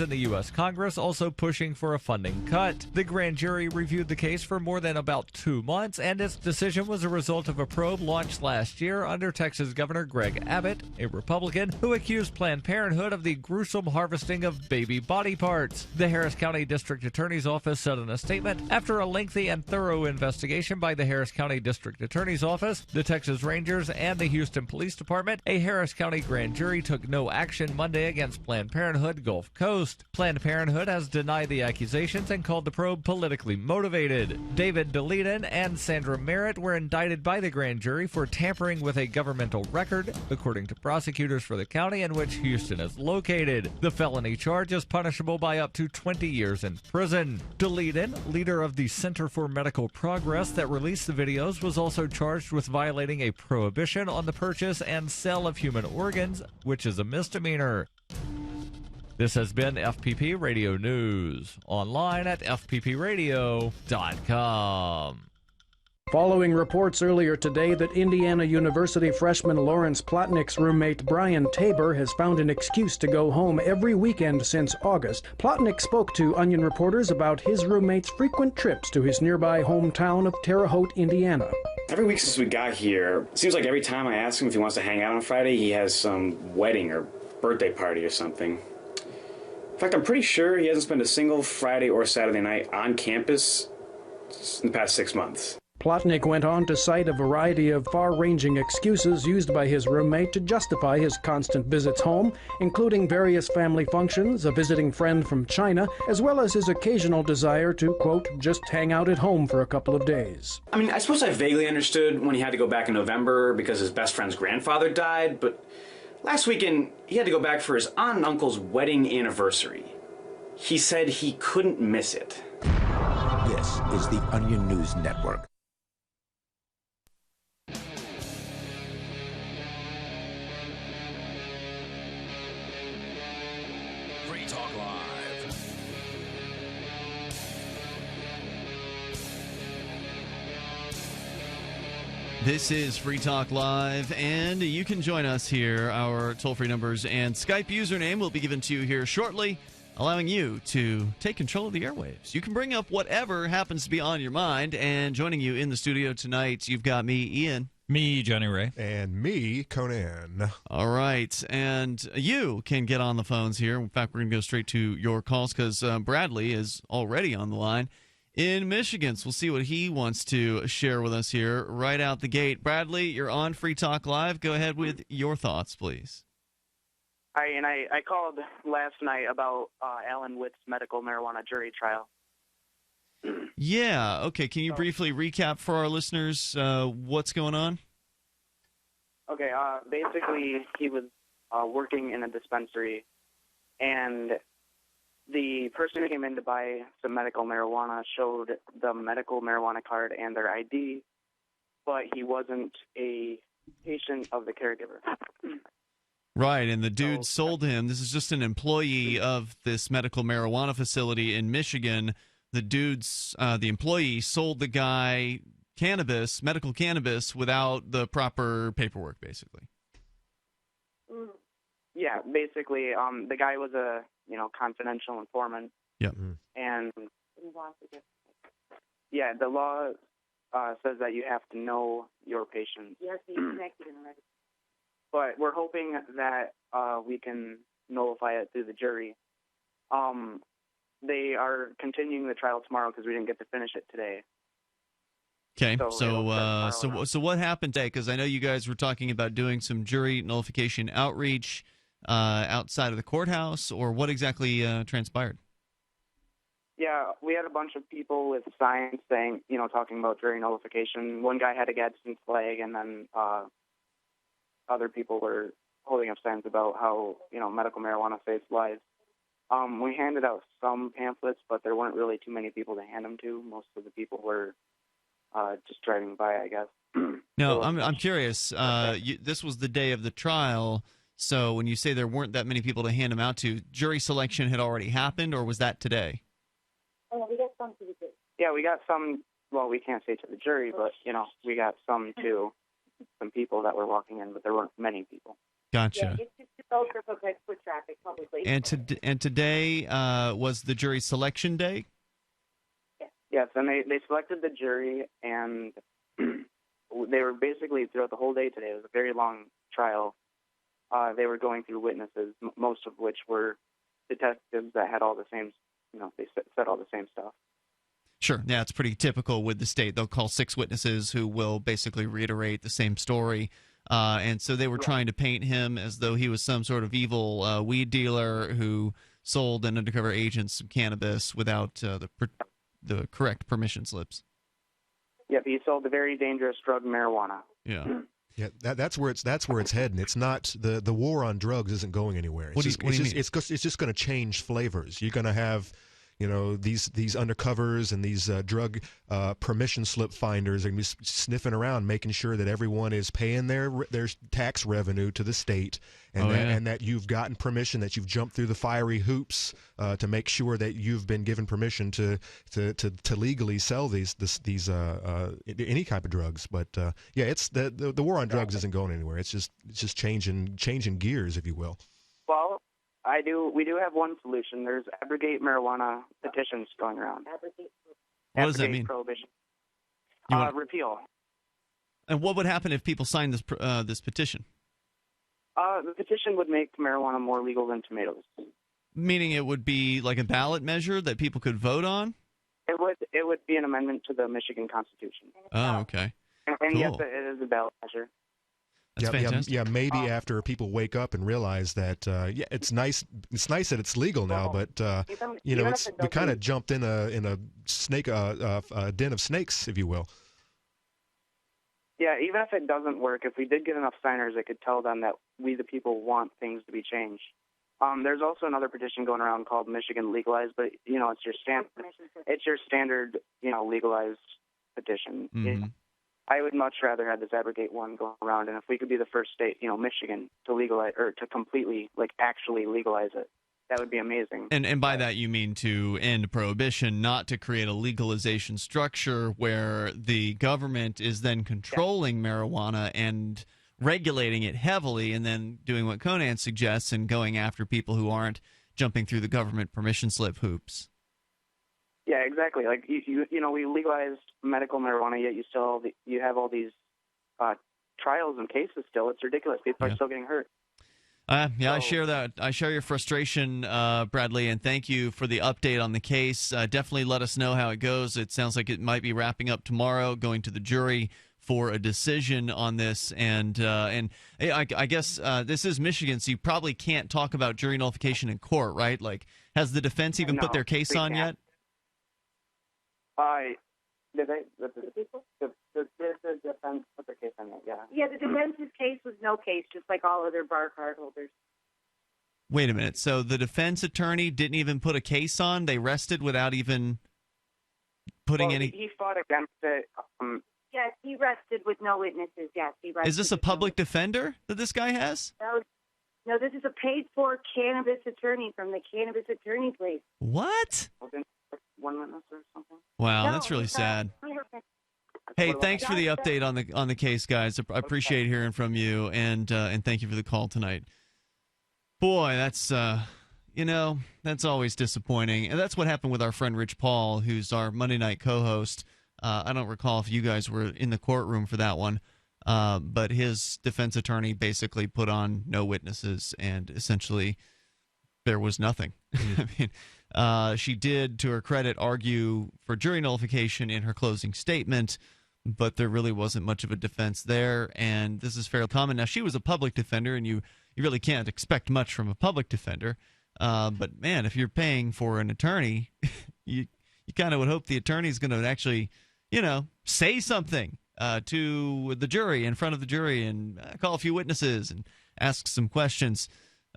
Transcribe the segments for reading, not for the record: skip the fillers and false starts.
in the U.S. Congress also pushing for a funding cut. The grand jury reviewed the case for more than about 2 months, and its decision was a result of a probe launched last year under Texas Governor Greg Abbott, a Republican, who accused Planned Parenthood of the gruesome harvesting of baby body parts. The Harris County District Attorney's Office said in a statement, after a lengthy and thorough investigation by the Harris County District Attorney's Office, the Texas Rangers, and the Houston Police Department, a Harris County grand jury took no action Monday against Planned Parenthood Gulf Coast. Planned Parenthood has denied the accusations and called the probe politically motivated. David Daleiden and Sandra Merritt were indicted by the grand jury for tampering with a governmental record, according to prosecutors for the county in which Houston is located. The felony charge is punishable by up to 20 years in prison. Daleiden, leader of the Center for Medical Progress that released the videos, was also charged with violating a prohibition on the purchase and sale of human organs, which is a misdemeanor. This has been FPP Radio News, online at fppradio.com. Following reports earlier today that Indiana University freshman Lawrence Plotnick's roommate Brian Tabor has found an excuse to go home every weekend since August, Plotnick spoke to Onion reporters about his roommate's frequent trips to his nearby hometown of Terre Haute, Indiana. Every week since we got here, it seems like every time I ask him if he wants to hang out on Friday, he has some wedding or birthday party or something. In fact, I'm pretty sure he hasn't spent a single Friday or Saturday night on campus in the past 6 months. Plotnick went on to cite a variety of far-ranging excuses used by his roommate to justify his constant visits home, including various family functions, a visiting friend from China, as well as his occasional desire to, quote, just hang out at home for a couple of days. I mean, I suppose I vaguely understood when he had to go back in November because his best friend's grandfather died, but last weekend he had to go back for his aunt and uncle's wedding anniversary. He said he couldn't miss it. This is the Onion News Network. Free Talk Live. This is Free Talk Live, and you can join us here. Our toll-free numbers and Skype username will be given to you here shortly, allowing you to take control of the airwaves. You can bring up whatever happens to be on your mind, and joining you in the studio tonight, you've got me, Ian. Me, Jonny Ray. And me, Conan. All right, and you can get on the phones here. In fact, we're going to go straight to your calls because Bradley is already on the line in Michigan. So we'll see what he wants to share with us here right out the gate. Bradley, you're on Free Talk Live. Go ahead with your thoughts, please. Hi, and I called last night about Alan Witt's medical marijuana jury trial. Yeah, okay. Can you briefly recap for our listeners what's going on? Okay, basically he was working in a dispensary, and the person who came in to buy some medical marijuana showed the medical marijuana card and their ID, but he wasn't a patient of the caregiver. Right, and the dude sold him. This is just an employee of this medical marijuana facility in Michigan. The employee sold the guy cannabis, medical cannabis, without the proper paperwork, basically. Yeah, basically, the guy was a confidential informant. Yep. And yeah, the law says that you have to know your patients. Yes, he's connected in already. But we're hoping that we can nullify it through the jury. They are continuing the trial tomorrow because we didn't get to finish it today. Okay, so what happened today? Because I know you guys were talking about doing some jury nullification outreach outside of the courthouse, or what exactly transpired? Yeah, we had a bunch of people with signs saying, talking about jury nullification. One guy had a Gadsden flag, and then other people were holding up signs about how, medical marijuana saves lives. We handed out some pamphlets, but there weren't really too many people to hand them to. Most of the people were just driving by, I guess. No, I'm curious. This was the day of the trial, so when you say there weren't that many people to hand them out to, jury selection had already happened, or was that today? Oh, we got some to the jury. Yeah, we got some. Well, we can't say to the jury, but we got some to some people that were walking in, but there weren't many people. Gotcha. Yeah, it's just ultra foot traffic publicly. And today was the jury selection day? Yes, and they selected the jury, and they were basically throughout the whole day today. It was a very long trial. They were going through witnesses, most of which were detectives that had all the same, they said all the same stuff. Sure. Yeah, it's pretty typical with the state. They'll call 6 witnesses who will basically reiterate the same story. And so they were trying to paint him as though he was some sort of evil weed dealer who sold an undercover agent some cannabis without the correct permission slips. Yep, he sold the very dangerous drug marijuana. Yeah. Yeah, that's where it's heading. It's not the war on drugs isn't going anywhere. It's just going to change flavors. You're going to have, these undercovers and these drug permission slip finders are going to be sniffing around, making sure that everyone is paying their tax revenue to the state, and that you've gotten permission, that you've jumped through the fiery hoops to make sure that you've been given permission to legally sell these any type of drugs. But it's the war on drugs isn't going anywhere. It's just changing gears, if you will. Well, we do have one solution. There's abrogate marijuana petitions going around. What does that mean? Prohibition. Repeal. And what would happen if people signed this petition? The petition would make marijuana more legal than tomatoes. Meaning it would be like a ballot measure that people could vote on? It would be an amendment to the Michigan Constitution. Oh, okay. And cool. Yes, it is a ballot measure. That's fantastic. Yeah, maybe after people wake up and realize that, it's nice. It's nice that it's legal now, but we kind of jumped in a snake, a den of snakes, if you will. Yeah, even if it doesn't work, if we did get enough signers, it could tell them that we, the people, want things to be changed. There's also another petition going around called Michigan Legalized, but it's your standard, legalized petition. Mm-hmm. I would much rather have this abrogate one go around, and if we could be the first state, Michigan, to legalize or to completely, actually legalize it, that would be amazing. And by that you mean to end prohibition, not to create a legalization structure where the government is then controlling marijuana and regulating it heavily, and then doing what Conan suggests and going after people who aren't jumping through the government permission slip hoops. Yeah, exactly. Like we legalized medical marijuana, yet you have all these trials and cases still. It's ridiculous. People are still getting hurt. I share that. I share your frustration, Bradley, and thank you for the update on the case. Definitely let us know how it goes. It sounds like it might be wrapping up tomorrow, going to the jury for a decision on this. And I guess this is Michigan, so you probably can't talk about jury nullification in court, right? Like, has the defense even put their case on yet? The defense put their case on it, yeah. Yeah, the defense's case was no case, just like all other bar card holders. Wait a minute. So the defense attorney didn't even put a case on? They rested without even putting any... He fought against it. Yes, he rested with no witnesses. Yes, he rested. Is this a public defender that this guy has? No, this is a paid-for cannabis attorney from the cannabis attorney place. What? One witness or something? Wow, that's really sad. Hey, thanks for the update on the case, guys. I appreciate hearing from you, and thank you for the call tonight. Boy, that's that's always disappointing, and that's what happened with our friend Rich Paul, who's our Monday night co-host. I don't recall if you guys were in the courtroom for that one, but his defense attorney basically put on no witnesses, and essentially there was nothing. I mean, she did, to her credit, argue for jury nullification in her closing statement, but there really wasn't much of a defense there, and this is fairly common. Now, she was a public defender, and you really can't expect much from a public defender, but, man, if you're paying for an attorney, you kind of would hope the attorney's going to actually, say something to the jury, in front of the jury, and call a few witnesses and ask some questions.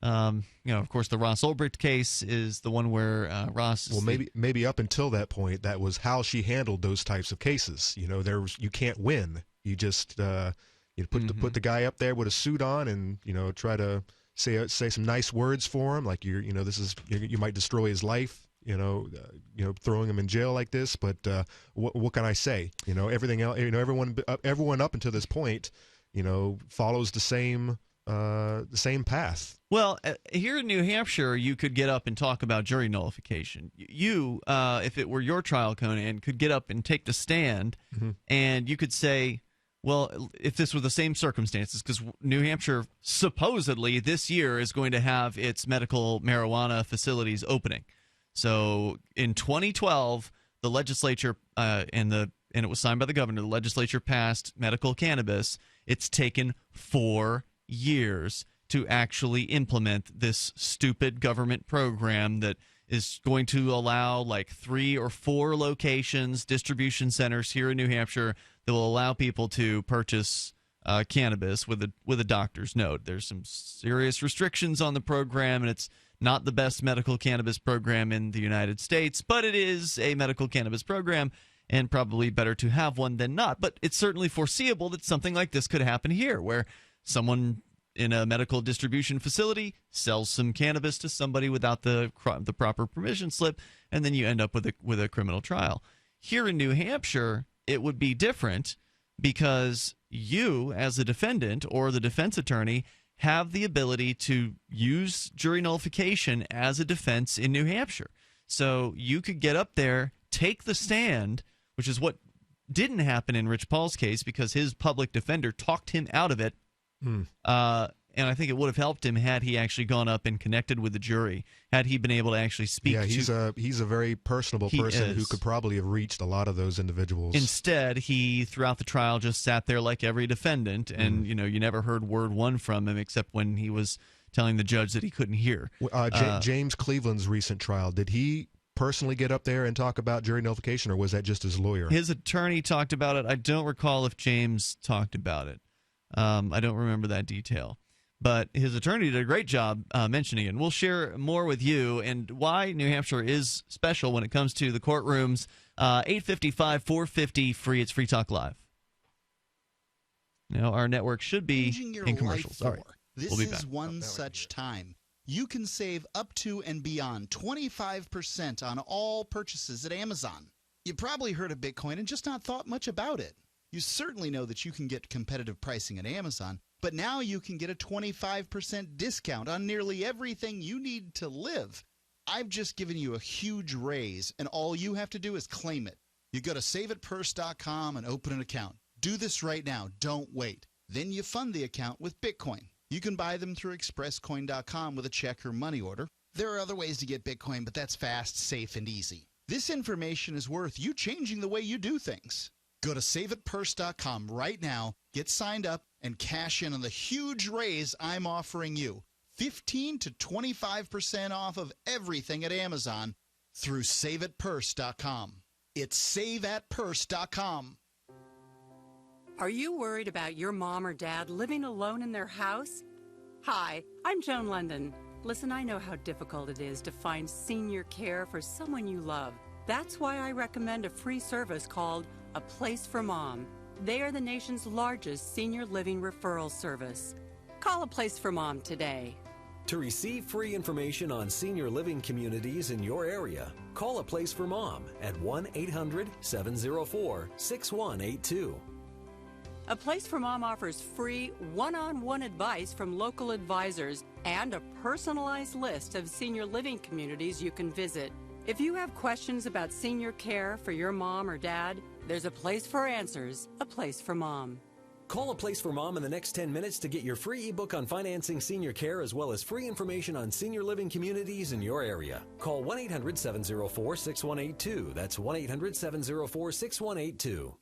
Of course, the Ross Ulbricht case is the one where Ross. Well, maybe up until that point, that was how she handled those types of cases. You can't win. You just put the guy up there with a suit on, and try to say some nice words for him, like you might destroy his life. Throwing him in jail like this. But what can I say? Everything else. Everyone up until this point, follows the same the same path. Well, here in New Hampshire, you could get up and talk about jury nullification. You, if it were your trial, Conan, could get up and take the stand, and you could say, well, if this were the same circumstances, because New Hampshire supposedly this year is going to have its medical marijuana facilities opening. So in 2012, the legislature and it was signed by the governor. The legislature passed medical cannabis. It's taken 4 years to actually implement this stupid government program that is going to allow like 3 or 4 locations, distribution centers here in New Hampshire that will allow people to purchase cannabis with a doctor's note. There's some serious restrictions on the program, and it's not the best medical cannabis program in the United States, but it is a medical cannabis program, and probably better to have one than not. But it's certainly foreseeable that something like this could happen here, where someone in a medical distribution facility sells some cannabis to somebody without the proper permission slip, and then you end up with a criminal trial. Here in New Hampshire, it would be different because you, as a defendant or the defense attorney, have the ability to use jury nullification as a defense in New Hampshire. So you could get up there, take the stand, which is what didn't happen in Rich Paul's case because his public defender talked him out of it. And I think it would have helped him had he actually gone up and connected with the jury, had he been able to actually speak. Yeah, he's a very personable person who could probably have reached a lot of those individuals. Instead, he, throughout the trial, just sat there like every defendant, and you never heard word one from him except when he was telling the judge that he couldn't hear. James Cleveland's recent trial, did he personally get up there and talk about jury nullification, or was that just his lawyer? His attorney talked about it. I don't recall if James talked about it. I don't remember that detail. But his attorney did a great job mentioning it. And we'll share more with you and why New Hampshire is special when it comes to the courtrooms. 855-450 free. It's Free Talk Live. Now, our network should be in commercials. All right. This we'll be is back. one such time. You can save up to and beyond 25% on all purchases at Amazon. You probably heard of Bitcoin and just not thought much about it. You certainly know that you can get competitive pricing at Amazon, but now you can get a 25% discount on nearly everything you need to live. I've just given you a huge raise, and all you have to do is claim it. You go to saveitpurse.com and open an account. Do this right now. Don't wait. Then you fund the account with Bitcoin. You can buy them through expresscoin.com with a check or money order. There are other ways to get Bitcoin, but that's fast, safe, and easy. This information is worth you changing the way you do things. Go to saveitpurse.com right now, get signed up, and cash in on the huge raise I'm offering you. 15 to 25% off of everything at Amazon through saveitpurse.com. It's saveatpurse.com. Are you worried about your mom or dad living alone in their house? Hi, I'm Joan London. Listen, I know how difficult it is to find senior care for someone you love. That's why I recommend a free service called A Place for Mom. They are the nation's largest senior living referral service. Call A Place for Mom today. To receive free information on senior living communities in your area, call A Place for Mom at 1-800-704-6182. A Place for Mom offers free one-on-one advice from local advisors and a personalized list of senior living communities you can visit. If you have questions about senior care for your mom or dad, there's a place for answers, A Place for Mom. Call A Place for Mom in the next 10 minutes to get your free ebook on financing senior care as well as free information on senior living communities in your area. Call 1-800-704-6182. That's 1-800-704-6182.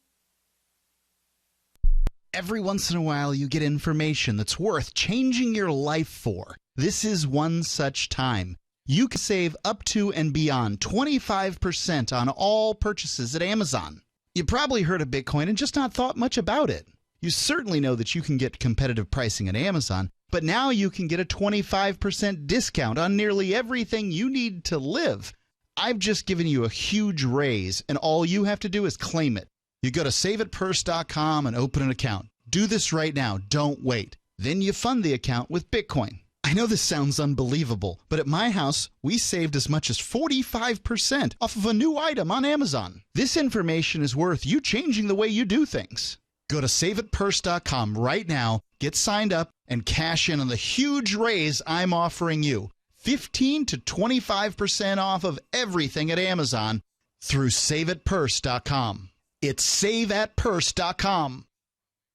Every once in a while, you get information that's worth changing your life for. This is one such time. You can save up to and beyond 25% on all purchases at Amazon. You probably heard of Bitcoin and just not thought much about it. You certainly know that you can get competitive pricing at Amazon, but now you can get a 25% discount on nearly everything you need to live. I've just given you a huge raise, and all you have to do is claim it. You go to saveitpurse.com and open an account. Do this right now. Don't wait. Then you fund the account with Bitcoin. I know this sounds unbelievable, but at my house, we saved as much as 45% off of a new item on Amazon. This information is worth you changing the way you do things. Go to saveitpurse.com right now, Get signed up and cash in on the huge raise I'm offering you. 15 to 25% off of everything at Amazon through saveatpurse.com. It's saveatpurse.com.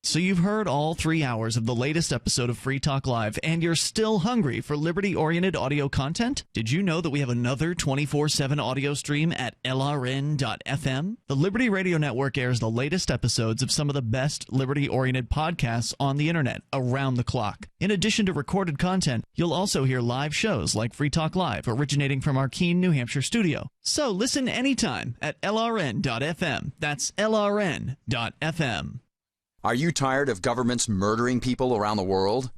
So you've heard all 3 hours of the latest episode of Free Talk Live, and you're still hungry for liberty-oriented audio content? Did you know that we have another 24/7 audio stream at LRN.FM? The Liberty Radio Network airs the latest episodes of some of the best liberty-oriented podcasts on the internet around the clock. In addition to recorded content, you'll also hear live shows like Free Talk Live, originating from our Keene, New Hampshire studio. So listen anytime at LRN.FM. That's LRN.FM. Are you tired of governments murdering people around the world?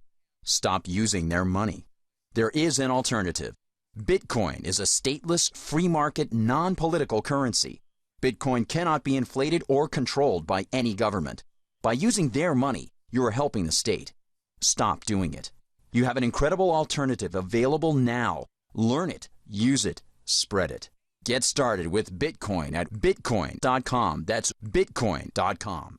Stop using their money. There is an alternative. Bitcoin is a stateless, free market, non-political currency. Bitcoin cannot be inflated or controlled by any government. By using their money, you are helping the state. Stop doing it. You have an incredible alternative available now. Learn it, use it, spread it. Get started with Bitcoin at bitcoin.com. That's bitcoin.com.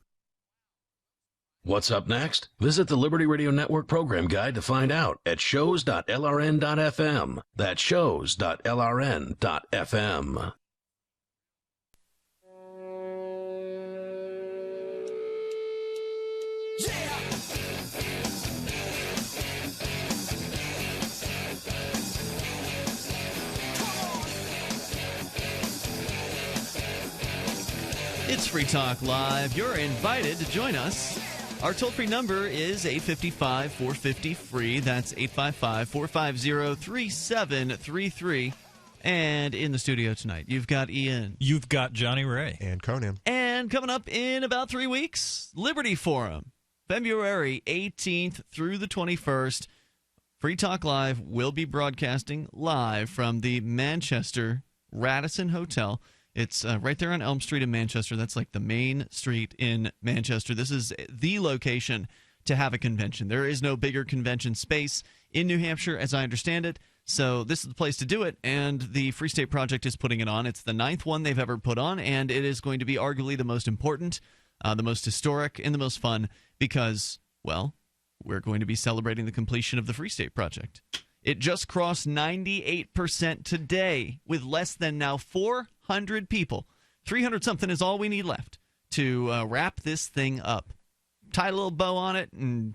What's up next? Visit the Liberty Radio Network program guide to find out at shows.lrn.fm. That's shows.lrn.fm. It's Free Talk Live. You're invited to join us. Our toll-free number is 855-450-FREE. That's 855-450-3733. And in the studio tonight, you've got Ian. You've got Johnny Ray. And Conan. And coming up in about 3 weeks, Liberty Forum, February 18th through the 21st. Free Talk Live will be broadcasting live from the Manchester Radisson Hotel. It's right there on Elm Street in Manchester. That's like the main street in Manchester. This is the location to have a convention. There is no bigger convention space in New Hampshire, as I understand it. So this is the place to do it, and the Free State Project is putting it on. It's the 9th one they've ever put on, and it is going to be arguably the most important, the most historic, and the most fun because, well, we're going to be celebrating the completion of the Free State Project. It just crossed 98% today with less than now 400 people. 300-something is all we need left to wrap this thing up. Tie a little bow on it and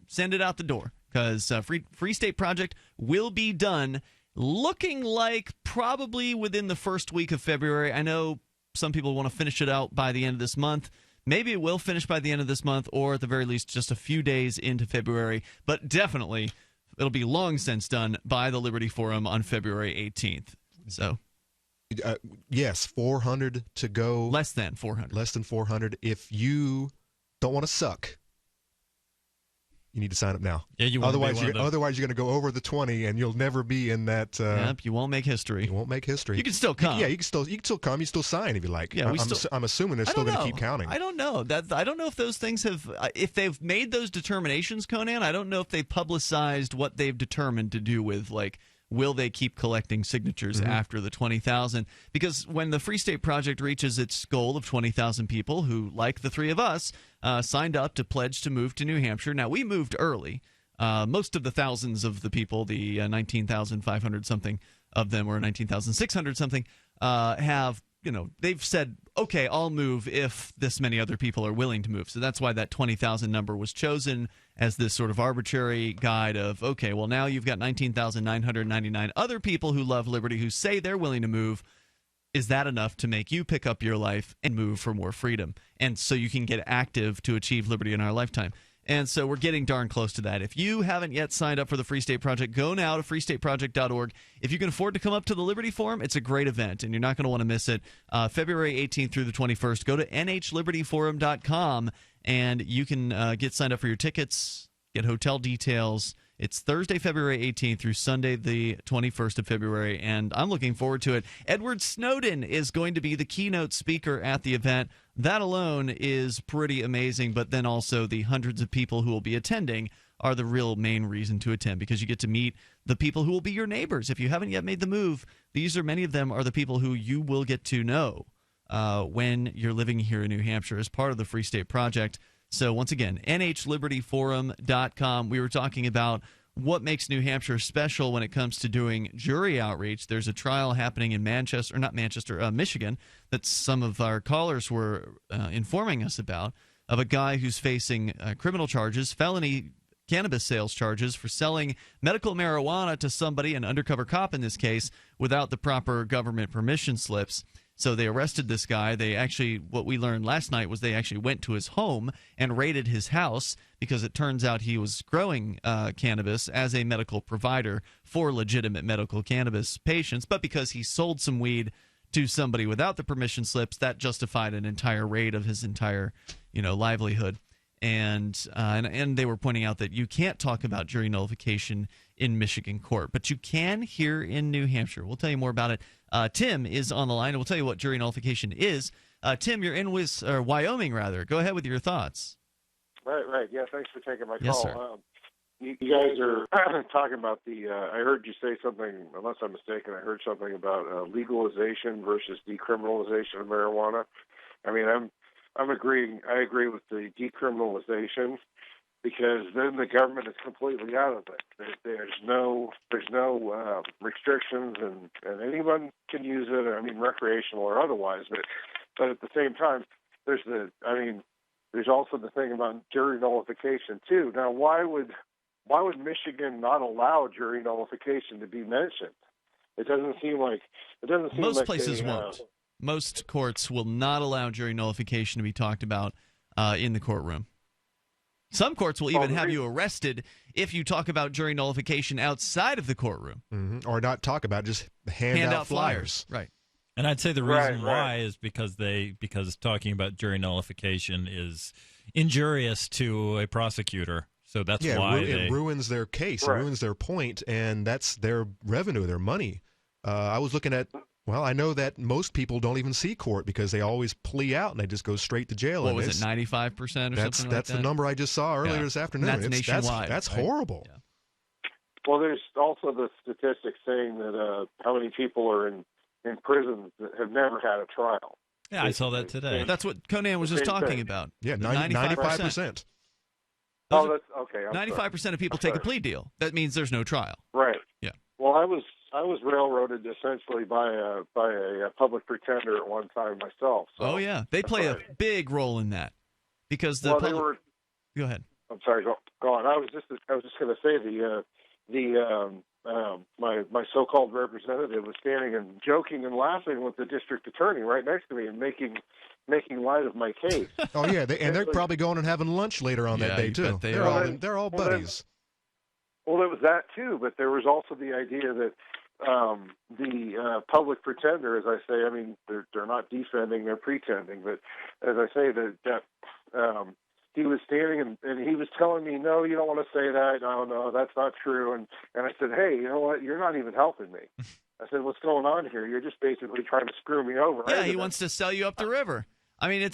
send it out the door because Free State Project will be done looking like probably within the first week of February. I know some people want to finish it out by the end of this month. Maybe it will finish by the end of this month or at the very least just a few days into February, but definitely it'll be long since done by the Liberty Forum on February 18th. So, yes, 400 to go. Less than 400. Less than 400. If you don't want to suck, you need to sign up now. Yeah, you otherwise you're going to go over the 20, and you'll never be in that. Yep, you won't make history. You won't make history. You can still come. Yeah, you can still come. You still sign if you like. Yeah, I'm assuming they're still going to keep counting. I don't know. I don't know if those things have, if they've made those determinations, Conan. I don't know if they've publicized what they've determined to do with will they keep collecting signatures after the 20,000? Because when the Free State Project reaches its goal of 20,000 people who, like the three of us, signed up to pledge to move to New Hampshire. Now, we moved early. Most of the thousands of the people, the 19,500 something of them, or 19,600 something, have, they've said, okay, I'll move if this many other people are willing to move. So that's why that 20,000 number was chosen as this sort of arbitrary guide of, okay, well, now you've got 19,999 other people who love liberty who say they're willing to move. Is that enough to make you pick up your life and move for more freedom? And so you can get active to achieve liberty in our lifetime. And so we're getting darn close to that. If you haven't yet signed up for the Free State Project, go now to freestateproject.org. If you can afford to come up to the Liberty Forum, it's a great event, and you're not going to want to miss it. February 18th through the 21st, go to nhlibertyforum.com, and you can get signed up for your tickets, get hotel details. It's Thursday, February 18th through Sunday, the 21st of February, and I'm looking forward to it. Edward Snowden is going to be the keynote speaker at the event. That alone is pretty amazing, but then also the hundreds of people who will be attending are the real main reason to attend, because you get to meet the people who will be your neighbors. If you haven't yet made the move, many of them are the people who you will get to know when you're living here in New Hampshire as part of the Free State Project. So once again, nhlibertyforum.com. We were talking about what makes New Hampshire special when it comes to doing jury outreach. There's a trial happening in Michigan, that some of our callers were informing us about, of a guy who's facing criminal charges, felony cannabis sales charges for selling medical marijuana to somebody, an undercover cop in this case, without the proper government permission slips. So they arrested this guy. They actually, what we learned last night was they actually went to his home and raided his house because it turns out he was growing cannabis as a medical provider for legitimate medical cannabis patients. But because he sold some weed to somebody without the permission slips, that justified an entire raid of his entire, livelihood. And they were pointing out that you can't talk about jury nullification in Michigan court, but you can here in New Hampshire. We'll tell you more about it. Tim is on the line, and we'll tell you what jury nullification is. Tim, you're in Wyoming, rather. Go ahead with your thoughts. Right. Yeah, thanks for taking my yes, call. You guys are talking about I heard you say something, unless I'm mistaken, I heard something about legalization versus decriminalization of marijuana. I mean, I agree with the decriminalization, because then the government is completely out of it. There's no restrictions, and anyone can use it. I mean, recreational or otherwise. But at the same time, there's also the thing about jury nullification too. Now, why would Michigan not allow jury nullification to be mentioned? It doesn't seem like most places won't. Most courts will not allow jury nullification to be talked about in the courtroom. Some courts will even have you arrested if you talk about jury nullification outside of the courtroom. Mm-hmm. Or not talk about it, just hand out flyers. Right. And I'd say the reason why is because talking about jury nullification is injurious to a prosecutor. So that's why it ruins their case, it ruins their point, and that's their revenue, their money. I was looking at, I know that most people don't even see court because they always plea out and they just go straight to jail. What was it, 95% or something like that? That's the number I just saw earlier this afternoon. That's nationwide. That's horrible. Yeah. Well, there's also the statistics saying that how many people are in prison that have never had a trial. Yeah, I saw that today. That's what Conan was just talking about. Yeah, 95%. Oh, that's okay. 95% of people take a plea deal. That means there's no trial. Right. Yeah. Well, I was railroaded essentially by a public pretender at one time myself. So. Oh yeah, they play a big role in that because the they were. Go ahead. I'm sorry. Go on. I was just going to say my so-called representative was standing and joking and laughing with the district attorney right next to me and making light of my case. Oh yeah, they're probably going and having lunch later on that day too. They're all buddies. Well, there was that too, but there was also the idea that the public pretender, as I say, I mean they're not defending, they're pretending, but as I say that he was standing and he was telling me, no, you don't want to say that. No, that's not true. And I said, hey, you know what? You're not even helping me. I said, what's going on here? You're just basically trying to screw me over. Yeah, he wants to sell you up the river. I mean,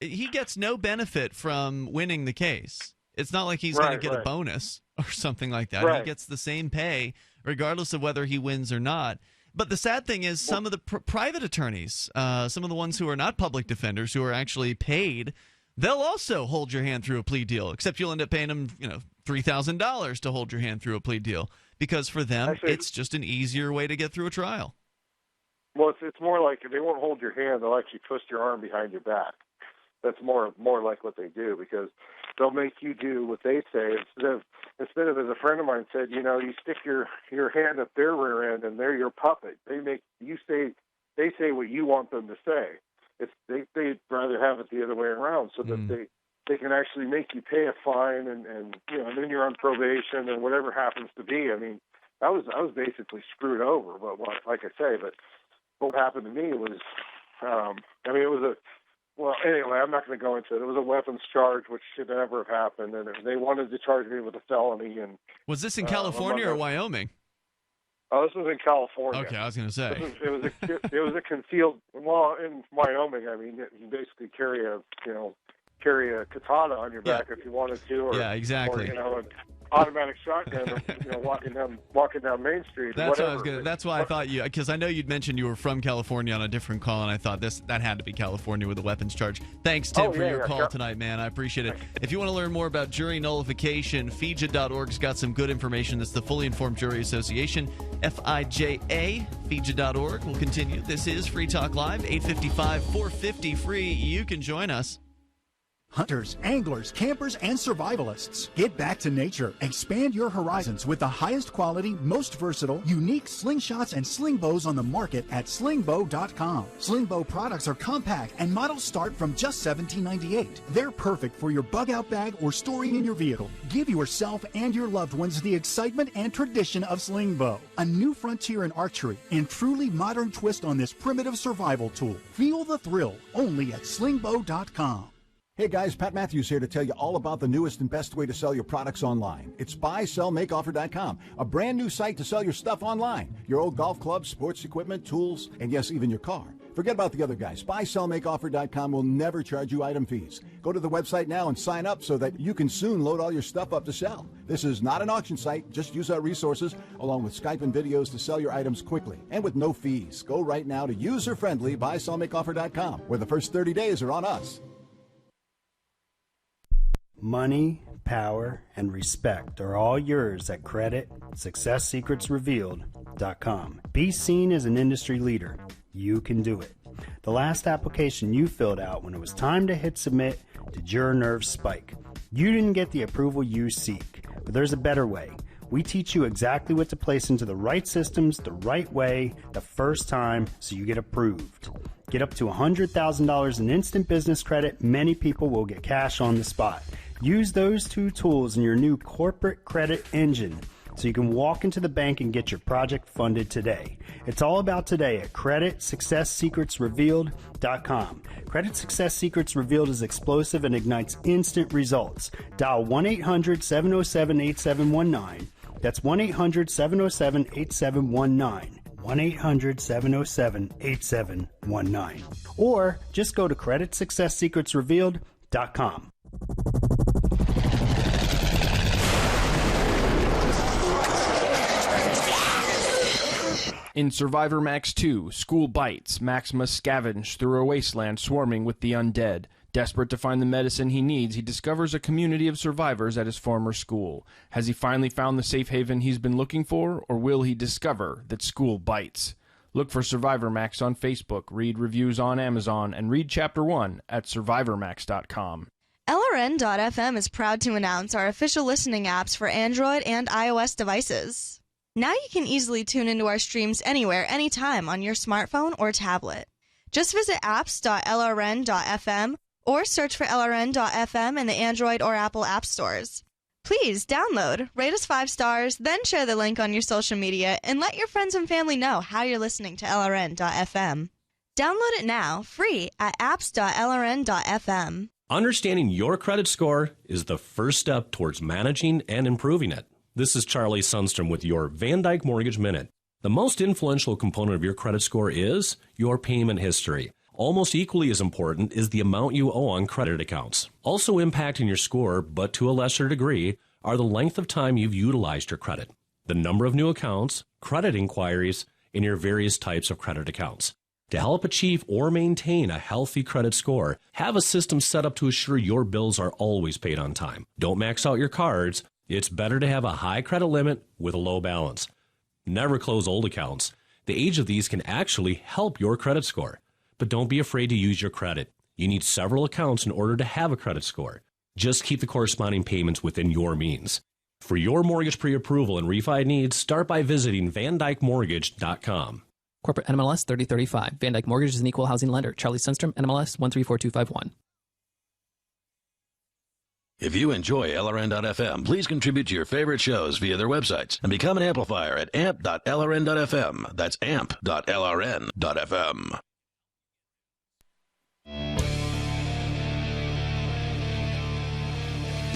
he gets no benefit from winning the case. It's not like he's going to get a bonus or something like that. He gets the same pay regardless of whether he wins or not. But the sad thing is some of the private attorneys, some of the ones who are not public defenders who are actually paid, they'll also hold your hand through a plea deal, except you'll end up paying them, $3,000 to hold your hand through a plea deal because for them it's just an easier way to get through a trial. Well, it's more like they won't hold your hand; they'll actually twist your arm behind your back. That's more like what they do because they'll make you do what they say instead of as a friend of mine said, you stick your hand up their rear end and they're your puppet. They say what you want them to say. They'd rather have it the other way around so that they can actually make you pay a fine and then you're on probation and whatever happens to be. I mean, I was basically screwed over, but like I say, but what happened to me was, it was anyway, I'm not going to go into it. It was a weapons charge, which should never have happened, and they wanted to charge me with a felony. And was this in California or Wyoming? Oh, this was in California. Okay, I was going to say. It was a concealed. Well, in Wyoming, I mean, you basically carry a katana on your back if you wanted to. Or, yeah, exactly. automatic shotgun, walking down Main Street. That's what I was gonna. That's why I thought you, because I know you'd mentioned you were from California on a different call, and I thought that had to be California with a weapons charge. Thanks, Tim, for your call tonight, man. I appreciate it. If you want to learn more about jury nullification, FIJA.org's got some good information. That's the Fully Informed Jury Association, FIJA, FIJA.org. We'll continue. This is Free Talk Live, 855-450 free. You can join us. Hunters, anglers, campers, and survivalists. Get back to nature. Expand your horizons with the highest quality, most versatile, unique slingshots and sling bows on the market at slingbow.com. Slingbow products are compact and models start from just $17.98. They're perfect for your bug-out bag or storing in your vehicle. Give yourself and your loved ones the excitement and tradition of slingbow. A new frontier in archery and truly modern twist on this primitive survival tool. Feel the thrill only at slingbow.com. Hey guys, Pat Matthews here to tell you all about the newest and best way to sell your products online. It's buysellmakeoffer.com, a brand new site to sell your stuff online. Your old golf clubs, sports equipment, tools, and yes, even your car. Forget about the other guys. Buysellmakeoffer.com will never charge you item fees. Go to the website now and sign up so that you can soon load all your stuff up to sell. This is not an auction site. Just use our resources along with Skype and videos to sell your items quickly and with no fees. Go right now to user-friendly buysellmakeoffer.com, where the first 30 days are on us. Money, power, and respect are all yours at CreditSuccessSecretsRevealed.com. Be seen as an industry leader. You can do it. The last application you filled out when it was time to hit submit, did your nerves spike? You didn't get the approval you seek, but there's a better way. We teach you exactly what to place into the right systems the right way the first time so you get approved. Get up to $100,000 in instant business credit. Many people will get cash on the spot. Use those two tools in your new corporate credit engine so you can walk into the bank and get your project funded today. It's all about today at CreditSuccessSecretsRevealed.com. Credit Success Secrets Revealed is explosive and ignites instant results. Dial 1-800-707-8719. That's 1-800-707-8719. 1-800-707-8719. Or just go to CreditSuccessSecretsRevealed.com. In Survivor Max 2, School Bites, Max must scavenge through a wasteland swarming with the undead. Desperate to find the medicine he needs, he discovers a community of survivors at his former school. Has he finally found the safe haven he's been looking for, or will he discover that school bites? Look for Survivor Max on Facebook, read reviews on Amazon, and read Chapter 1 at SurvivorMax.com. LRN.FM is proud to announce our official listening apps for Android and iOS devices. Now you can easily tune into our streams anywhere, anytime on your smartphone or tablet. Just visit apps.lrn.fm or search for LRN.FM in the Android or Apple app stores. Please download, rate us 5 stars, then share the link on your social media and let your friends and family know how you're listening to LRN.FM. Download it now, free at apps.lrn.fm. Understanding your credit score is the first step towards managing and improving it. This is Charlie Sundstrom with your Van Dyke Mortgage Minute. The most influential component of your credit score is your payment history. Almost equally as important is the amount you owe on credit accounts. Also impacting your score, but to a lesser degree, are the length of time you've utilized your credit, the number of new accounts, credit inquiries, and your various types of credit accounts. To help achieve or maintain a healthy credit score, have a system set up to assure your bills are always paid on time. Don't max out your cards. It's better to have a high credit limit with a low balance. Never close old accounts. The age of these can actually help your credit score. But don't be afraid to use your credit. You need several accounts in order to have a credit score. Just keep the corresponding payments within your means. For your mortgage pre-approval and refi needs, start by visiting VanDykeMortgage.com. Corporate NMLS 3035. Van Dyke Mortgage is an equal housing lender. Charlie Sundstrom, NMLS 134251. If you enjoy LRN.FM, please contribute to your favorite shows via their websites and become an amplifier at amp.lrn.fm. That's amp.lrn.fm.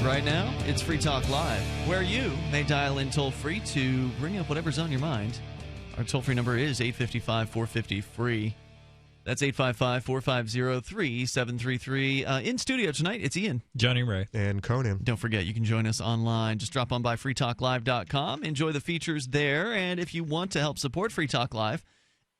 Right now, it's Free Talk Live, where you may dial in toll-free to bring up whatever's on your mind. Our toll-free number is 855-450-FREE. That's 855-450-3733. In studio tonight, it's Ian, Jonny Ray, and Conan. Don't forget, you can join us online. Just drop on by freetalklive.com. Enjoy the features there. And if you want to help support Free Talk Live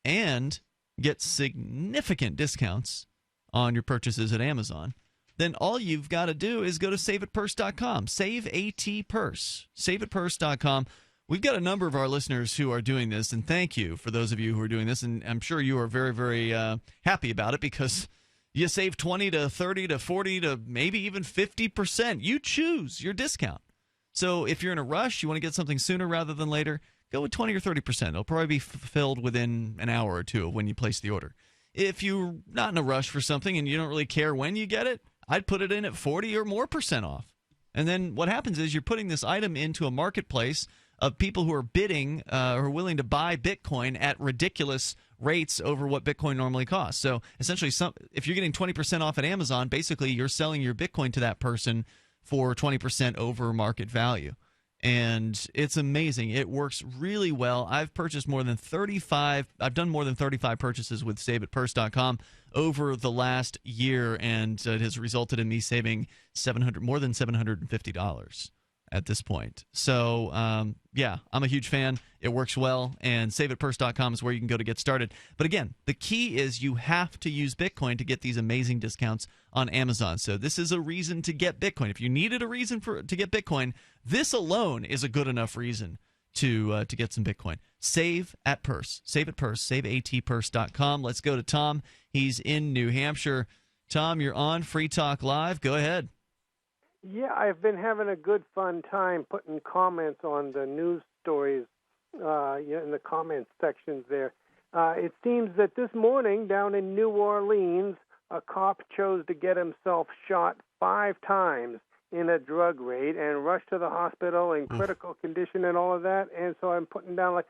and get significant discounts on your purchases at Amazon, then all you've got to do is go to saveatpurse.com. Save AT Purse. Saveatpurse.com. We've got a number of our listeners who are doing this, and thank you for those of you who are doing this. And I'm sure you are very, very happy about it because you save 20 to 30 to 40 to maybe even 50%. You choose your discount. So if you're in a rush, you want to get something sooner rather than later, go with 20 or 30%. It'll probably be fulfilled within an hour or two of when you place the order. If you're not in a rush for something and you don't really care when you get it, I'd put it in at 40 or more % off. And then what happens is you're putting this item into a marketplace of people who are bidding or are willing to buy Bitcoin at ridiculous rates over what Bitcoin normally costs. So essentially, if you're getting 20% off at Amazon, basically you're selling your Bitcoin to that person for 20% over market value. And it's amazing. It works really well. I've done more than 35 purchases with SaveAtPurse.com over the last year, and it has resulted in me saving more than $750 at this point. So, yeah, I'm a huge fan. It works well, and SaveAtPurse.com is where you can go to get started. But again, the key is you have to use Bitcoin to get these amazing discounts on Amazon. So this is a reason to get Bitcoin. If you needed a reason to get Bitcoin, this alone is a good enough reason to get some Bitcoin. Save at Purse. Save at Purse. SaveAtPurse.com. Let's go to Tom. He's in New Hampshire. Tom, you're on Free Talk Live. Go ahead. Yeah, I've been having a good fun time putting comments on the news stories in the comments sections there. It seems that this morning down in New Orleans, a cop chose to get himself shot 5 times in a drug raid and rushed to the hospital in critical condition and all of that. And so I'm putting down,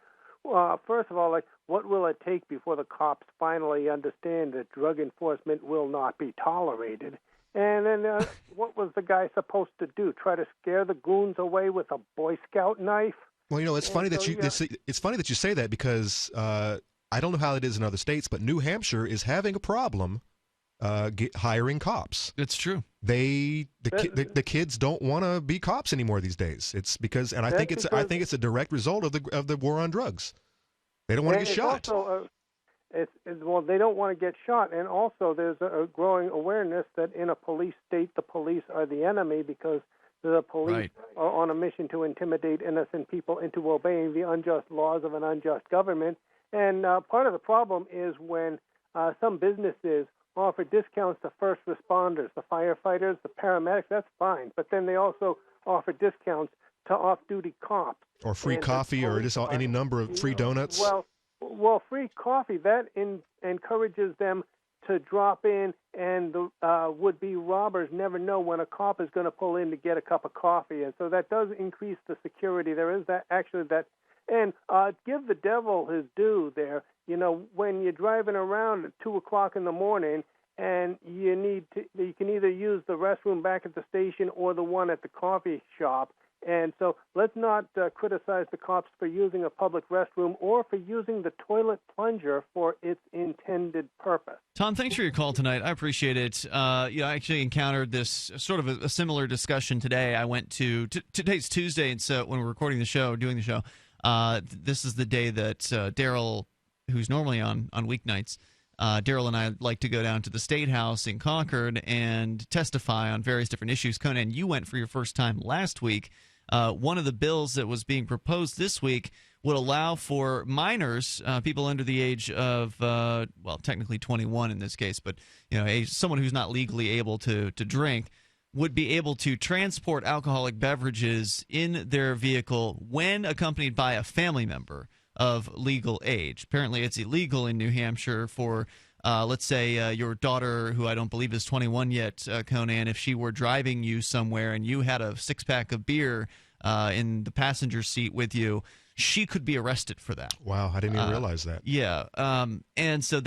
first of all, what will it take before the cops finally understand that drug enforcement will not be tolerated? And then what was the guy supposed to do? Try to scare the goons away with a Boy Scout knife? Well, it's funny that it's funny that you say that because I don't know how it is in other states, but New Hampshire is having a problem hiring cops. It's true. The kids don't want to be cops anymore these days. It's because, and I think it's a direct result of the war on drugs. They don't want to get shot. Also, well, they don't want to get shot, and also there's a growing awareness that in a police state, the police are the enemy because the police are on a mission to intimidate innocent people into obeying the unjust laws of an unjust government. And part of the problem is when some businesses offer discounts to first responders, the firefighters, the paramedics, that's fine, but then they also offer discounts to off-duty cops. Or free coffee or just any number of free donuts. Well, free coffee, that encourages them to drop in, and the would-be robbers never know when a cop is going to pull in to get a cup of coffee. And so that does increase the security. There is that. And give the devil his due there. When you're driving around at 2 o'clock in the morning and you can either use the restroom back at the station or the one at the coffee shop. And so let's not criticize the cops for using a public restroom or for using the toilet plunger for its intended purpose. Tom, thanks for your call tonight. I appreciate it. I actually encountered this sort of a similar discussion today. I went to today's Tuesday, and so when we're recording the show, doing the show, this is the day that Daryl, who's normally on weeknights, Daryl and I like to go down to the State House in Concord and testify on various different issues. Conan, you went for your first time last week. One of the bills that was being proposed this week would allow for minors, people under the age of, technically 21 in this case, but someone who's not legally able to drink, would be able to transport alcoholic beverages in their vehicle when accompanied by a family member of legal age. Apparently, it's illegal in New Hampshire for, let's say, your daughter, who I don't believe is 21 yet, Conan, if she were driving you somewhere and you had a 6-pack of beer in the passenger seat with you, she could be arrested for that. Wow, I didn't even realize that. Yeah, and so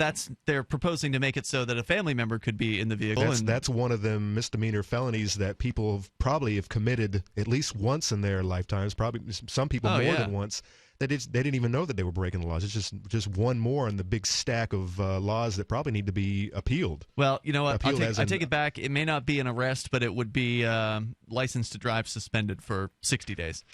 they're proposing to make it so that a family member could be in the vehicle. That's one of them misdemeanor felonies that people probably have committed at least once in their lifetimes. Probably some people more than once. They didn't even know that they were breaking the laws. It's just one more in the big stack of laws that probably need to be appealed. Well, you know what? I take it back. It may not be an arrest, but it would be license to drive suspended for 60 days.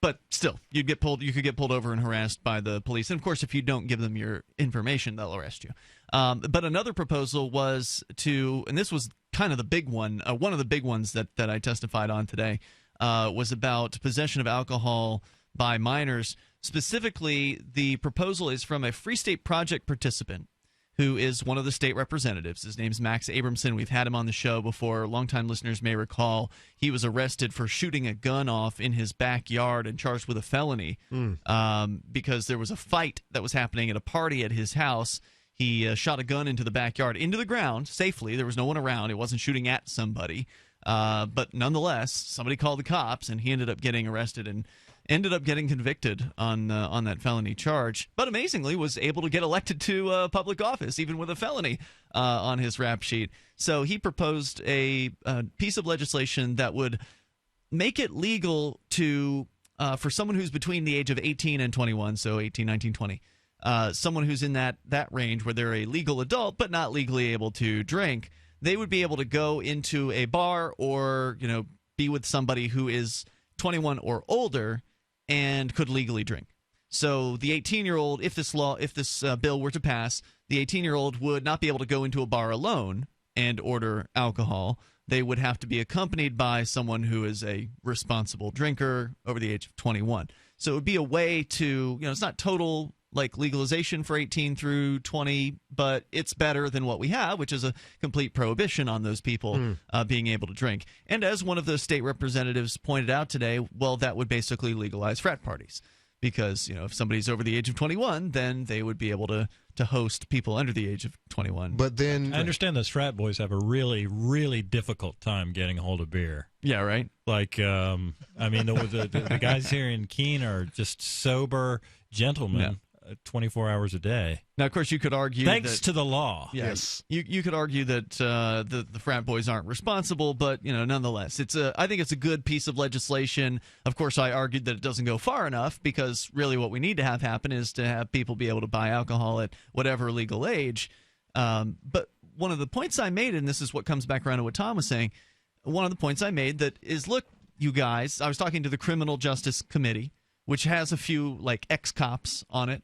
But still, you could get pulled over and harassed by the police. And of course, if you don't give them your information, they'll arrest you. But another proposal was and this was kind of the big one, one of the big ones that I testified on today, was about possession of alcohol by minors. Specifically, the proposal is from a Free State Project participant who is one of the state representatives. His name's Max Abramson. We've had him on the show before. Longtime listeners may recall he was arrested for shooting a gun off in his backyard and charged with a felony because there was a fight that was happening at a party at his house. He shot a gun into the backyard, into the ground, safely. There was no one around. It wasn't shooting at somebody. But nonetheless, somebody called the cops, and he ended up getting arrested and ended up getting convicted on that felony charge, but amazingly was able to get elected to public office, even with a felony on his rap sheet. So he proposed a piece of legislation that would make it legal to for someone who's between the age of 18 and 21, so 18, 19, 20, someone who's in that range where they're a legal adult but not legally able to drink, they would be able to go into a bar or be with somebody who is 21 or older and could legally drink. So the 18-year-old, if this bill were to pass, the 18-year-old would not be able to go into a bar alone and order alcohol. They would have to be accompanied by someone who is a responsible drinker over the age of 21. So it would be a way to, it's not total legalization for 18 through 20, but it's better than what we have, which is a complete prohibition on those people being able to drink. And as one of the state representatives pointed out today, well, that would basically legalize frat parties. Because, if somebody's over the age of 21, then they would be able to host people under the age of 21. But then I understand those frat boys have a really, really difficult time getting a hold of beer. Yeah, right? The guys here in Keene are just sober gentlemen. Yeah. 24 hours a day. Now, of course, you could argue thanks to the law. Yes, you could argue that the frat boys aren't responsible, but nonetheless, I think it's a good piece of legislation. Of course, I argued that it doesn't go far enough because really what we need to have happen is to have people be able to buy alcohol at whatever legal age. But one of the points I made, and this is what comes back around to what Tom was saying, one of the points I made that is, look, you guys, I was talking to the Criminal Justice Committee, which has a few ex-cops on it.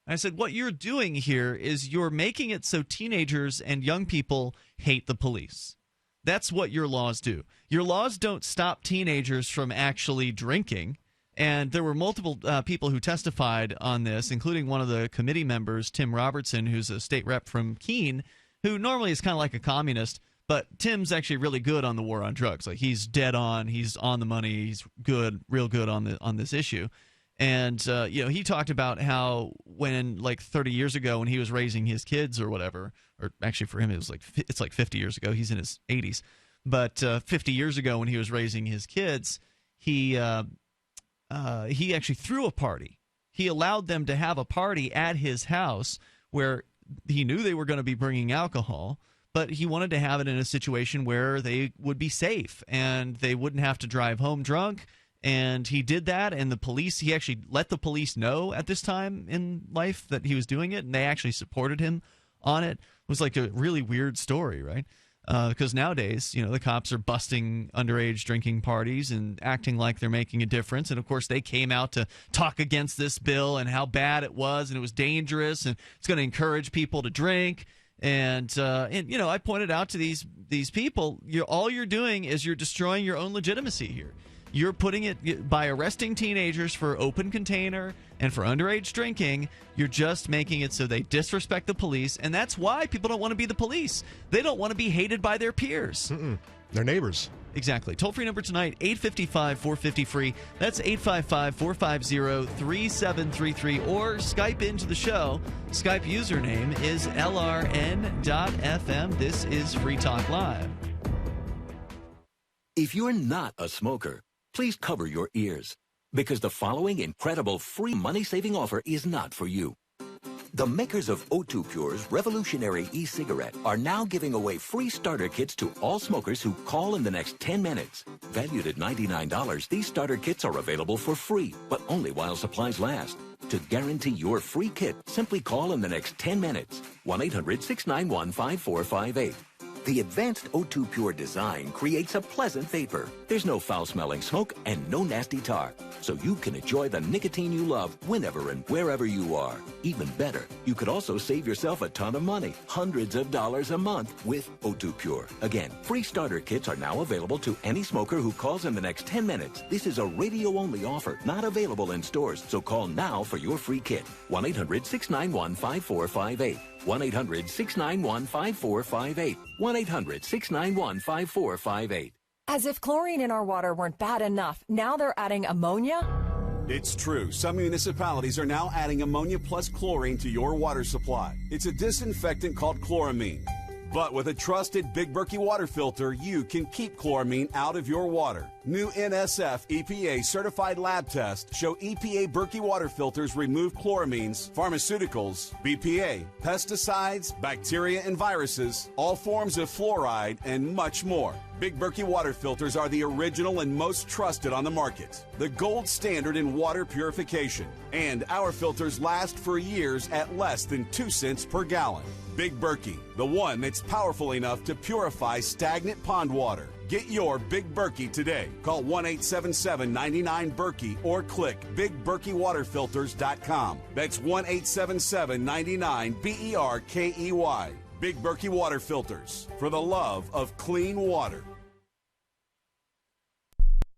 I said, what you're doing here is you're making it so teenagers and young people hate the police. That's what your laws do. Your laws don't stop teenagers from actually drinking. And there were multiple people who testified on this, including one of the committee members, Tim Robertson, who's a state rep from Keene, who normally is kind of like a communist. But Tim's actually really good on the war on drugs. He's dead on. He's on the money. He's good, real good on this issue. And, he talked about how when 30 years ago when he was raising his kids or whatever, or actually for him it's 50 years ago. He's in his 80s. But 50 years ago when he was raising his kids, he actually threw a party. He allowed them to have a party at his house where he knew they were going to be bringing alcohol, but he wanted to have it in a situation where they would be safe and they wouldn't have to drive home drunk. And he did that, and he actually let the police know at this time in life that he was doing it, and they actually supported him on it. It was a really weird story, right? Because nowadays, the cops are busting underage drinking parties and acting like they're making a difference. And, of course, they came out to talk against this bill and how bad it was, and it was dangerous, and it's going to encourage people to drink. And I pointed out to these people, all you're doing is you're destroying your own legitimacy here. You're putting it by arresting teenagers for open container and for underage drinking. You're just making it so they disrespect the police, and that's why people don't want to be the police. They don't want to be hated by their peers. Their neighbors. Exactly. Toll-free number tonight, 855-450-FREE. That's 855-450-3733. Or Skype into the show. Skype username is LRN.FM. This is Free Talk Live. If you're not a smoker, please cover your ears. because the following incredible free money-saving offer is not for you. The makers of O2 Pure's revolutionary e-cigarette are now giving away free starter kits to all smokers who call in the next 10 minutes. Valued at $99, these starter kits are available for free, but only while supplies last. To guarantee your free kit, simply call in the next 10 minutes. 1-800-691-5458. The advanced O2 Pure design creates a pleasant vapor. There's no foul-smelling smoke and no nasty tar. So you can enjoy the nicotine you love whenever and wherever you are. Even better, you could also save yourself a ton of money, hundreds of dollars a month with O2 Pure. Again, free starter kits are now available to any smoker who calls in the next 10 minutes. This is a radio-only offer, not available in stores. So call now for your free kit. 1-800-691-5458. 1-800-691-5458. 1-800-691-5458. As if chlorine in our water weren't bad enough, now they're adding ammonia? It's true. Some municipalities are now adding ammonia plus chlorine to your water supply. It's a disinfectant called chloramine. But with a trusted Big Berkey water filter, you can keep chloramine out of your water. New NSF EPA certified lab tests show EPA Berkey water filters remove chloramines, pharmaceuticals, BPA, pesticides, bacteria and viruses, all forms of fluoride, and much more. Big Berkey water filters are the original and most trusted on the market. The gold standard in water purification. And our filters last for years at less than 2 cents per gallon. Big Berkey, the one that's powerful enough to purify stagnant pond water. Get your Big Berkey today. Call 1-877-99-BERKEY or click BigBerkeyWaterFilters.com. That's 1-877-99-BERKEY. Big Berkey Water Filters, for the love of clean water.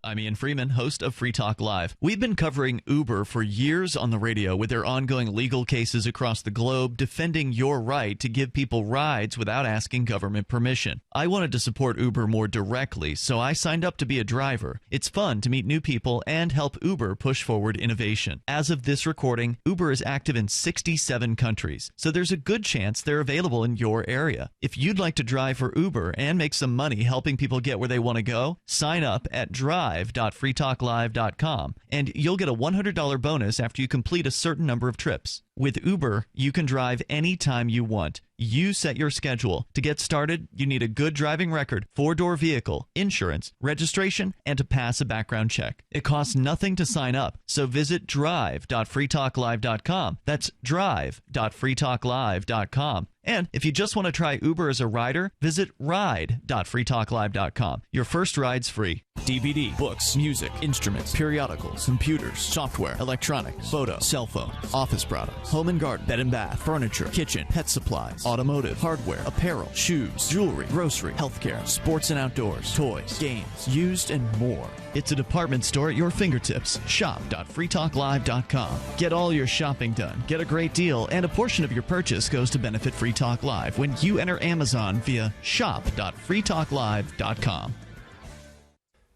I'm Ian Freeman, host of Free Talk Live. We've been covering Uber for years on the radio with their ongoing legal cases across the globe defending your right to give people rides without asking government permission. I wanted to support Uber more directly, so I signed up to be a driver. It's fun to meet new people and help Uber push forward innovation. As of this recording, Uber is active in 67 countries, so there's a good chance they're available in your area. If you'd like to drive for Uber and make some money helping people get where they want to go, sign up at drive.freetalklive.com, and you'll get a $100 bonus after you complete a certain number of trips. With Uber, you can drive anytime you want. You set your schedule. To get started, you need a good driving record, 4-door vehicle, insurance, registration, and to pass a background check. It costs nothing to sign up, so visit drive.freetalklive.com. That's drive.freetalklive.com. And if you just want to try Uber as a rider, visit ride.freetalklive.com. Your first ride's free. DVD, books, music, instruments, periodicals, computers, software, electronics, photo, cell phone, office products, home and garden, bed and bath, furniture, kitchen, pet supplies, automotive, hardware, apparel, shoes, jewelry, grocery, healthcare, sports and outdoors, toys, games, used, and more. It's a department store at your fingertips. Shop.freetalklive.com. Get all your shopping done, get a great deal, and a portion of your purchase goes to benefit Free Talk Live when you enter Amazon via shop.freetalklive.com.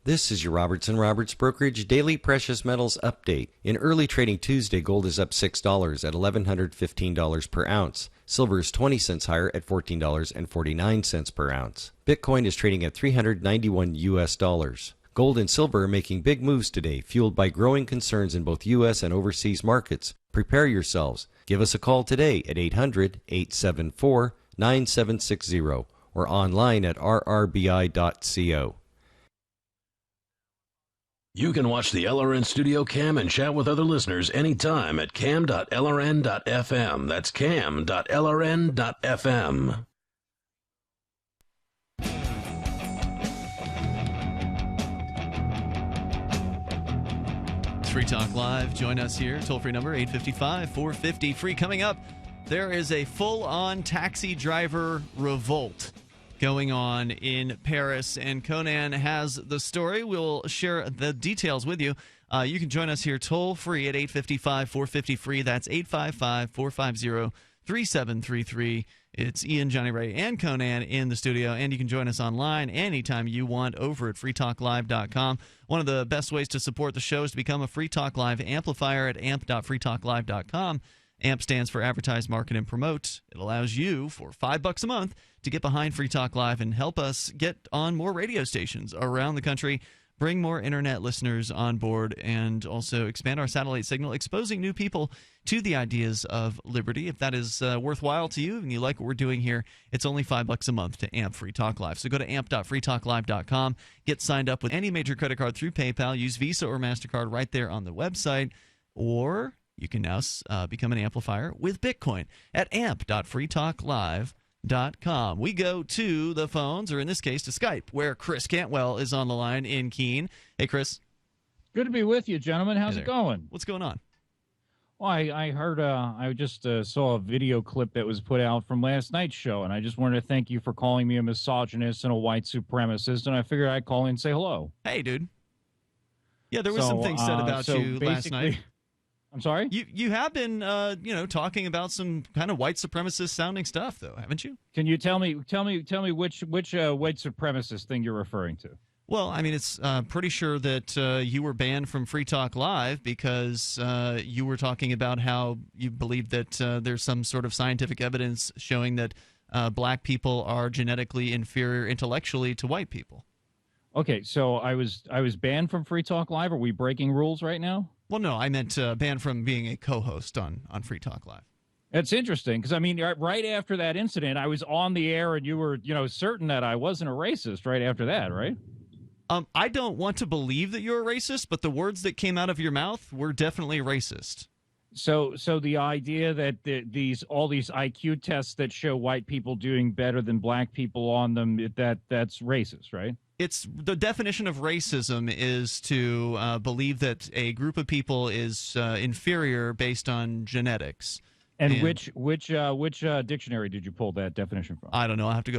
This is your Robertson Roberts Brokerage Daily Precious Metals Update. In early trading Tuesday, gold is up $6 at $1,115 per ounce. Silver is 20 cents higher at $14.49 per ounce. Bitcoin is trading at $391 US. Gold and silver are making big moves today, fueled by growing concerns in both U.S. and overseas markets. Prepare yourselves. Give us a call today at 800-874-9760 or online at rrbi.co. You can watch the LRN Studio Cam and chat with other listeners anytime at cam.lrn.fm. That's cam.lrn.fm. Free Talk Live. Join us here. Toll-free number 855-450-FREE. Coming up, there is a full-on taxi driver revolt going on in Paris, and Conan has the story. We'll share the details with you. You can join us here toll-free at 855-450-FREE. That's 855-450-3733. It's Ian, Jonny Ray, and Conan in the studio, and you can join us online anytime you want over at freetalklive.com. One of the best ways to support the show is to become a Free Talk Live amplifier at amp.freetalklive.com. AMP stands for Advertise, Market, and Promote. It allows you, for $5 a month, to get behind Free Talk Live and help us get on more radio stations around the country, bring more internet listeners on board, and also expand our satellite signal, exposing new people to the ideas of liberty. If that is worthwhile to you and you like what we're doing here, it's only $5 a month to AMP Free Talk Live. So go to amp.freetalklive.com, get signed up with any major credit card through PayPal, use Visa or MasterCard right there on the website, or you can now become an amplifier with Bitcoin at amp.freetalklive.com. We go to the phones, or in this case to Skype, where Chris Cantwell is on the line in Keene. Hey, Chris. Good to be with you, gentlemen. How's it going? What's going on? Well, I heard, I just saw a video clip that was put out from last night's show, and I just wanted to thank you for calling me a misogynist and a white supremacist, and I figured I'd call in and say hello. Hey, dude. Yeah, there was some things said about you last night. I'm sorry? You have been, talking about some kind of white supremacist sounding stuff, though, haven't you? Can you tell me which white supremacist thing you're referring to? Well, I mean, it's pretty sure that you were banned from Free Talk Live because you were talking about how you believe that there's some sort of scientific evidence showing that black people are genetically inferior intellectually to white people. Okay, so I was banned from Free Talk Live. Are we breaking rules right now? Well, no, I meant banned from being a co-host on Free Talk Live. That's interesting because, I mean, right after that incident, I was on the air and you were, certain that I wasn't a racist right after that, right? I don't want to believe that you're a racist, but the words that came out of your mouth were definitely racist. So the idea that all these IQ tests that show white people doing better than black people on them, that's racist, right? It's the definition of racism is to believe that a group of people is inferior based on genetics. And which dictionary did you pull that definition from? I don't know. I'll have to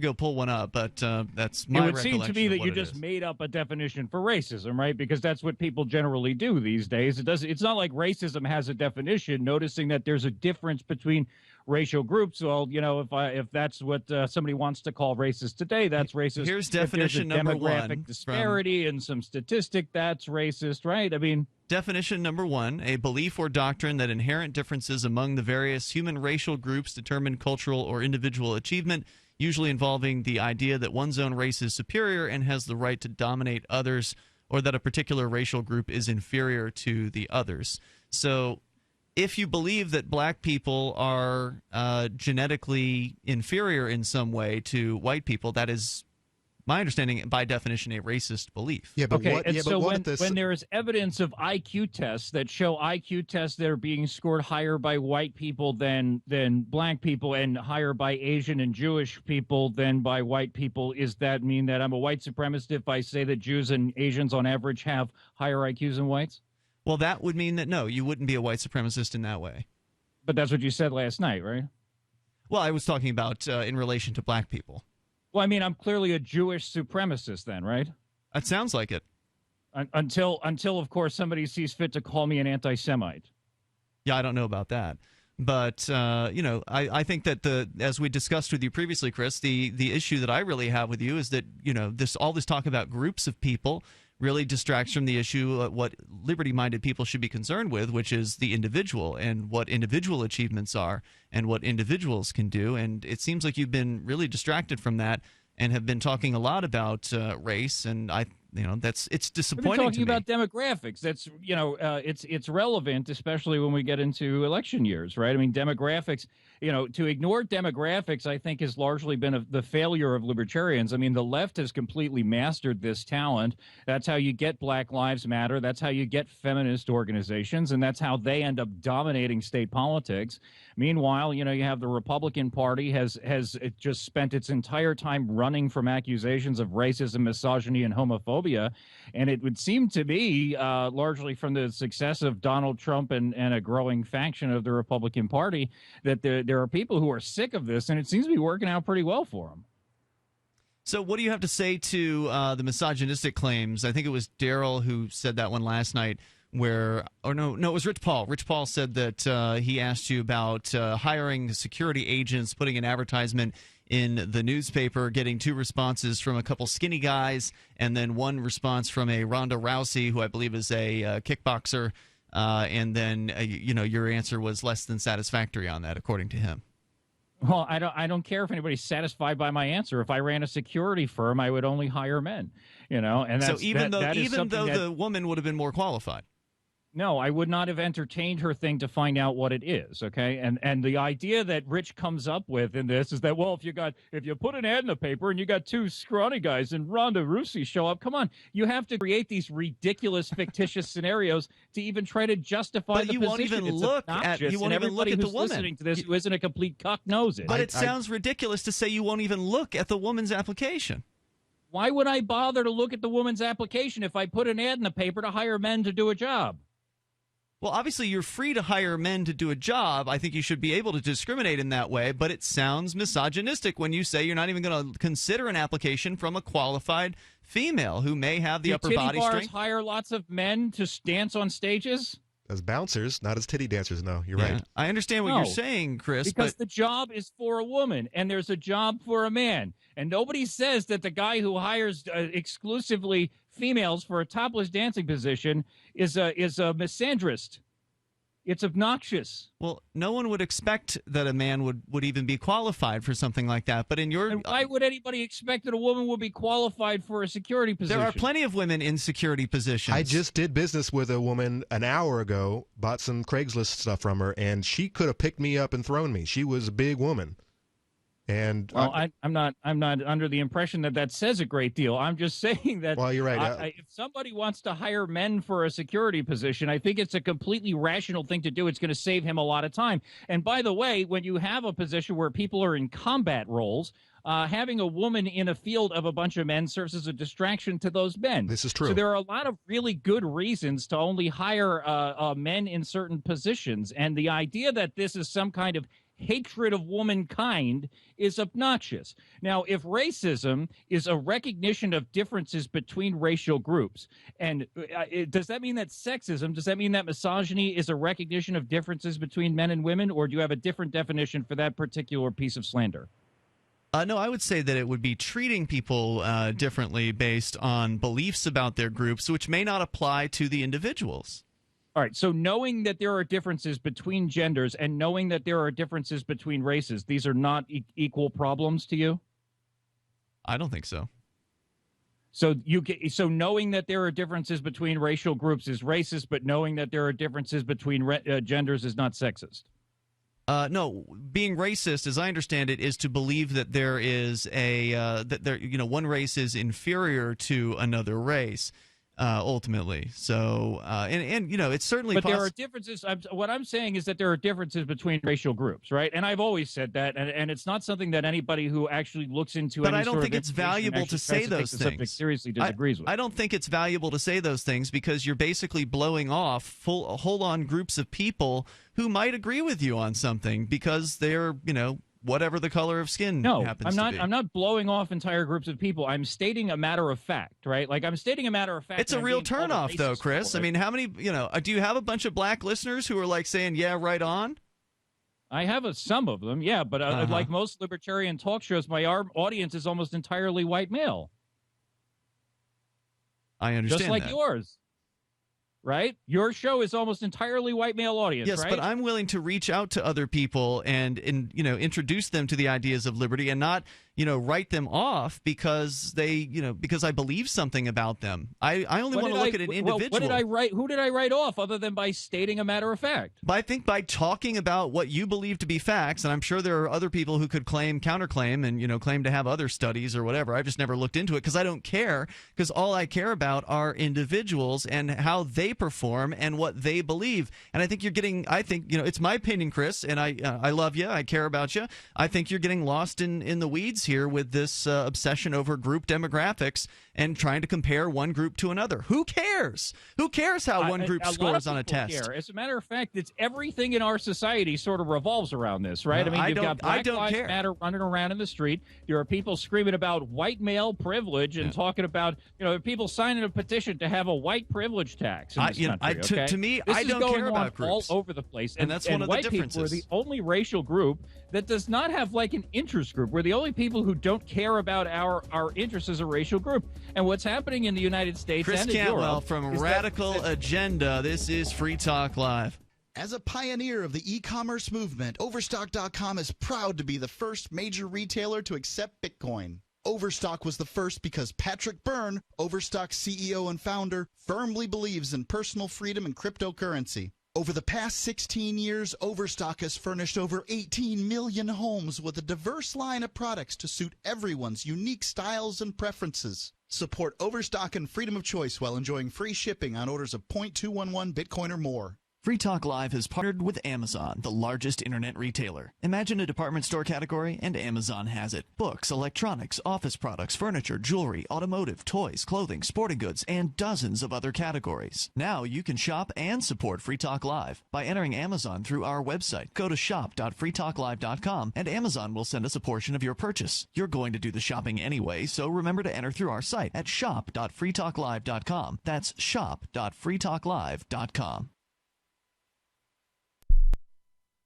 go pull one up, but that's my recollection. It would seem to me that you just made up a definition for racism, right? Because that's what people generally do these days. It's not like racism has a definition. Noticing that there's a difference between racial groups. Well, if that's what somebody wants to call racist today, that's racist. Here's definition number one. Demographic disparity and some statistic, that's racist, right? I mean, definition number one: a belief or doctrine that inherent differences among the various human racial groups determine cultural or individual achievement, usually involving the idea that one's own race is superior and has the right to dominate others, or that a particular racial group is inferior to the others. So if you believe that black people are genetically inferior in some way to white people, that is, my understanding, by definition, a racist belief. Yeah, but when there is evidence of IQ tests that show IQ tests that are being scored higher by white people than black people and higher by Asian and Jewish people than by white people, does that mean that I'm a white supremacist if I say that Jews and Asians on average have higher IQs than whites? Well, that would mean that, no, you wouldn't be a white supremacist in that way. But that's what you said last night, right? Well, I was talking about in relation to black people. Well, I mean, I'm clearly a Jewish supremacist then, right? That sounds like it. Until of course, somebody sees fit to call me an anti-Semite. Yeah, I don't know about that. But, I think that as we discussed with you previously, Chris, the issue that I really have with you is that, all this talk about groups of people really distracts from the issue of what liberty-minded people should be concerned with, which is the individual and what individual achievements are and what individuals can do. And it seems like you've been really distracted from that and have been talking a lot about race, and it's disappointing. We're talking about demographics. That's it's relevant, especially when we get into election years, right? I mean, demographics. To ignore demographics, I think, has largely been the failure of libertarians. I mean, the left has completely mastered this talent. That's how you get Black Lives Matter. That's how you get feminist organizations, and that's how they end up dominating state politics. Meanwhile, you have the Republican Party has just spent its entire time running from accusations of racism, misogyny, and homophobia, and it would seem to be largely from the success of Donald Trump and a growing faction of the Republican Party that there are people who are sick of this, and it seems to be working out pretty well for them. So what do you have to say to the misogynistic claims? I think it was Daryl who said that one last night, it was Rich Paul. Rich Paul said that he asked you about hiring security agents, putting an advertisement in the newspaper, getting 2 responses from a couple skinny guys, and then 1 response from a Ronda Rousey, who I believe is a kickboxer, and then your answer was less than satisfactory on that, according to him. Well, I don't care if anybody's satisfied by my answer. If I ran a security firm, I would only hire men. And that's, so even though the woman would have been more qualified. No, I would not have entertained her thing to find out what it is, okay? And the idea that Rich comes up with in this is that, well, if you put an ad in the paper and you got two scrawny guys and Ronda Rousey show up, come on, you have to create these ridiculous fictitious scenarios to even try to justify the position. You won't even look at the woman. Everybody who's listening to this who isn't a complete cuck knows it. But it sounds ridiculous to say you won't even look at the woman's application. Why would I bother to look at the woman's application if I put an ad in the paper to hire men to do a job? Well, obviously, you're free to hire men to do a job. I think you should be able to discriminate in that way, but it sounds misogynistic when you say you're not even going to consider an application from a qualified female who may have the upper body strength. Do titty bars hire lots of men to dance on stages? As bouncers, not as titty dancers, no. You're right. I understand what you're saying, Chris. Because the job is for a woman, and there's a job for a man. And nobody says that the guy who hires exclusively females for a topless dancing position is a misandrist. It's obnoxious. Well, no one would expect that a man would even be qualified for something like that. But and why would anybody expect that a woman would be qualified for a security position? There are plenty of women in security positions. I just did business with a woman an hour ago, bought some Craigslist stuff from her, and she could have picked me up and thrown me. She was a big woman. And I'm not under the impression that says a great deal. I'm just saying that. Well, you're right. If somebody wants to hire men for a security position, I think it's a completely rational thing to do. It's going to save him a lot of time. And by the way, when you have a position where people are in combat roles, having a woman in a field of a bunch of men serves as a distraction to those men. This is true. So there are a lot of really good reasons to only hire men in certain positions. And the idea that this is some kind of hatred of womankind is obnoxious. Now, if racism is a recognition of differences between racial groups, and does that mean that sexism, does that mean that misogyny is a recognition of differences between men and women, or do you have a different definition for that particular piece of slander? No, I would say that it would be treating people differently based on beliefs about their groups, which may not apply to the individuals. All right, so knowing that there are differences between genders and knowing that there are differences between races, these are not equal problems to you? I don't think so. So knowing that there are differences between racial groups is racist, but knowing that there are differences between genders is not sexist? No, being racist, as I understand it, is to believe that there is one race is inferior to another race. Ultimately. So, it's certainly But there are differences. What I'm saying is that there are differences between racial groups, right? And I've always said that, and it's not something that anybody who actually looks into But I don't think it's valuable to say those things. Seriously disagrees with. I don't think it's valuable to say those things because you're basically blowing off whole-on groups of people who might agree with you on something because they're, whatever the color of skin happens to be. I'm not blowing off entire groups of people. I'm stating a matter of fact, right? Like I'm stating a matter of fact. It's a real turnoff, though, Chris. I mean, how many, do you have a bunch of black listeners who are like saying, yeah, right on? I have some of them, yeah, but like most libertarian talk shows, my audience is almost entirely white male. I understand Just like that. yours. Right? Your show is almost entirely white male audience, yes, right? But I'm willing to reach out to other people and introduce them to the ideas of liberty and not, write them off because because I believe something about them. I only want to look at an individual. What did I write? Who did I write off other than by stating a matter of fact? But I think by talking about what you believe to be facts, and I'm sure there are other people who could counterclaim and claim to have other studies or whatever. I've just never looked into it because I don't care, because all I care about are individuals and how they perform and what they believe. And I think it's my opinion, Chris, and I love you, I care about you. I think you're getting lost in the weeds here with this obsession over group demographics and trying to compare one group to another. Who cares? Who cares how one group scores on a test? Care. As a matter of fact, it's everything in our society sort of revolves around this, right? No, you've got Black Lives Matter running around in the street. There are people screaming about white male privilege and talking about, people signing a petition to have a white privilege tax in this country. To me, this I don't care about groups. All over the place. And that's one of the white differences. People are the only racial group that does not have like an interest group. We're the only people who don't care about our interests as a racial group. And what's happening in the United States Chris and in Cantwell Europe from Radical Agenda. This is Free Talk Live. As a pioneer of the e-commerce movement, Overstock.com is proud to be the first major retailer to accept Bitcoin. Overstock was the first because Patrick Byrne, Overstock's CEO and founder, firmly believes in personal freedom and cryptocurrency. Over the past 16 years, Overstock has furnished over 18 million homes with a diverse line of products to suit everyone's unique styles and preferences. Support Overstock and freedom of choice while enjoying free shipping on orders of 0.211 Bitcoin or more. Free Talk Live has partnered with Amazon, the largest internet retailer. Imagine a department store category, and Amazon has it. Books, electronics, office products, furniture, jewelry, automotive, toys, clothing, sporting goods, and dozens of other categories. Now you can shop and support Free Talk Live by entering Amazon through our website. Go to shop.freetalklive.com, and Amazon will send us a portion of your purchase. You're going to do the shopping anyway, so remember to enter through our site at shop.freetalklive.com. That's shop.freetalklive.com.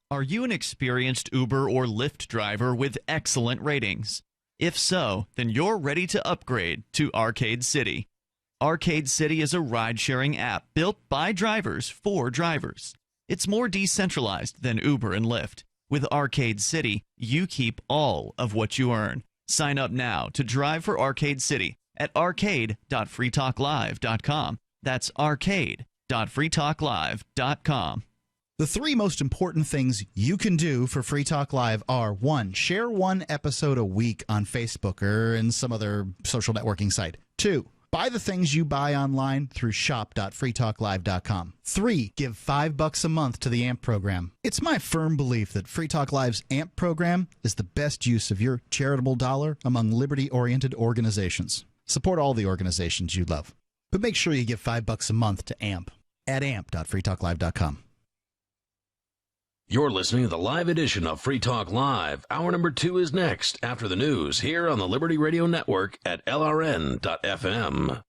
Are you an experienced Uber or Lyft driver with excellent ratings? If so, then you're ready to upgrade to Arcade City. Arcade City is a ride-sharing app built by drivers for drivers. It's more decentralized than Uber and Lyft. With Arcade City, you keep all of what you earn. Sign up now to drive for Arcade City at arcade.freetalklive.com. That's arcade.freetalklive.com. The three most important things you can do for Free Talk Live are: 1, share one episode a week on Facebook or in some other social networking site. 2, buy the things you buy online through shop.freetalklive.com. 3, give $5 a month to the AMP program. It's my firm belief that Free Talk Live's AMP program is the best use of your charitable dollar among liberty-oriented organizations. Support all the organizations you love, but make sure you give $5 a month to AMP at amp.freetalklive.com. You're listening to the live edition of Free Talk Live. Hour number 2 is next, after the news, here on the Liberty Radio Network at LRN.FM.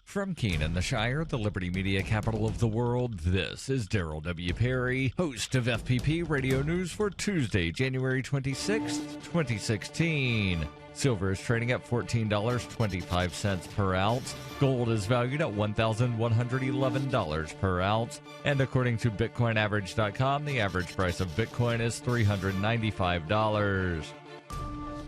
From Keene, the Shire, the Liberty Media capital of the world, this is Daryl W. Perry, host of FPP Radio News for Tuesday, January 26, 2016. Silver is trading at $14.25 per ounce. Gold is valued at $1,111 per ounce. And according to BitcoinAverage.com, the average price of Bitcoin is $395.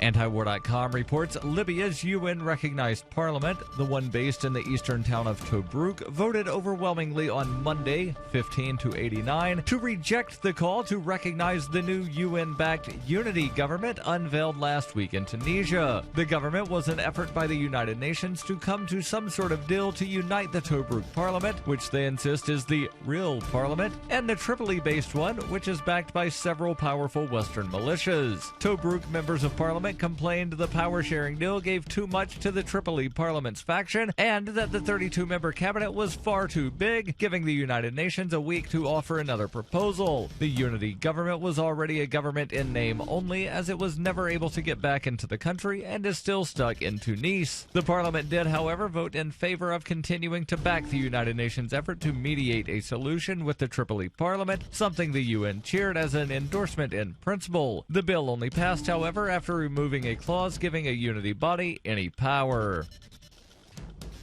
Antiwar.com reports Libya's UN-recognized parliament, the one based in the eastern town of Tobruk, voted overwhelmingly on Monday, 15-89, to reject the call to recognize the new UN-backed unity government unveiled last week in Tunisia. The government was an effort by the United Nations to come to some sort of deal to unite the Tobruk parliament, which they insist is the real parliament, and the Tripoli-based one, which is backed by several powerful Western militias. Tobruk members of parliament complained the power-sharing deal gave too much to the Tripoli parliament's faction and that the 32-member cabinet was far too big, giving the United Nations a week to offer another proposal. The unity government was already a government in name only, as it was never able to get back into the country and is still stuck in Tunis. The parliament did, however, vote in favor of continuing to back the United Nations effort to mediate a solution with the Tripoli parliament, something the UN cheered as an endorsement in principle. The bill only passed, however, after removing a clause giving a unity body any power.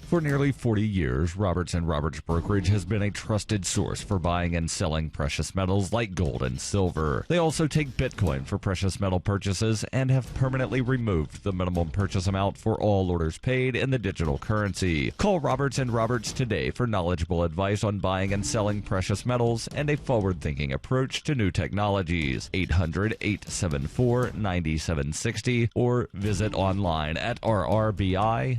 For nearly 40 years, Roberts & Roberts Brokerage has been a trusted source for buying and selling precious metals like gold and silver. They also take Bitcoin for precious metal purchases and have permanently removed the minimum purchase amount for all orders paid in the digital currency. Call Roberts & Roberts today for knowledgeable advice on buying and selling precious metals and a forward-thinking approach to new technologies. 800-874-9760 or visit online at rrbi.co.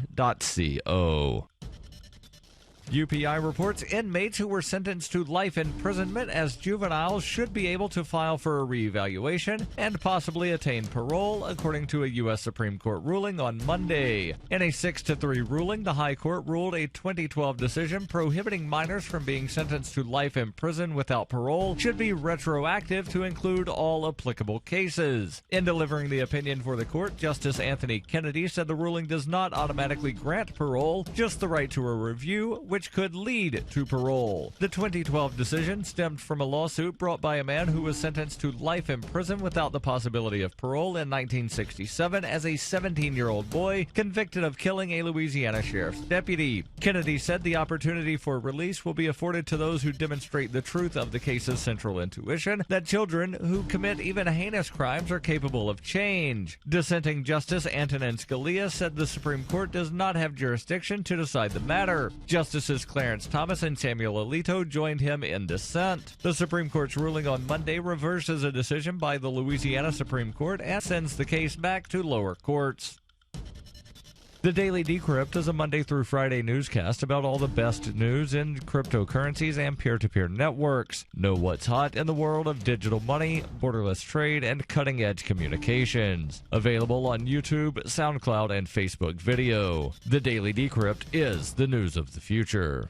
UPI reports inmates who were sentenced to life imprisonment as juveniles should be able to file for a reevaluation and possibly attain parole, according to a U.S. Supreme Court ruling on Monday. In a 6-3 ruling, the High Court ruled a 2012 decision prohibiting minors from being sentenced to life in prison without parole should be retroactive to include all applicable cases. In delivering the opinion for the court, Justice Anthony Kennedy said the ruling does not automatically grant parole, just the right to a review, which could lead to parole. The 2012 decision stemmed from a lawsuit brought by a man who was sentenced to life in prison without the possibility of parole in 1967 as a 17-year-old boy convicted of killing a Louisiana sheriff's deputy. Kennedy said the opportunity for release will be afforded to those who demonstrate the truth of the case's central intuition, that children who commit even heinous crimes are capable of change. Dissenting Justice Antonin Scalia said the Supreme Court does not have jurisdiction to decide the matter. Justices Clarence Thomas and Samuel Alito joined him in dissent. The Supreme Court's ruling on Monday reverses a decision by the Louisiana Supreme Court and sends the case back to lower courts. The Daily Decrypt is a Monday through Friday newscast about all the best news in cryptocurrencies and peer-to-peer networks. Know what's hot in the world of digital money, borderless trade, and cutting-edge communications. Available on YouTube, SoundCloud, and Facebook video. The Daily Decrypt is the news of the future.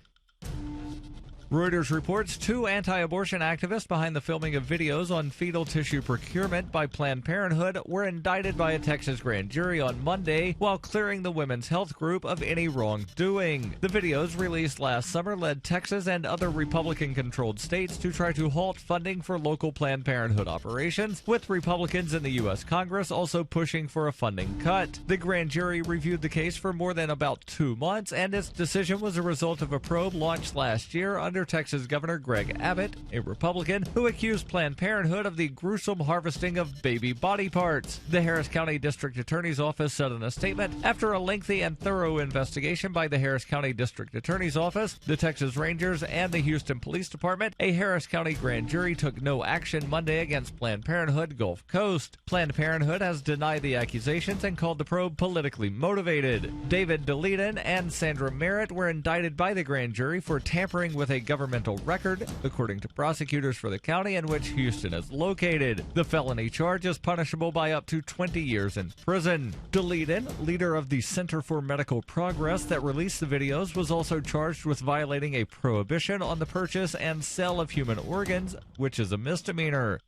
Reuters reports 2 anti-abortion activists behind the filming of videos on fetal tissue procurement by Planned Parenthood were indicted by a Texas grand jury on Monday while clearing the women's health group of any wrongdoing. The videos released last summer led Texas and other Republican-controlled states to try to halt funding for local Planned Parenthood operations, with Republicans in the U.S. Congress also pushing for a funding cut. The grand jury reviewed the case for more than about 2 months, and its decision was a result of a probe launched last year under Texas Governor Greg Abbott, a Republican, who accused Planned Parenthood of the gruesome harvesting of baby body parts. The Harris County District Attorney's Office said in a statement, after a lengthy and thorough investigation by the Harris County District Attorney's Office, the Texas Rangers, and the Houston Police Department, a Harris County grand jury took no action Monday against Planned Parenthood Gulf Coast. Planned Parenthood has denied the accusations and called the probe politically motivated. David DeLeiden and Sandra Merritt were indicted by the grand jury for tampering with a governmental record, according to prosecutors for the county in which Houston is located. The felony charge is punishable by up to 20 years in prison. DeLeiden, leader of the Center for Medical Progress that released the videos, was also charged with violating a prohibition on the purchase and sale of human organs, which is a misdemeanor.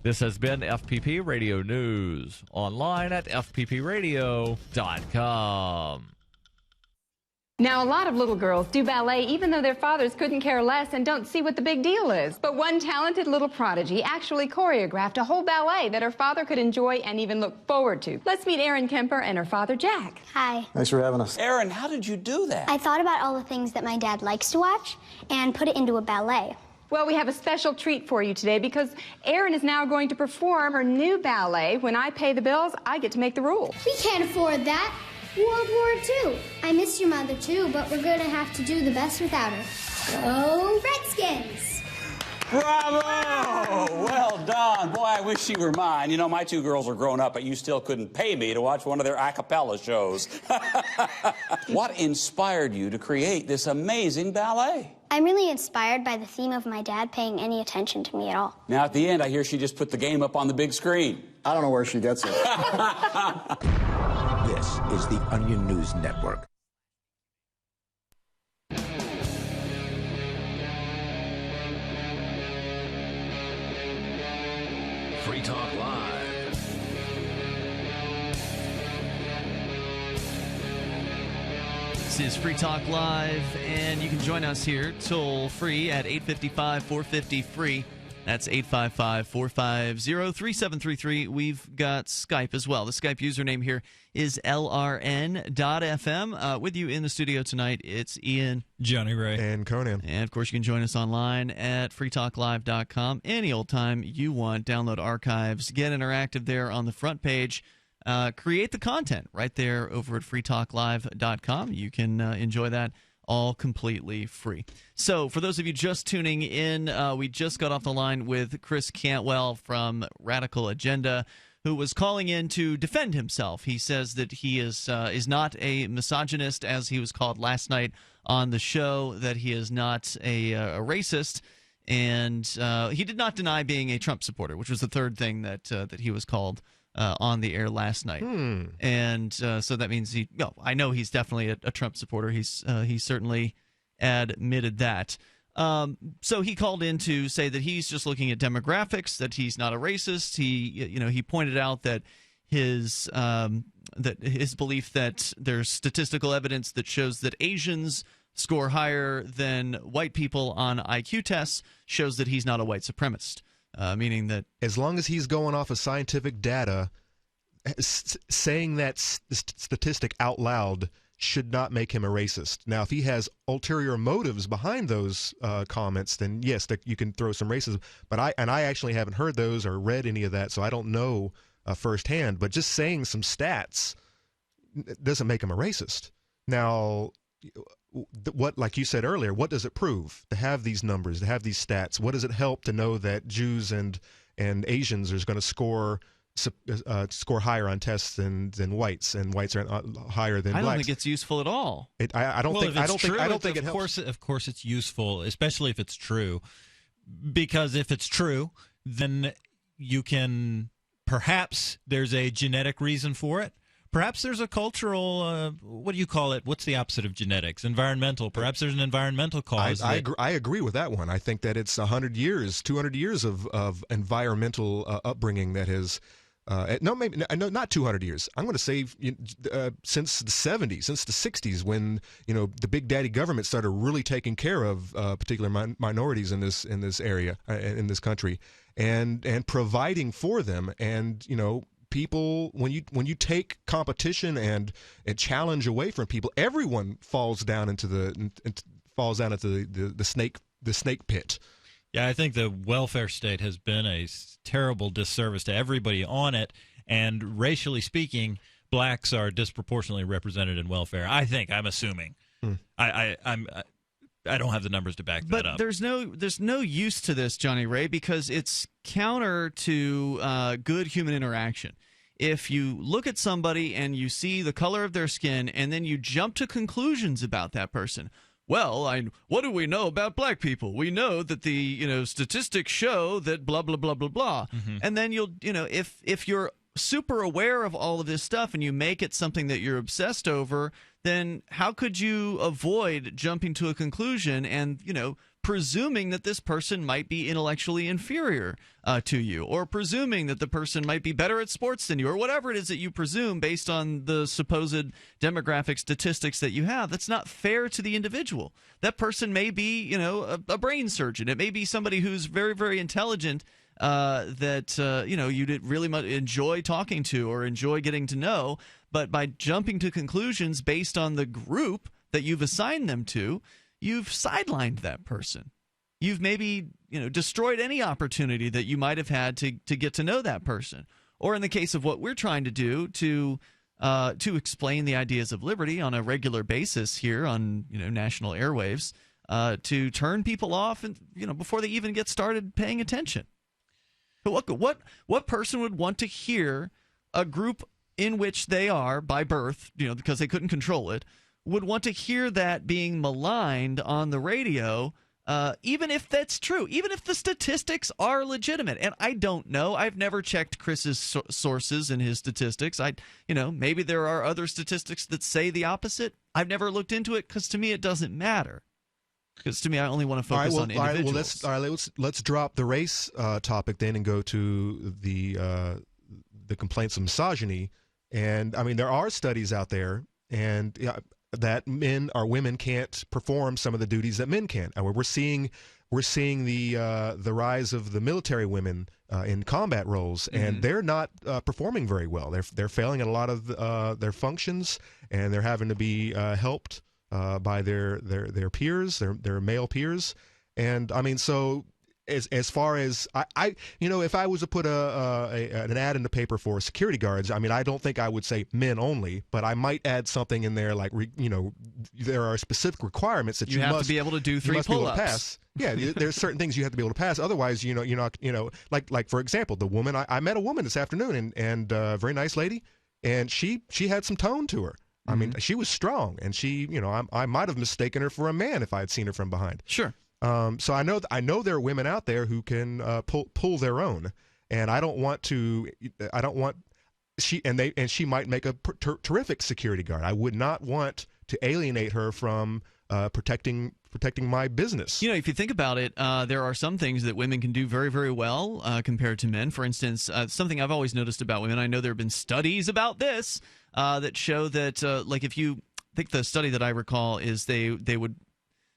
This has been FPP Radio News, online at fppradio.com. Now, a lot of little girls do ballet even though their fathers couldn't care less and don't see what the big deal is. But one talented little prodigy actually choreographed a whole ballet that her father could enjoy and even look forward to. Let's meet Erin Kemper and her father, Jack. Hi. Thanks for having us. Erin, how did you do that? I thought about all the things that my dad likes to watch and put it into a ballet. Well, we have a special treat for you today because Erin is now going to perform her new ballet. When I pay the bills, I get to make the rules. We can't afford that. World War II. I miss your mother too, but we're going to have to do the best without her. Go Redskins! Bravo! Well done. Boy, I wish you were mine. You know, my 2 girls are grown up, but you still couldn't pay me to watch one of their a cappella shows. What inspired you to create this amazing ballet? I'm really inspired by the theme of my dad paying any attention to me at all. Now, at the end, I hear she just put the game up on the big screen. I don't know where she gets it. This is the Onion News Network. Free Talk Live. This is Free Talk Live, and you can join us here toll free at 855-450-FREE. That's 855-450-3733. We've got Skype as well. The Skype username here is LRN.FM. With you in the studio tonight, it's Ian, Jonny Ray, and Conan. And, of course, you can join us online at freetalklive.com any old time you want. Download archives, get interactive there on the front page. Create the content right there over at freetalklive.com. You can enjoy that all completely free. So for those of you just tuning in, we just got off the line with Chris Cantwell from Radical Agenda, who was calling in to defend himself. He says that he is not a misogynist, as he was called last night on the show, that he is not a racist, and he did not deny being a Trump supporter, which was the third thing that he was called on the air last night. And so that means I know he's definitely a Trump supporter. He certainly admitted that. So he called in to say that he's just looking at demographics, that he's not a racist. He pointed out that his belief that there's statistical evidence that shows that Asians score higher than white people on IQ tests shows that he's not a white supremacist, meaning that as long as he's going off of scientific data, saying that statistic out loud should not make him a racist. Now, if he has ulterior motives behind those comments, then yes, you can throw some racism. But I actually haven't heard those or read any of that, so I don't know firsthand. But just saying some stats doesn't make him a racist. Now, what, like you said earlier, what does it prove to have these numbers, to have these stats? What does it help to know that Jews and Asians are going to score higher on tests than whites, and whites are higher than blacks? I don't think it's useful at all. I don't think it helps. Of course, it's useful, especially if it's true, because if it's true, then you can perhaps there's a genetic reason for it. Perhaps there's a cultural, what do you call it? What's the opposite of genetics? Environmental. Perhaps there's an environmental cause. I agree with that one. I think that it's 100 years, 200 years of environmental upbringing that has, no, not 200 years. I'm going to say since the 70s, since the 60s, when the big daddy government started really taking care of particular minorities in this area, in this country, and providing for them, and people, when you take competition and challenge away from people, everyone falls down into the snake pit. Yeah, I think the welfare state has been a terrible disservice to everybody on it, and racially speaking, blacks are disproportionately represented in welfare. I'm assuming. I don't have the numbers to back that up. But there's no use to this, Johnny Ray, because it's counter to good human interaction. If you look at somebody and you see the color of their skin and then you jump to conclusions about that person, well, what do we know about black people? We know that the statistics show that blah blah blah blah blah, and then if you're super aware of all of this stuff and you make it something that you're obsessed over, then how could you avoid jumping to a conclusion and presuming that this person might be intellectually inferior to you, or presuming that the person might be better at sports than you, or whatever it is that you presume based on the supposed demographic statistics that you have? That's not fair to the individual. That person may be, a brain surgeon. It may be somebody who's very, very intelligent that you really much enjoy talking to or enjoy getting to know, but by jumping to conclusions based on the group that you've assigned them to, you've sidelined that person. You've maybe destroyed any opportunity that you might have had to get to know that person. Or in the case of what we're trying to do to explain the ideas of liberty on a regular basis here on national airwaves, to turn people off and before they even get started paying attention. But what person would want to hear a group in which they are by birth, because they couldn't control it, would want to hear that being maligned on the radio, even if that's true, even if the statistics are legitimate? And I don't know. I've never checked Chris's sources and his statistics. Maybe there are other statistics that say the opposite. I've never looked into it because to me it doesn't matter. Because to me, I only want to focus on individuals. Let's drop the race topic then and go to the complaints of misogyny. And I mean, there are studies out there, and that men or women can't perform some of the duties that men can. We're seeing the rise of the military women in combat roles, and they're not performing very well. They're failing at a lot of their functions, and they're having to be helped by their peers, their male peers. And I mean, so as far as if I was to put an ad in the paper for security guards, I mean, I don't think I would say men only, but I might add something in there like there are specific requirements that you have to be able to do 3 pull-ups. Yeah, there's certain things you have to be able to pass. Otherwise, you're not, like for example, the woman I met a woman this afternoon, and a very nice lady, and she had some tone to her. I mean, she was strong, and she, I might have mistaken her for a man if I had seen her from behind. Sure. So I know there are women out there who can pull their own, and I don't want she might make a terrific security guard. I would not want to alienate her from protecting my business. If you think about it, there are some things that women can do very, very well compared to men. For instance, something I've always noticed about women, I know there have been studies about this that show that, like if you I think the study that I recall is they would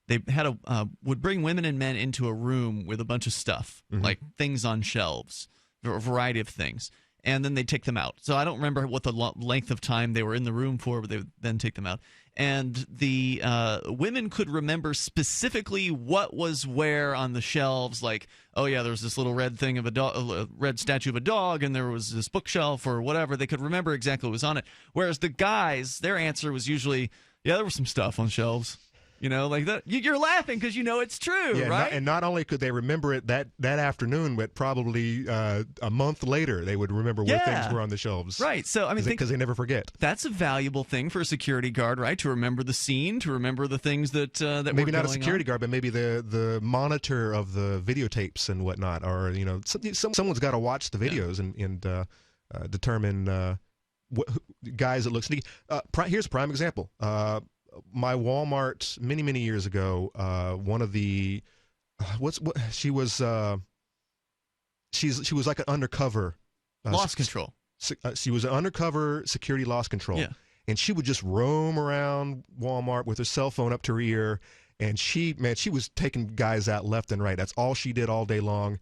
they had would bring women and men into a room with a bunch of stuff, like things on shelves, a variety of things, and then they'd take them out. So I don't remember what the length of time they were in the room for, but they would then take them out. And the women could remember specifically what was where on the shelves, like, oh yeah, there was this little red thing of a red statue of a dog, and there was this bookshelf or whatever. They could remember exactly what was on it. Whereas the guys, their answer was usually, yeah, there was some stuff on shelves. You know, like that. You're laughing because you know it's true, right? And not only could they remember it that afternoon, but probably a month later they would remember where things were on the shelves. Right. So I mean, because they never forget. That's a valuable thing for a security guard, right? To remember the scene, to remember the things that maybe not a going security on. guard, but maybe the monitor of the videotapes and whatnot, or someone's got to watch the videos and determine guys that look sneaky. Here's a prime example. My Walmart many years ago, one of the she was like an undercover loss control. She was an undercover security loss control, and she would just roam around Walmart with her cell phone up to her ear, and she was taking guys out left and right. That's all she did all day long.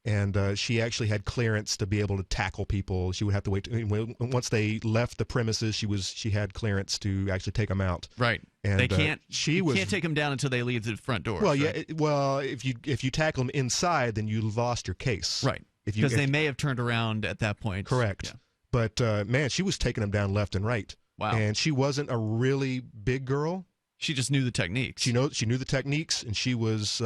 And she actually had clearance to be able to tackle people. She would have to wait. Once they left the premises, she had clearance to actually take them out. Right. And they can't. You can't take them down until they leave the front door. Well, right? if you tackle them inside, then you lost your case. Right. Because they may have turned around at that point. Correct. Yeah. But man, she was taking them down left and right. Wow. And she wasn't a really big girl. She just knew the techniques. She knew the techniques, and she was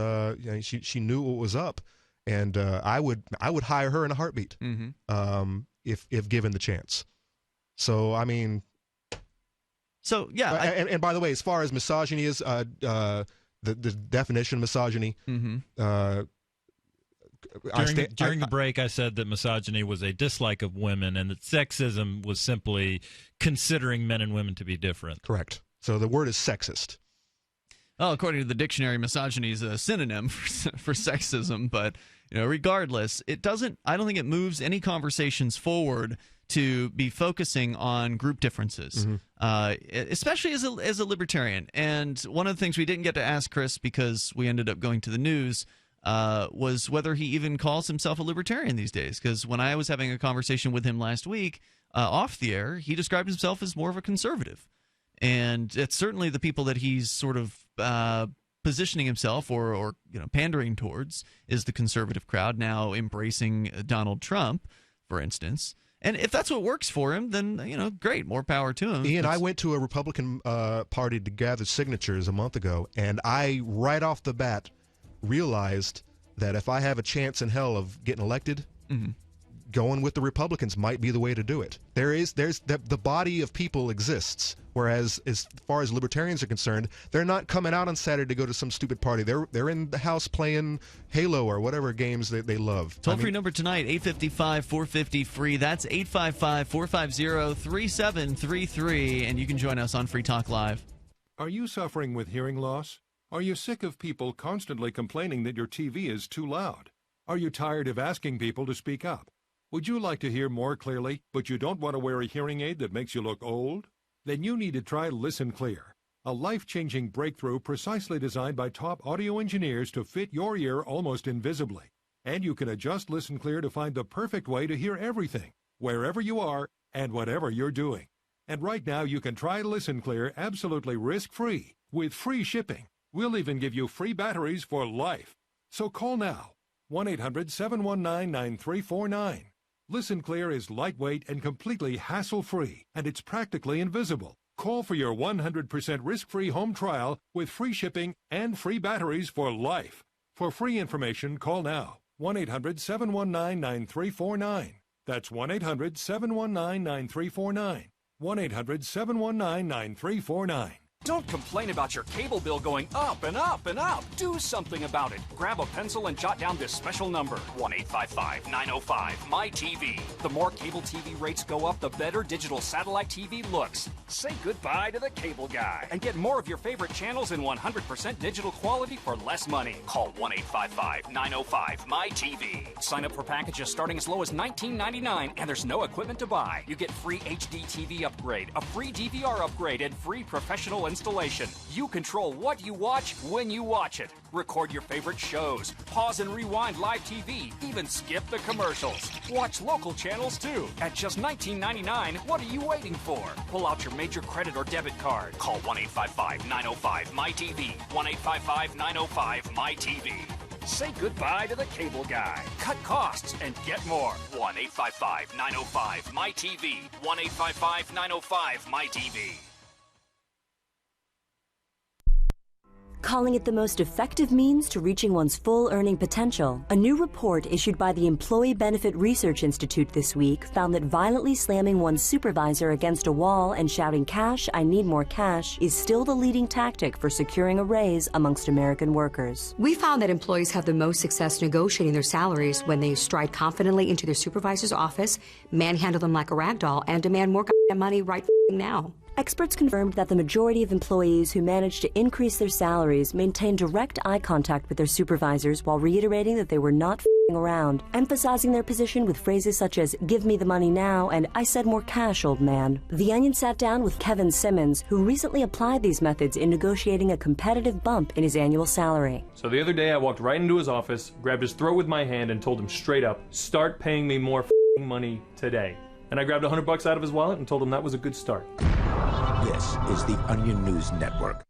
she knew what was up. And I would hire her in a heartbeat if given the chance. So I mean, and by the way, as far as misogyny is, the definition of misogyny. During the break, I said that misogyny was a dislike of women, and that sexism was simply considering men and women to be different. Correct. So the word is sexist. Well, according to the dictionary, misogyny is a synonym for sexism, but regardless, it doesn't. I don't think it moves any conversations forward to be focusing on group differences, especially as a libertarian. And one of the things we didn't get to ask Chris because we ended up going to the news was whether he even calls himself a libertarian these days. Because when I was having a conversation with him last week off the air, he described himself as more of a conservative. And it's certainly the people that he's sort of positioning himself or pandering towards is the conservative crowd, now embracing Donald Trump, for instance. And if that's what works for him, then great, more power to him. Ian, I went to a Republican party to gather signatures a month ago, and I right off the bat realized that if I have a chance in hell of getting elected, going with the Republicans might be the way to do it. There's the body of people exists. Whereas, as far as libertarians are concerned, they're not coming out on Saturday to go to some stupid party. They're in the house playing Halo or whatever games they love. Toll-free number tonight, 855-450-FREE. That's 855-450-3733. And you can join us on Free Talk Live. Are you suffering with hearing loss? Are you sick of people constantly complaining that your TV is too loud? Are you tired of asking people to speak up? Would you like to hear more clearly, but you don't want to wear a hearing aid that makes you look old? Then you need to try Listen Clear, a life-changing breakthrough precisely designed by top audio engineers to fit your ear almost invisibly. And you can adjust Listen Clear to find the perfect way to hear everything, wherever you are and whatever you're doing. And right now you can try Listen Clear absolutely risk-free with free shipping. We'll even give you free batteries for life. So call now, 1-800-719-9349. Listen Clear is lightweight and completely hassle-free, and it's practically invisible. Call for your 100% risk-free home trial with free shipping and free batteries for life. For free information, call now, 1-800-719-9349. That's 1-800-719-9349. 1-800-719-9349. Don't complain about your cable bill going up and up and up. Do something about it. Grab a pencil and jot down this special number, 1-855-905-MY-TV. The more cable TV rates go up, the better digital satellite TV looks. Say goodbye to the cable guy and get more of your favorite channels in 100% digital quality for less money. Call 1-855-905-MY-TV. Sign up for packages starting as low as $19.99, and there's no equipment to buy. You get free HD TV upgrade, a free DVR upgrade, and free professional installation. You control what you watch when you watch it. Record your favorite shows. Pause and rewind live TV. Even skip the commercials. Watch local channels too. At just $19.99, what are you waiting for? Pull out your major credit or debit card. Call 1-855-905-MyTV. 1-855-905-MyTV. Say goodbye to the cable guy. Cut costs and get more. 1-855-905-MyTV. 1-855-905-MyTV. Calling it the most effective means to reaching one's full earning potential. A new report issued by the Employee Benefit Research Institute this week found that violently slamming one's supervisor against a wall and shouting, "Cash, I need more cash," is still the leading tactic for securing a raise amongst American workers. We found that employees have the most success negotiating their salaries when they stride confidently into their supervisor's office, manhandle them like a rag doll, and demand more money right now. Experts confirmed that the majority of employees who managed to increase their salaries maintained direct eye contact with their supervisors while reiterating that they were not f***ing around, emphasizing their position with phrases such as, "Give me the money now," and "I said more cash, old man." The Onion sat down with Kevin Simmons, who recently applied these methods in negotiating a competitive bump in his annual salary. So the other day I walked right into his office, grabbed his throat with my hand, and told him straight up, "Start paying me more f***ing money today." And I grabbed $100 out of his wallet and told him that was a good start. This is the Onion News Network.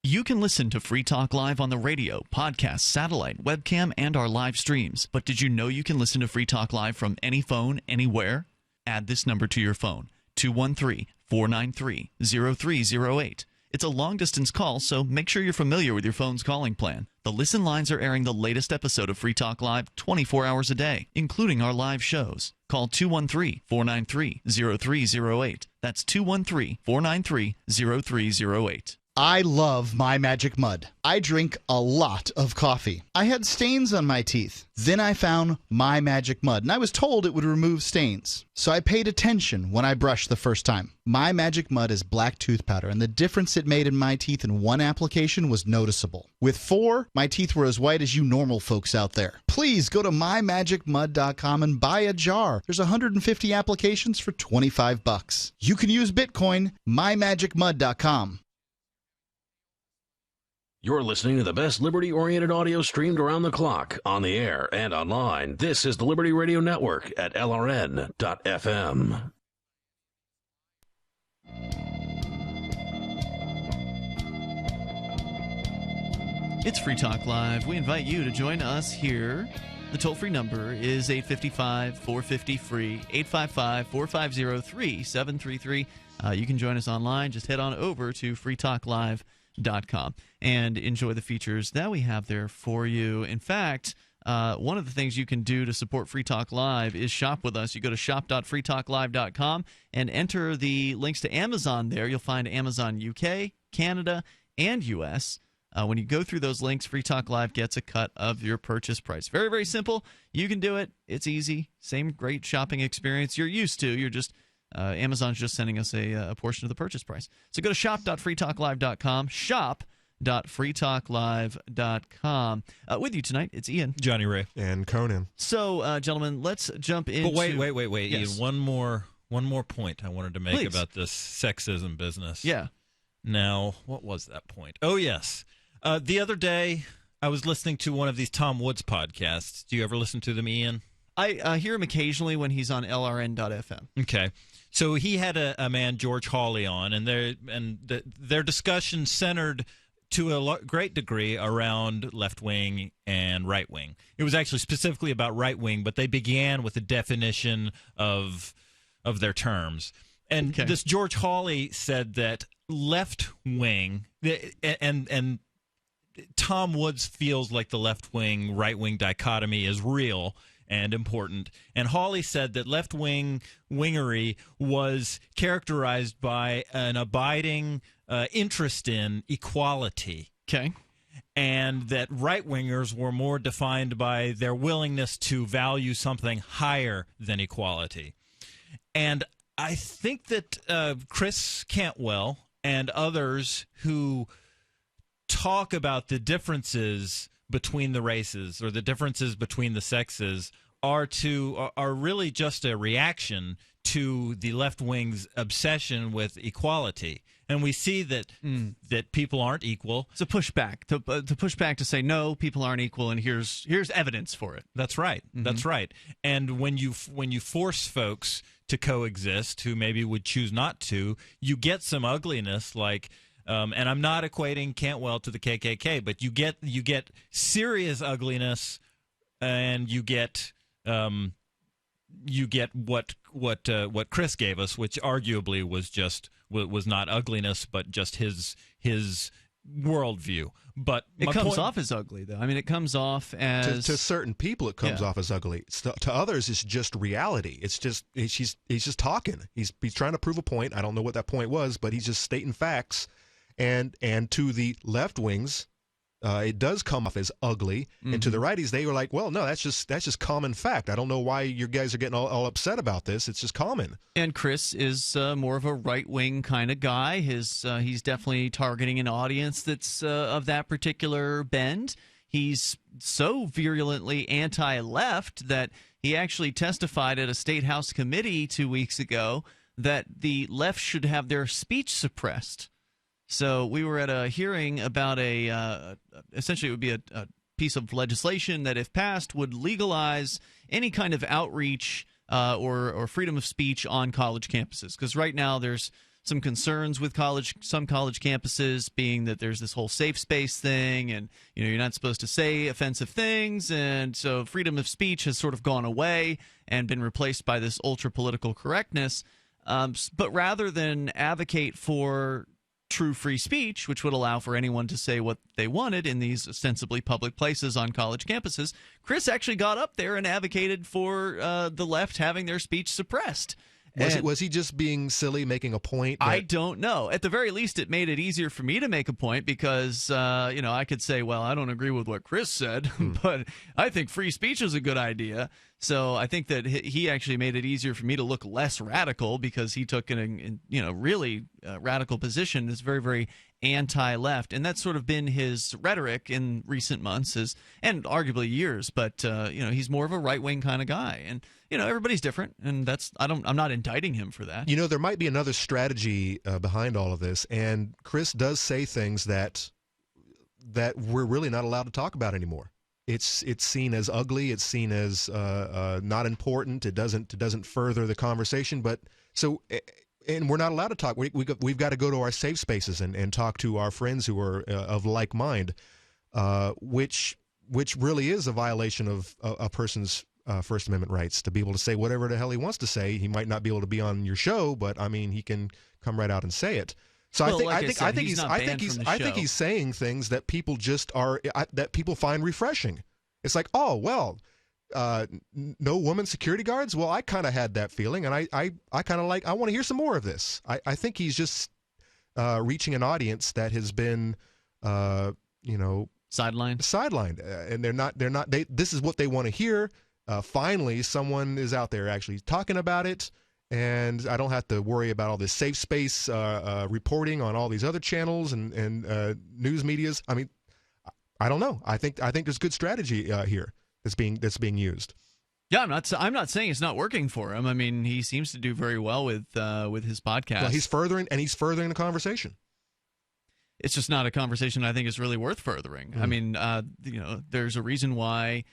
You can listen to Free Talk Live on the radio, podcast, satellite, webcam, and our live streams. But did you know you can listen to Free Talk Live from any phone, anywhere? Add this number to your phone, 213-493-0308. It's a long-distance call, so make sure you're familiar with your phone's calling plan. The listen lines are airing the latest episode of Free Talk Live 24 hours a day, including our live shows. Call 213-493-0308. That's 213-493-0308. I love My Magic Mud. I drink a lot of coffee. I had stains on my teeth. Then I found My Magic Mud, and I was told it would remove stains. So I paid attention when I brushed the first time. My Magic Mud is black tooth powder, and the difference it made in my teeth in one application was noticeable. With 4, my teeth were as white as you normal folks out there. Please go to mymagicmud.com and buy a jar. There's 150 applications for $25. You can use Bitcoin, mymagicmud.com. You're listening to the best liberty-oriented audio streamed around the clock, on the air and online. This is the Liberty Radio Network at LRN.FM. It's Free Talk Live. We invite you to join us here. The toll-free number is 855-450-FREE, 855-450-3733. You can join us online. Just head on over to freetalklive.com and enjoy the features that we have there for you. In fact, one of the things you can do to support Free Talk Live is shop with us. You go to shop.freetalklive.com and enter the links to Amazon there. You'll find Amazon UK, Canada, and US. When you go through those links, Free Talk Live gets a cut of your purchase price. Very, very simple. You can do it. It's easy. Same great shopping experience you're used to. You're just Amazon's just sending us a portion of the purchase price. So go to shop.freetalklive.com, shop.freetalklive.com. With you tonight, it's Ian. Jonny Ray. And Conan. So, gentlemen, let's jump into... But wait. Yes. Ian, one more point I wanted to make about this sexism business. Yeah. Now, what was that point? Oh, yes. The other day, I was listening to one of these Tom Woods podcasts. Do you ever listen to them, Ian? I hear him occasionally when he's on LRN.FM. Okay. So he had a man, George Hawley, on, and their discussion centered to a great degree around left-wing and right-wing. It was actually specifically about right-wing, but they began with a definition of their terms. And this George Hawley said that left-wing, and Tom Woods feels like the left-wing, right-wing dichotomy is real and important. And Hawley said that left-wing wingery was characterized by an abiding interest in equality. Okay. And that right-wingers were more defined by their willingness to value something higher than equality. And I think that Chris Cantwell and others who talk about the differences between the races or the differences between the sexes are really just a reaction to the left wing's obsession with equality. and we see that that people aren't equal. It's a pushback to push back to say no, people aren't equal, and here's evidence for it. That's right. That's right. And when you force folks to coexist who maybe would choose not to, you get some ugliness like. And I'm not equating Cantwell to the KKK, but you get serious ugliness, and you get what Chris gave us, which arguably was not ugliness, but just his worldview. But it comes off as ugly, though. I mean, it comes off as to certain people, it comes off as ugly. To others, it's just reality. It's just he's just talking. He's trying to prove a point. I don't know what that point was, but he's just stating facts. And to the left wings, it does come off as ugly, and to the righties, they were like, "Well, no, that's just common fact. I don't know why you guys are getting all upset about this. It's just common." And Chris is more of a right wing kind of guy. He's definitely targeting an audience that's of that particular bend. He's so virulently anti-left that he actually testified at a state house committee 2 weeks ago that the left should have their speech suppressed. So we were at a hearing about essentially it would be a piece of legislation that, if passed, would legalize any kind of outreach or freedom of speech on college campuses. Because right now there's some concerns with some college campuses, being that there's this whole safe space thing, and you're not supposed to say offensive things, and so freedom of speech has sort of gone away and been replaced by this ultra political correctness. But rather than advocate for true free speech, which would allow for anyone to say what they wanted in these ostensibly public places on college campuses, Chris actually got up there and advocated for the left having their speech suppressed. Was he just being silly, making a point? I don't know. At the very least, it made it easier for me to make a point because, I could say, well, I don't agree with what Chris said, but I think free speech is a good idea. So I think that he actually made it easier for me to look less radical because he took an really radical position. It's very, very anti-left, and that's sort of been his rhetoric in recent months, and arguably years. But he's more of a right-wing kind of guy, and everybody's different, and I'm not indicting him for that. There might be another strategy behind all of this, and Chris does say things that we're really not allowed to talk about anymore. It's seen as ugly. It's seen as not important. It doesn't further the conversation. And we're not allowed to talk. We've got to go to our safe spaces and talk to our friends who are of like mind, which really is a violation of a person's First Amendment rights to be able to say whatever the hell he wants to say. He might not be able to be on your show, but I mean, he can come right out and say it. So I think he's saying things that people that people find refreshing. It's like, oh well, no woman security guards. Well, I kind of had that feeling, and I kind of I want to hear some more of this. I think he's just reaching an audience that has been sidelined, and this is what they want to hear. Finally, someone is out there actually talking about it. And I don't have to worry about all this safe space reporting on all these other channels and news medias. I mean, I don't know. I think there's good strategy here that's being used. Yeah, I'm not saying it's not working for him. I mean, he seems to do very well with his podcast. Well, he's furthering the conversation. It's just not a conversation I think is really worth furthering. I mean, there's a reason why.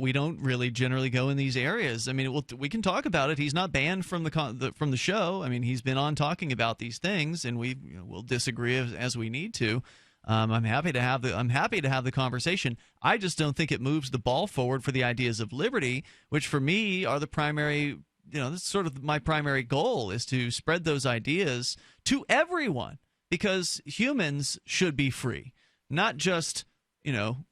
We don't really generally go in these areas. I mean, we can talk about it. He's not banned from the show. I mean, he's been on talking about these things, and we'll disagree as we need to. I'm happy to have the conversation. I just don't think it moves the ball forward for the ideas of liberty, which for me are the primary. This is sort of my primary goal, is to spread those ideas to everyone, because humans should be free, not just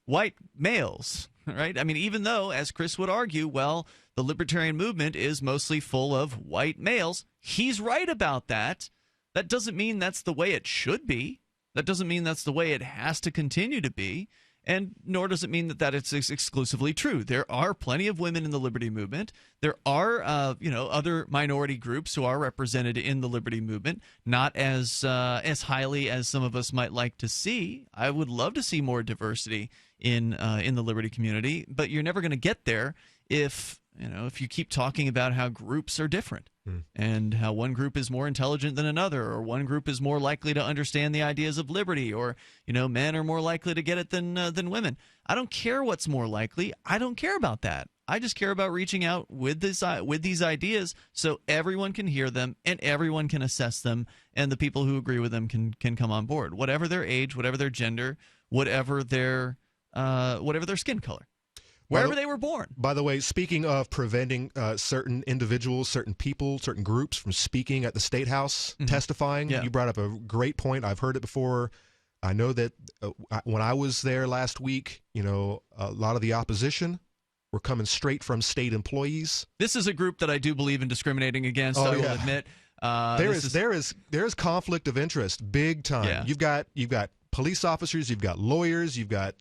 white males. Right? I mean, even though, as Chris would argue, well, the libertarian movement is mostly full of white males, he's right about that. That doesn't mean that's the way it should be. That doesn't mean that's the way it has to continue to be. And nor does it mean that it's exclusively true. There are plenty of women in the liberty movement. There are, other minority groups who are represented in the liberty movement, not as highly as some of us might like to see. I would love to see more diversity in the liberty community, but you're never going to get there if you keep talking about how groups are different. and how one group is more intelligent than another, or one group is more likely to understand the ideas of liberty, or men are more likely to get it than women. I don't care what's more likely. I don't care about that. I just care about reaching out with these ideas so everyone can hear them and everyone can assess them, and the people who agree with them can come on board, whatever their age, whatever their gender, whatever their skin color, wherever they were born. By the way, speaking of preventing certain individuals, certain people, certain groups from speaking at the State House, testifying, you brought up a great point. I've heard it before. I know that when I was there last week, a lot of the opposition were coming straight from state employees. This is a group that I do believe in discriminating against, I will admit. There is conflict of interest, big time. Yeah. You've got police officers, you've got lawyers, you've got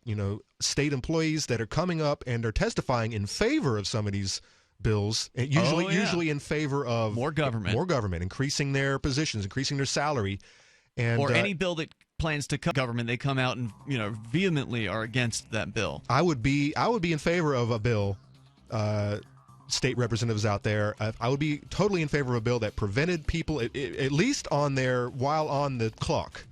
state employees that are coming up and are testifying in favor of some of these bills, usually in favor of more government, increasing their positions, increasing their salary, and any bill that plans to cut government, they come out and vehemently are against that bill. I would be in favor of a bill. State representatives out there, I would be totally in favor of a bill that prevented people, at least while on the clock,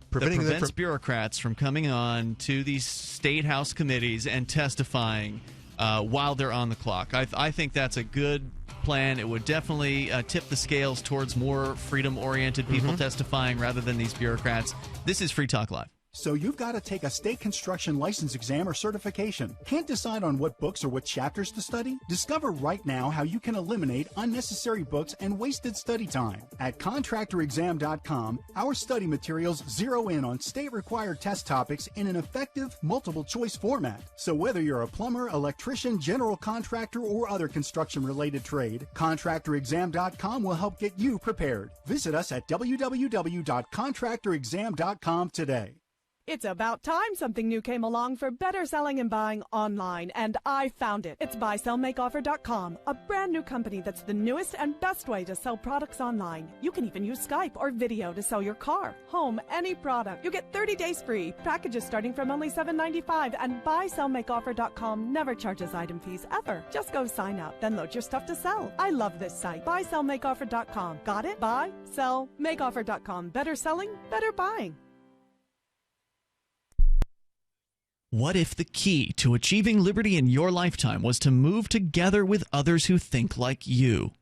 preventing that prevents bureaucrats from coming on to these state house committees and testifying while they're on the clock. I think that's a good plan. It would definitely tip the scales towards more freedom-oriented people testifying rather than these bureaucrats. This is Free Talk Live. So you've got to take a state construction license exam or certification. Can't decide on what books or what chapters to study? Discover right now how you can eliminate unnecessary books and wasted study time. At contractorexam.com, our study materials zero in on state-required test topics in an effective multiple-choice format. So whether you're a plumber, electrician, general contractor, or other construction-related trade, contractorexam.com will help get you prepared. Visit us at www.contractorexam.com today. It's about time something new came along for better selling and buying online, and I found it. It's buysellmakeoffer.com, a brand new company that's the newest and best way to sell products online. You can even use Skype or video to sell your car, home, any product. You get 30 days free, packages starting from only $7.95, and buysellmakeoffer.com never charges item fees ever. Just go sign up, then load your stuff to sell. I love this site, buysellmakeoffer.com. Got it? Buysellmakeoffer.com. Better selling, better buying. What if the key to achieving liberty in your lifetime was to move together with others who think like you?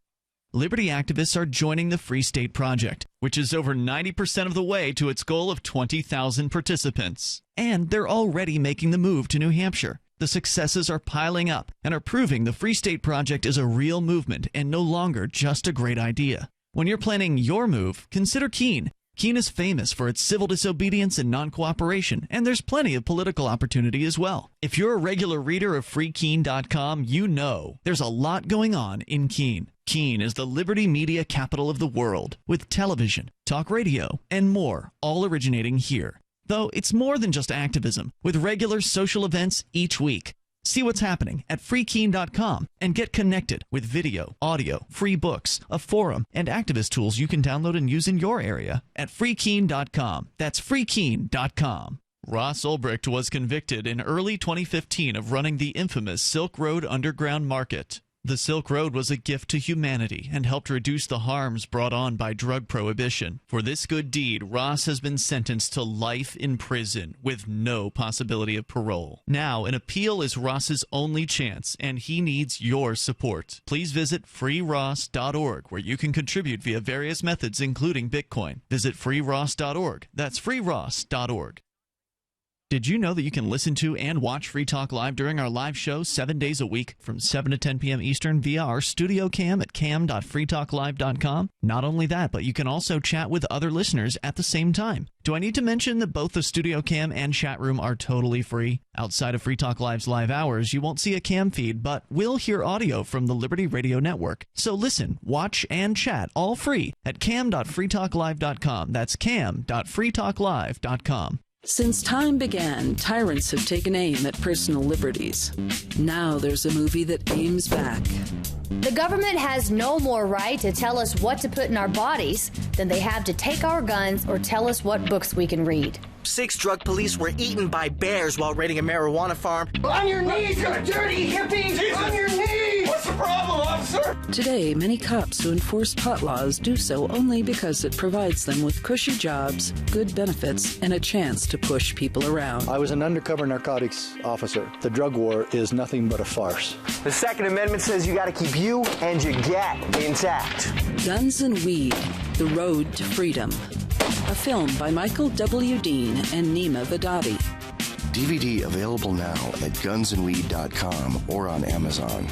Liberty activists are joining the Free State Project, which is over 90% of the way to its goal of 20,000 participants. And they're already making the move to New Hampshire. The successes are piling up and are proving the Free State Project is a real movement and no longer just a great idea. When you're planning your move, consider Keene. Keene is famous for its civil disobedience and non-cooperation, and there's plenty of political opportunity as well. If you're a regular reader of freekeene.com, you know there's a lot going on in Keene. Keene is the liberty media capital of the world, with television, talk radio, and more, all originating here. Though it's more than just activism, with regular social events each week. See what's happening at freekeene.com and get connected with video, audio, free books, a forum, and activist tools you can download and use in your area at freekeene.com. That's freekeene.com. Ross Ulbricht was convicted in early 2015 of running the infamous Silk Road Underground Market. The Silk Road was a gift to humanity and helped reduce the harms brought on by drug prohibition. For this good deed, Ross has been sentenced to life in prison with no possibility of parole. Now, an appeal is Ross's only chance, and he needs your support. Please visit freeross.org, where you can contribute via various methods, including Bitcoin. Visit freeross.org. That's freeross.org. Did you know that you can listen to and watch Free Talk Live during our live show 7 days a week from 7 to 10 p.m. Eastern via our studio cam at cam.freetalklive.com? Not only that, but you can also chat with other listeners at the same time. Do I need to mention that both the studio cam and chat room are totally free? Outside of Free Talk Live's live hours, you won't see a cam feed, but we'll hear audio from the Liberty Radio Network. So listen, watch, and chat all free at cam.freetalklive.com. That's cam.freetalklive.com. Since time began, tyrants have taken aim at personal liberties. Now there's a movie that aims back. The government has no more right to tell us what to put in our bodies than they have to take our guns or tell us what books we can read. 6 drug police were eaten by bears while raiding a marijuana farm. On your knees, you dirty hippies! Jesus. On your knees! What's What's the problem, officer? Today, many cops who enforce pot laws do so only because it provides them with cushy jobs, good benefits, and a chance to push people around. I was an undercover narcotics officer. The drug war is nothing but a farce. The Second Amendment says you got to keep you and your gat intact. Guns and Weed, The Road to Freedom. A film by Michael W. Dean and Nima Vadati. DVD available now at gunsandweed.com or on Amazon.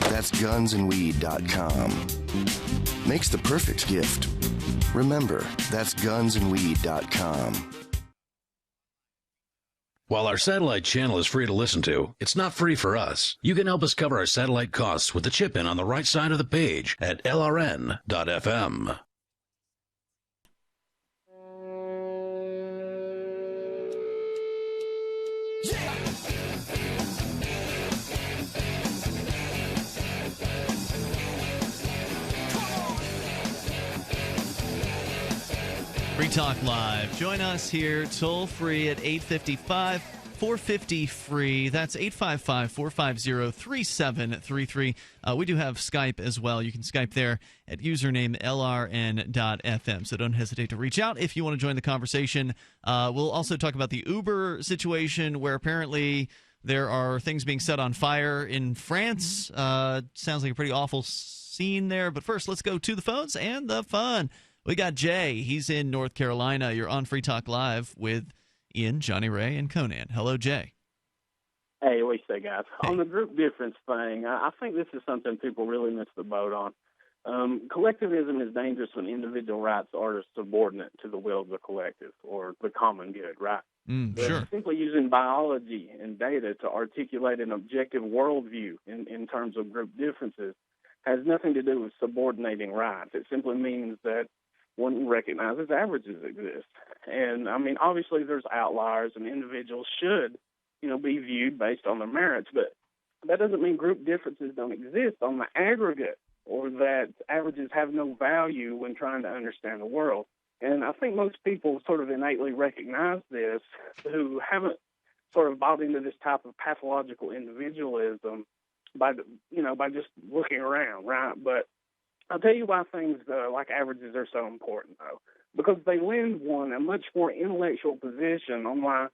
That's gunsandweed.com. Makes the perfect gift. Remember, that's gunsandweed.com. While our satellite channel is free to listen to, it's not free for us. You can help us cover our satellite costs with the chip-in on the right side of the page at lrn.fm. Free Talk Live. Join us here toll free at 855-450-FREE. That's 855-450-3733. We do have Skype as well. You can Skype there at username lrn.fm. So don't hesitate to reach out if you want to join the conversation. We'll also talk about the Uber situation where apparently there are things being set on fire in France. Sounds like a pretty awful scene there. But first, let's go to the phones and the fun. We got Jay. He's in North Carolina. You're on Free Talk Live with Ian, Johnny Ray, and Conan. Hello, Jay. Hey, what you say, guys? Hey. On the group difference thing, I think this is something people really miss the boat on. Collectivism is dangerous when individual rights are subordinate to the will of the collective or the common good, right? Sure. Simply using biology and data to articulate an objective worldview in terms of group differences has nothing to do with subordinating rights. It simply means that one recognizes averages exist. And, I mean, obviously there's outliers and individuals should, be viewed based on their merits, but that doesn't mean group differences don't exist on the aggregate or that averages have no value when trying to understand the world. And I think most people sort of innately recognize this who haven't sort of bought into this type of pathological individualism by just looking around, right? But I'll tell you why things like averages are so important, though, because they lend one a much more intellectual position on why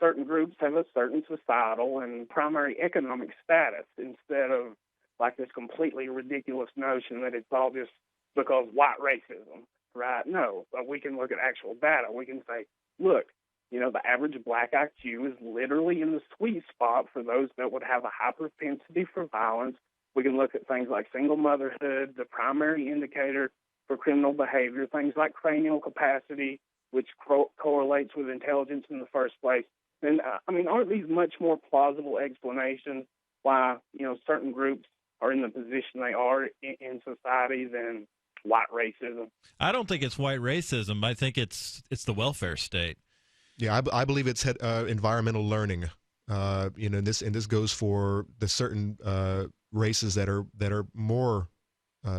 certain groups have a certain societal and primary economic status instead of like this completely ridiculous notion that it's all just because white racism, right? No, but we can look at actual data. We can say, look, the average black IQ is literally in the sweet spot for those that would have a high propensity for violence. We can look at things like single motherhood, the primary indicator for criminal behavior, things like cranial capacity, which correlates with intelligence in the first place. And, aren't these much more plausible explanations why, certain groups are in the position they are in society than white racism? I don't think it's white racism. I think it's the welfare state. Yeah, I believe it's environmental learning. And this goes for the certain races that are more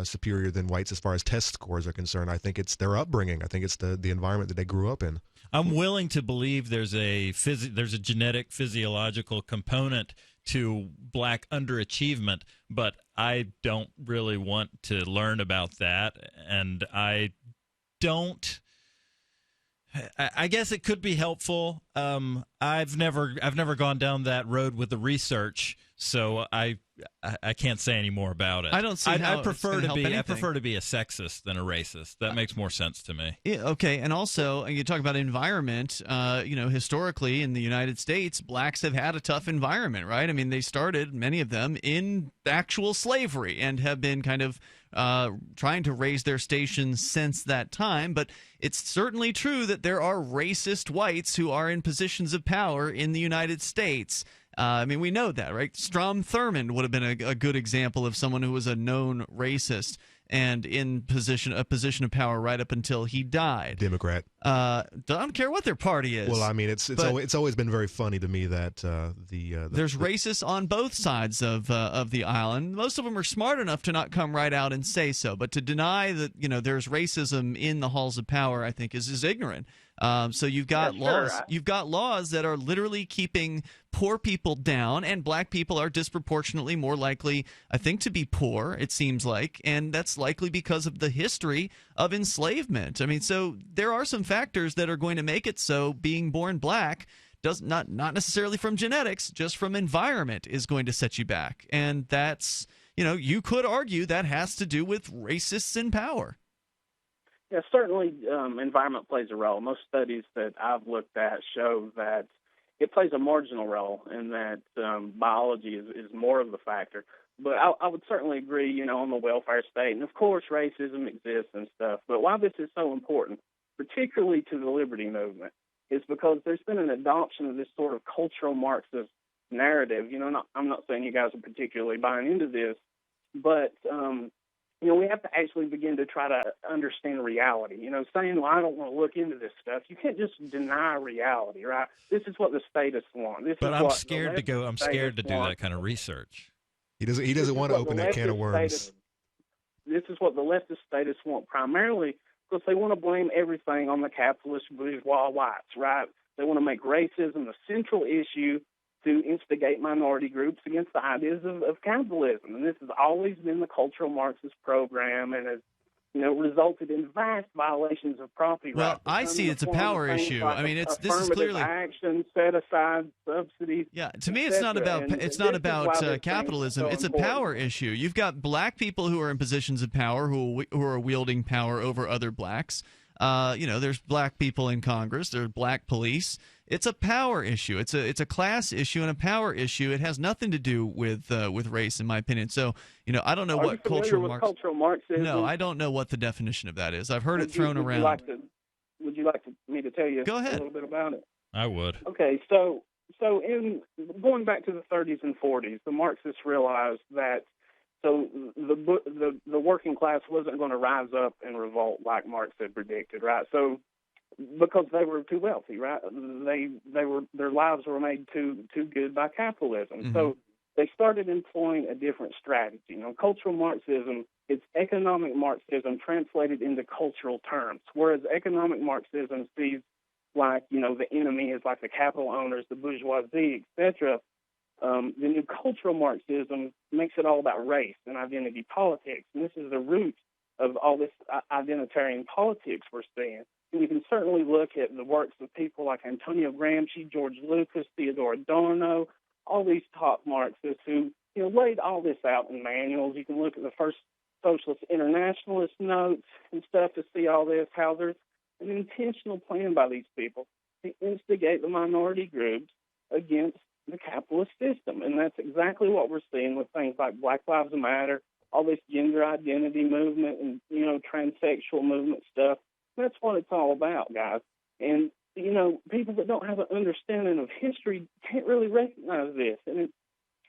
superior than whites as far as test scores are concerned. I think it's their upbringing. I think it's the environment that they grew up in. I'm willing to believe there's a genetic physiological component to black underachievement, but I don't really want to learn about that, and I guess it could be helpful. I've never gone down that road with the research, so I can't say any more about it. I don't see how I prefer to be. anything. I prefer to be a sexist than a racist. That makes more sense to me. Yeah, okay, and also you talk about environment. Historically in the United States, blacks have had a tough environment, right? I mean, they started, many of them, in actual slavery and have been kind of trying to raise their stations since that time. But it's certainly true that there are racist whites who are in positions of power in the United States. We know that, right? Strom Thurmond would have been a good example of someone who was a known racist. and in a position of power right up until he died. Democrat. Don't care what their party is. Well, I mean, it's always been very funny to me that there's racists on both sides of the aisle, and most of them are smart enough to not come right out and say so. But to deny that there's racism in the halls of power, I think is ignorant. So you've got laws. You've got laws that are literally keeping poor people down, and black people are disproportionately more likely, I think, to be poor. It seems like, and that's likely because of the history of enslavement. I mean, so there are some factors that are going to make it so being born black does not necessarily from genetics, just from environment is going to set you back, and that's you could argue that has to do with racists in power. Yeah, certainly environment plays a role. Most studies that I've looked at show that it plays a marginal role and that biology is more of the factor. But I would certainly agree, on the welfare state. And, of course, racism exists and stuff. But why this is so important, particularly to the liberty movement, is because there's been an adoption of this sort of cultural Marxist narrative. I'm not saying you guys are particularly buying into this, but we have to actually begin to try to understand reality. Saying, well, I don't want to look into this stuff. You can't just deny reality, right? This is what the statists want. I'm scared to go. I'm scared to do that kind of research. He doesn't want to open that can of worms. This is what the leftist statists want primarily because they want to blame everything on the capitalist bourgeois whites, right? They want to make racism the central issue to instigate minority groups against the ideas of capitalism. And this has always been the cultural Marxist program and has, resulted in vast violations of property rights. Well, I see it's a power issue. I mean, this is clearly action, set aside subsidies. Yeah, to me, it's not about capitalism. It's a power issue. You've got black people who are in positions of power who are wielding power over other blacks. There's black people in Congress. There's black police. It's a power issue. It's a class issue and a power issue. It has nothing to do with race, in my opinion. So, I don't know what cultural Marxism. No, I don't know what the definition of that is. I've heard it thrown around. Would you like me to tell you Go ahead. a little bit about it? I would. Okay, so in going back to the 30s and 40s, the Marxists realized that the working class wasn't going to rise up and revolt like Marx had predicted, right? So because they were too wealthy, right? Their lives were made too good by capitalism. Mm-hmm. So they started employing a different strategy. Cultural Marxism is economic Marxism translated into cultural terms, whereas economic Marxism sees the enemy is like the capital owners, the bourgeoisie, etc. The new cultural Marxism makes it all about race and identity politics, and this is the root of all this identitarian politics we're seeing. And you can certainly look at the works of people like Antonio Gramsci, George Lucas, Theodore Adorno, all these top Marxists who laid all this out in manuals. You can look at the first Socialist Internationalist notes and stuff to see all this, how there's an intentional plan by these people to instigate the minority groups against the capitalist system. And that's exactly what we're seeing with things like Black Lives Matter, all this gender identity movement and, transsexual movement stuff. That's what it's all about, guys. And, people that don't have an understanding of history can't really recognize this. And it's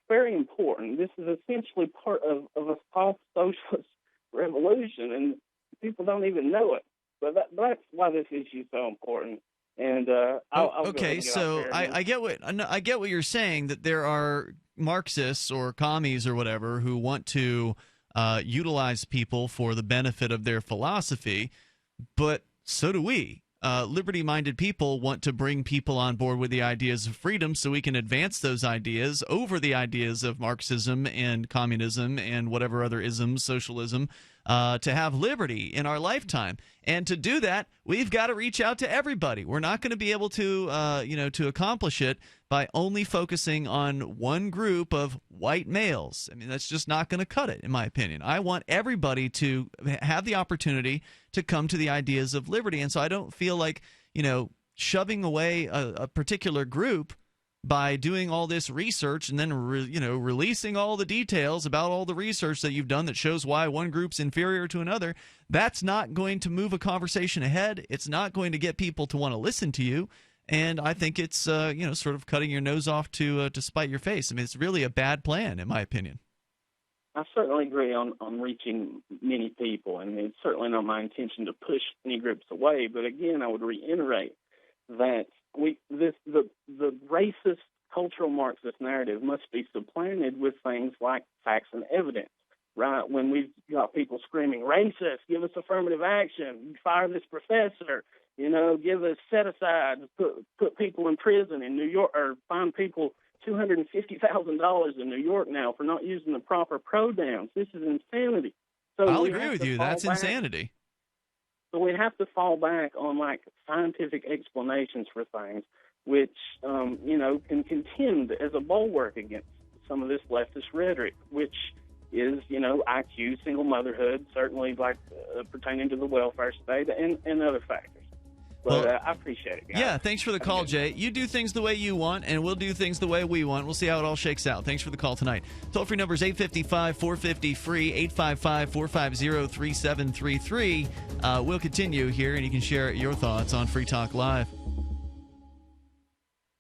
very important. This is essentially part of a false socialist revolution, and people don't even know it. But that's why this issue is so important. And I'll so I get what you're saying, that there are Marxists or commies or whatever who want to utilize people for the benefit of their philosophy, but so do we. Liberty-minded people want to bring people on board with the ideas of freedom so we can advance those ideas over the ideas of Marxism and communism and whatever other isms, socialism, to have liberty in our lifetime. And to do that, we've got to reach out to everybody. We're not going to be able to, to accomplish it by only focusing on one group of white males. I mean, that's just not going to cut it, in my opinion. I want everybody to have the opportunity to come to the ideas of liberty. And so I don't feel like, shoving away a particular group by doing all this research and then releasing all the details about all the research that you've done that shows why one group's inferior to another, that's not going to move a conversation ahead. It's not going to get people to want to listen to you. And I think it's sort of cutting your nose off to spite your face. I mean, it's really a bad plan, in my opinion. I certainly agree on raching many people, and it's certainly not my intention to push any groups away. But again, I would reiterate that the racist cultural Marxist narrative must be supplanted with things like facts and evidence. Right? When we've got people screaming, "Racist, give us affirmative action, fire this professor, give us set-aside, put people in prison in New York, or fine people $250,000 in New York now for not using the proper pronouns. This is insanity." So I'll agree with you. That's insanity. So we have to fall back on scientific explanations for things, which can contend as a bulwark against some of this leftist rhetoric, which is IQ, single motherhood, certainly pertaining to the welfare state, and other factors. But I appreciate it, guys. Yeah, thanks for the call, Jay. You do things the way you want, and we'll do things the way we want. We'll see how it all shakes out. Thanks for the call tonight. Toll-free number is 855-450-FREE, 855-450-3733. We'll continue here, and you can share your thoughts on Free Talk Live.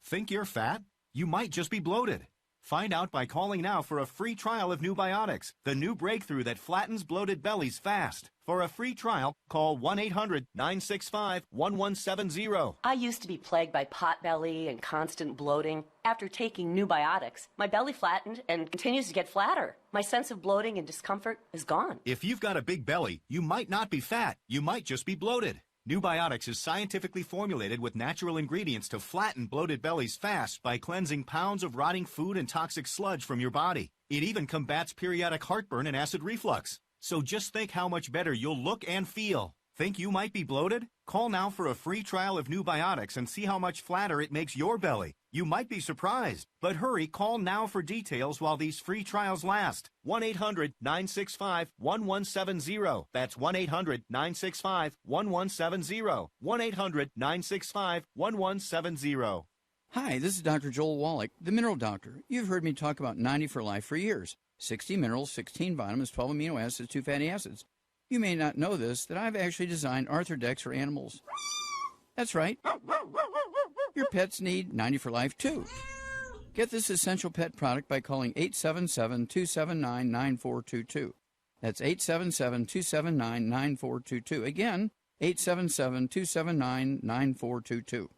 Think you're fat? You might just be bloated. Find out by calling now for a free trial of Nubiotics, the new breakthrough that flattens bloated bellies fast. For a free trial, call 1-800-965-1170. I used to be plagued by potbelly and constant bloating. After taking Nubiotics, my belly flattened and continues to get flatter. My sense of bloating and discomfort is gone. If you've got a big belly, you might not be fat. You might just be bloated. Nubiotics is scientifically formulated with natural ingredients to flatten bloated bellies fast by cleansing pounds of rotting food and toxic sludge from your body. It even combats periodic heartburn and acid reflux. So just think how much better you'll look and feel. Think you might be bloated? Call now for a free trial of Nubiotics and see how much flatter it makes your belly. You might be surprised. But hurry, call now for details while these free trials last. 1-800-965-1170. That's 1-800-965-1170. 1-800-965-1170. Hi, this is Dr. Joel Wallach, the Mineral Doctor. You've heard me talk about 90 for Life for years. 60 minerals, 16 vitamins, 12 amino acids, 2 fatty acids. You may not know this, that I've actually designed Arthrodex for animals. That's right. Your pets need 90 for Life, too. Get this essential pet product by calling 877-279-9422. That's 877-279-9422. Again, 877-279-9422.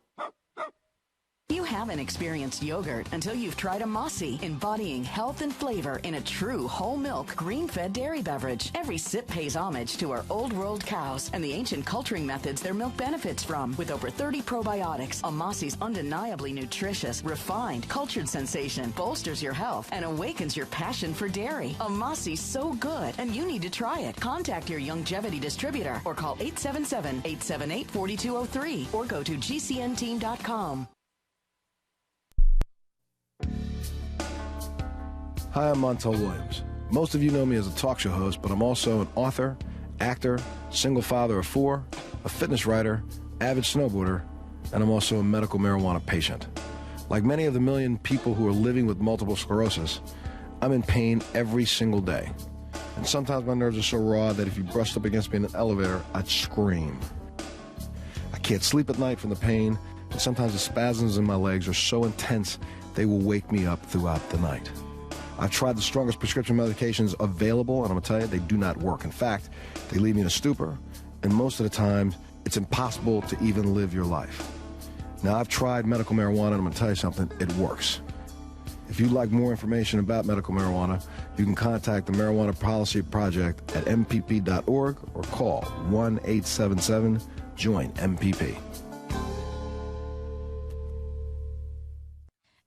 You haven't experienced yogurt until you've tried a Mossy, embodying health and flavor in a true whole milk, green-fed dairy beverage. Every sip pays homage to our old world cows and the ancient culturing methods their milk benefits from. With over 30 probiotics, a Mossy's undeniably nutritious, refined, cultured sensation bolsters your health and awakens your passion for dairy. A Mossy's so good, and you need to try it. Contact your Longevity distributor or call 877-878-4203 or go to gcnteam.com. Hi, I'm Montel Williams. Most of you know me as a talk show host, but I'm also an author, actor, single father of 4, a fitness writer, avid snowboarder, and I'm also a medical marijuana patient. Like many of the million people who are living with multiple sclerosis, I'm in pain every single day. And sometimes my nerves are so raw that if you brushed up against me in an elevator, I'd scream. I can't sleep at night from the pain, and sometimes the spasms in my legs are so intense they will wake me up throughout the night. I've tried the strongest prescription medications available, and I'm going to tell you, they do not work. In fact, they leave me in a stupor, and most of the time, it's impossible to even live your life. Now, I've tried medical marijuana, and I'm going to tell you something, it works. If you'd like more information about medical marijuana, you can contact the Marijuana Policy Project at mpp.org or call 1-877-JOIN-MPP.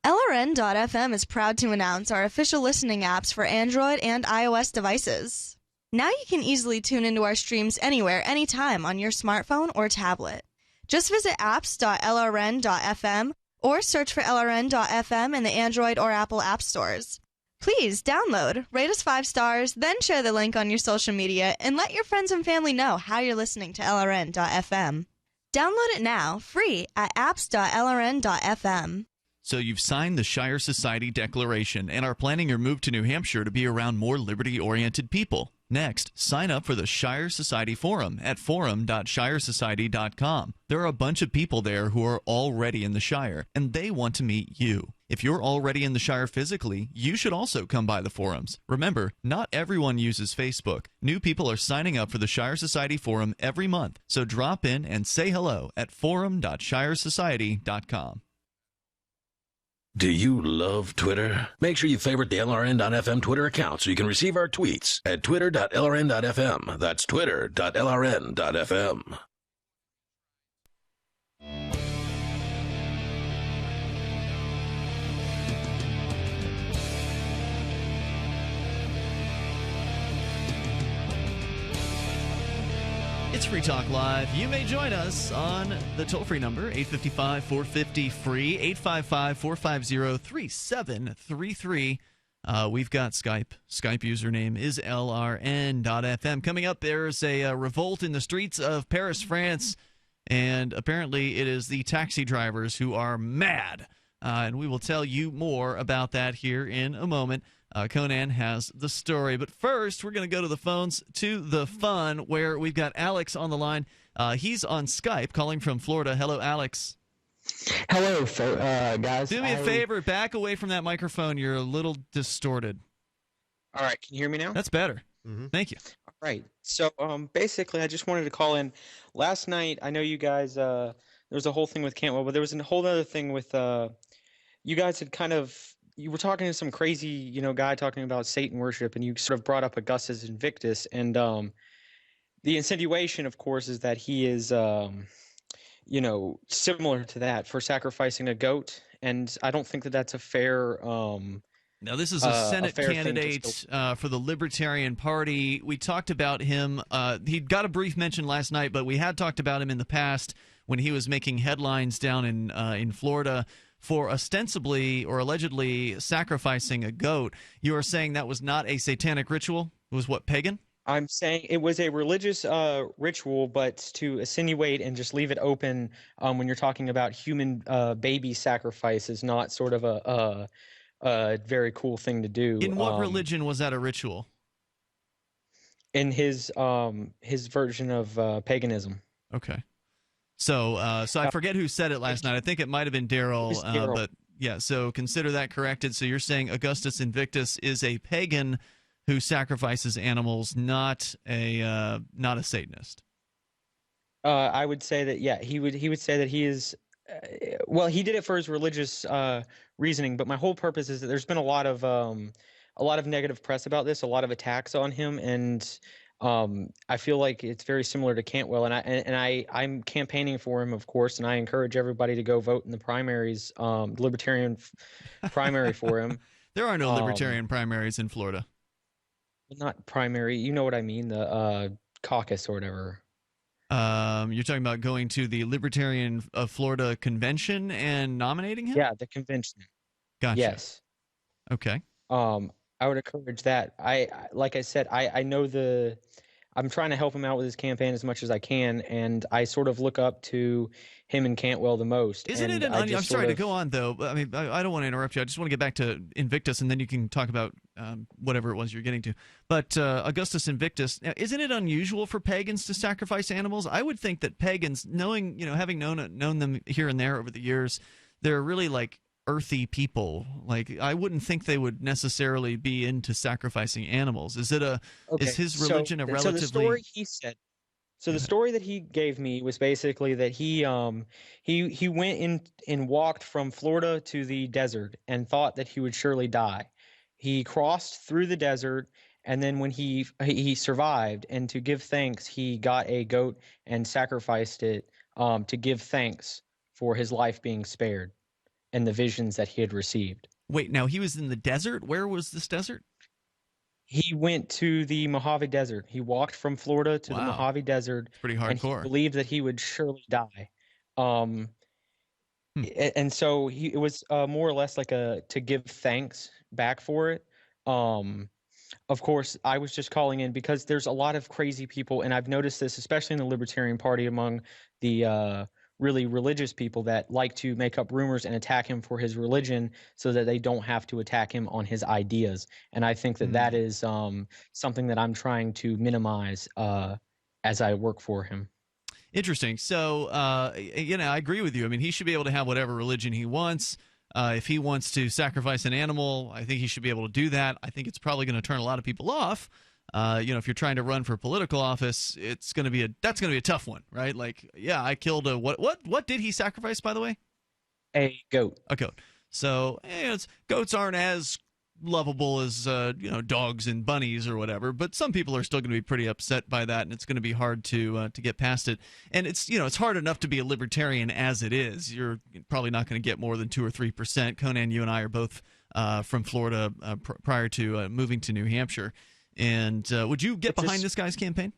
LRN.FM is proud to announce our official listening apps for Android and iOS devices. Now you can easily tune into our streams anywhere, anytime on your smartphone or tablet. Just visit apps.lrn.fm or search for LRN.FM in the Android or Apple app stores. Please download, rate us 5 stars, then share the link on your social media and let your friends and family know how you're listening to LRN.FM. Download it now, free at apps.lrn.fm. So you've signed the Shire Society Declaration and are planning your move to New Hampshire to be around more liberty-oriented people. Next, sign up for the Shire Society Forum at forum.shiresociety.com. There are a bunch of people there who are already in the Shire, and they want to meet you. If you're already in the Shire physically, you should also come by the forums. Remember, not everyone uses Facebook. New people are signing up for the Shire Society Forum every month, so drop in and say hello at forum.shiresociety.com. Do you love Twitter? Make sure you favorite the LRN.FM Twitter account so you can receive our tweets at twitter.lrn.fm. That's twitter.lrn.fm. It's Free Talk Live. You may join us on the toll-free number, 855-450-FREE, 855-450-3733. We've got Skype. Skype username is LRN.FM. Coming up, there's a revolt in the streets of Paris, France, and apparently it is the taxi drivers who are mad. And we will tell you more about that here in a moment. Conan has the story. But first, we're going to go to the phones to the fun, where we've got Alex on the line. He's on Skype, calling from Florida. Hello, Alex. Hello, guys. Do me a favor. Back away from that microphone. You're a little distorted. All right. Can you hear me now? That's better. Thank you. All right. So basically, I just wanted to call in. Last night, I know you guys, there was a whole thing with Cantwell, but there was a whole other thing with you guys had kind of, you were talking to some crazy, guy talking about Satan worship, and you sort of brought up Augustus Invictus, and the insinuation, of course, is that he is, similar to that for sacrificing a goat, and I don't think that that's a fair. Now, this is a Senate candidate for the Libertarian Party. We talked about him. He got a brief mention last night, but we had talked about him in the past when he was making headlines down in Florida for ostensibly or allegedly sacrificing a goat. You are saying that was not a satanic ritual? It was what, pagan? I'm saying it was a religious ritual, but to insinuate and just leave it open when you're talking about human baby sacrifice is not sort of a very cool thing to do. In what religion was that a ritual? In his version of paganism. Okay. So I forget who said it last night. I think it might have been Daryl. But yeah, so consider that corrected. So you're saying Augustus Invictus is a pagan who sacrifices animals, not a Satanist. I would say that, yeah, he would say that he is. Well, he did it for his religious reasoning, but my whole purpose is that there's been a lot of negative press about this, a lot of attacks on him, and I feel like it's very similar to Cantwell, and I'm campaigning for him, of course, and I encourage everybody to go vote in the primaries, Libertarian primary for him. There are no Libertarian primaries in Florida. Not primary, you know what I mean, the caucus or whatever. You're talking about going to the Libertarian of Florida convention and nominating him? Yeah, the convention. Gotcha. Yes. Okay. I would encourage that. Like I said, I know I'm trying to help him out with his campaign as much as I can, and I sort of look up to him and Cantwell the most. Isn't it I'm sorry to go on, though. I mean, I don't want to interrupt you. I just want to get back to Invictus, and then you can talk about whatever it was you're getting to. But Augustus Invictus, isn't it unusual for pagans to sacrifice animals? I would think that pagans, having known them here and there over the years, they're really like earthy people. Like, I wouldn't think they would necessarily be into sacrificing animals. Is his religion a relatively? So the story he said. So the story that he gave me was basically that he went in and walked from Florida to the desert and thought that he would surely die. He crossed through the desert, and then when he survived, and to give thanks, he got a goat and sacrificed it to give thanks for his life being spared and the visions that he had received. Wait, now he was in the desert? Where was this desert? He went to the Mojave Desert. He walked from Florida to the Mojave Desert. It's pretty hardcore. And he believed that he would surely die. And so it was more or less like to give thanks back for it. Of course, I was just calling in because there's a lot of crazy people, and I've noticed this, especially in the Libertarian Party, among the really religious people that like to make up rumors and attack him for his religion so that they don't have to attack him on his ideas. And I think that that is something that I'm trying to minimize as I work for him. Interesting. So, I agree with you. I mean, he should be able to have whatever religion he wants. If he wants to sacrifice an animal, I think he should be able to do that. I think it's probably going to turn a lot of people off. If you're trying to run for political office, that's going to be a tough one, right? Like, yeah, I killed a what did he sacrifice, by the way? A goat. A goat. So, goats aren't as lovable as dogs and bunnies or whatever, but some people are still going to be pretty upset by that, and it's going to be hard to get past it. And it's hard enough to be a libertarian as it is. You're probably not going to get more than 2 or 3%. Conan, you and I are both from Florida prior to moving to New Hampshire. And would you get behind this guy's campaign?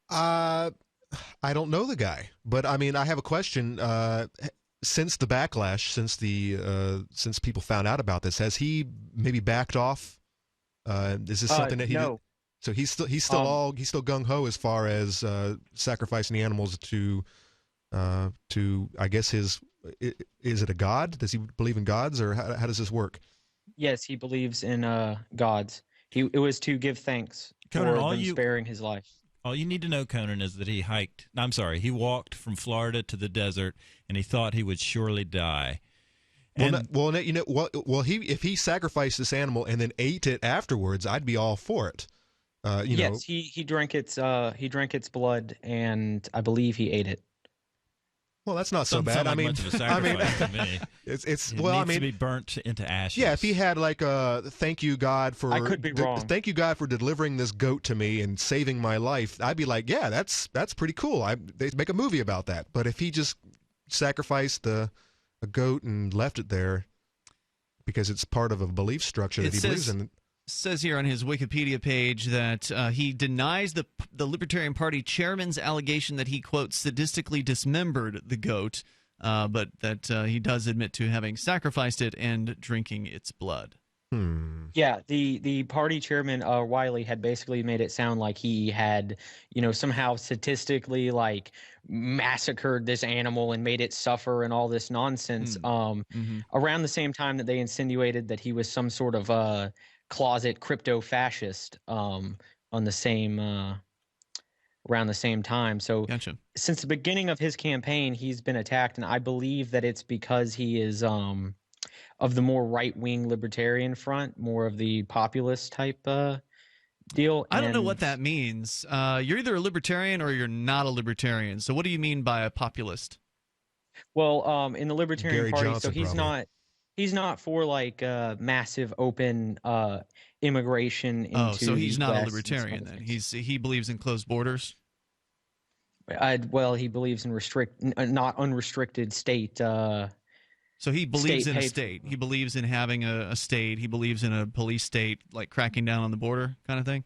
I don't know the guy, but I mean, I have a question. Since the backlash, since people found out about this, has he maybe backed off? Is this something that he? No. So he's still gung ho as far as sacrificing the animals to I guess is it a god? Does he believe in gods, or how does this work? Yes, he believes in gods. It was to give thanks Conan, for them sparing his life. All you need to know, Conan, is that he he walked from Florida to the desert, and he thought he would surely die. If he sacrificed this animal and then ate it afterwards, I'd be all for it. Yes, he drank its blood, and I believe he ate it. Well, that's not so bad. Like much of a sacrifice to me. It needs to be burnt into ashes. Yeah, if he had like a thank you God for I could be wrong. Thank you God for delivering this goat to me and saving my life, I'd be like, yeah, that's pretty cool. They make a movie about that. But if he just sacrificed a goat and left it there because it's part of a belief structure that he believes in. Says here on his Wikipedia page that he denies the Libertarian Party chairman's allegation that he, quote, sadistically dismembered the goat, but that he does admit to having sacrificed it and drinking its blood. Yeah, the party chairman, Wiley, had basically made it sound like he had, somehow statistically, like, massacred this animal and made it suffer and all this nonsense. Around the same time that they insinuated that he was some sort of closet crypto fascist around the same time. So gotcha. Since the beginning of his campaign, he's been attacked, and I believe that it's because he is of the more right-wing libertarian front, more of the populist type deal. I don't know what that means. You're either a libertarian or you're not a libertarian. So what do you mean by a populist? Well, in the Libertarian Gary Party, Johnson, so he's probably. He's not for like massive open immigration into. Oh, so he's not a West libertarian then. He believes in closed borders. Well, he believes in not unrestricted state. So he believes in a paid- state. He believes in having a state. He believes in a police state, like cracking down on the border, kind of thing.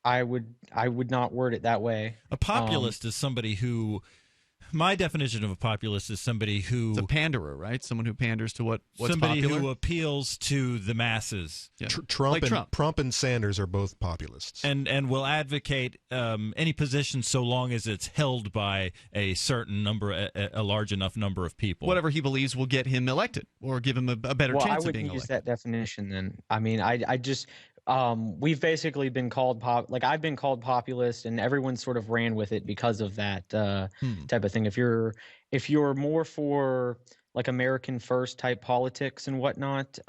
I would not word it that way. A populist is somebody who. My definition of a populist is somebody who... It's a panderer, right? Someone who panders to what's somebody popular. Who appeals to the masses. Yeah. Trump and Sanders are both populists. And will advocate any position so long as it's held by a certain number, a large enough number of people. Whatever he believes will get him elected or give him a better chance of being elected. I wouldn't use that definition then. I mean, I just... we've basically been called I've been called populist, and everyone sort of ran with it because of that type of thing. If you're more for like American first type politics and whatnot,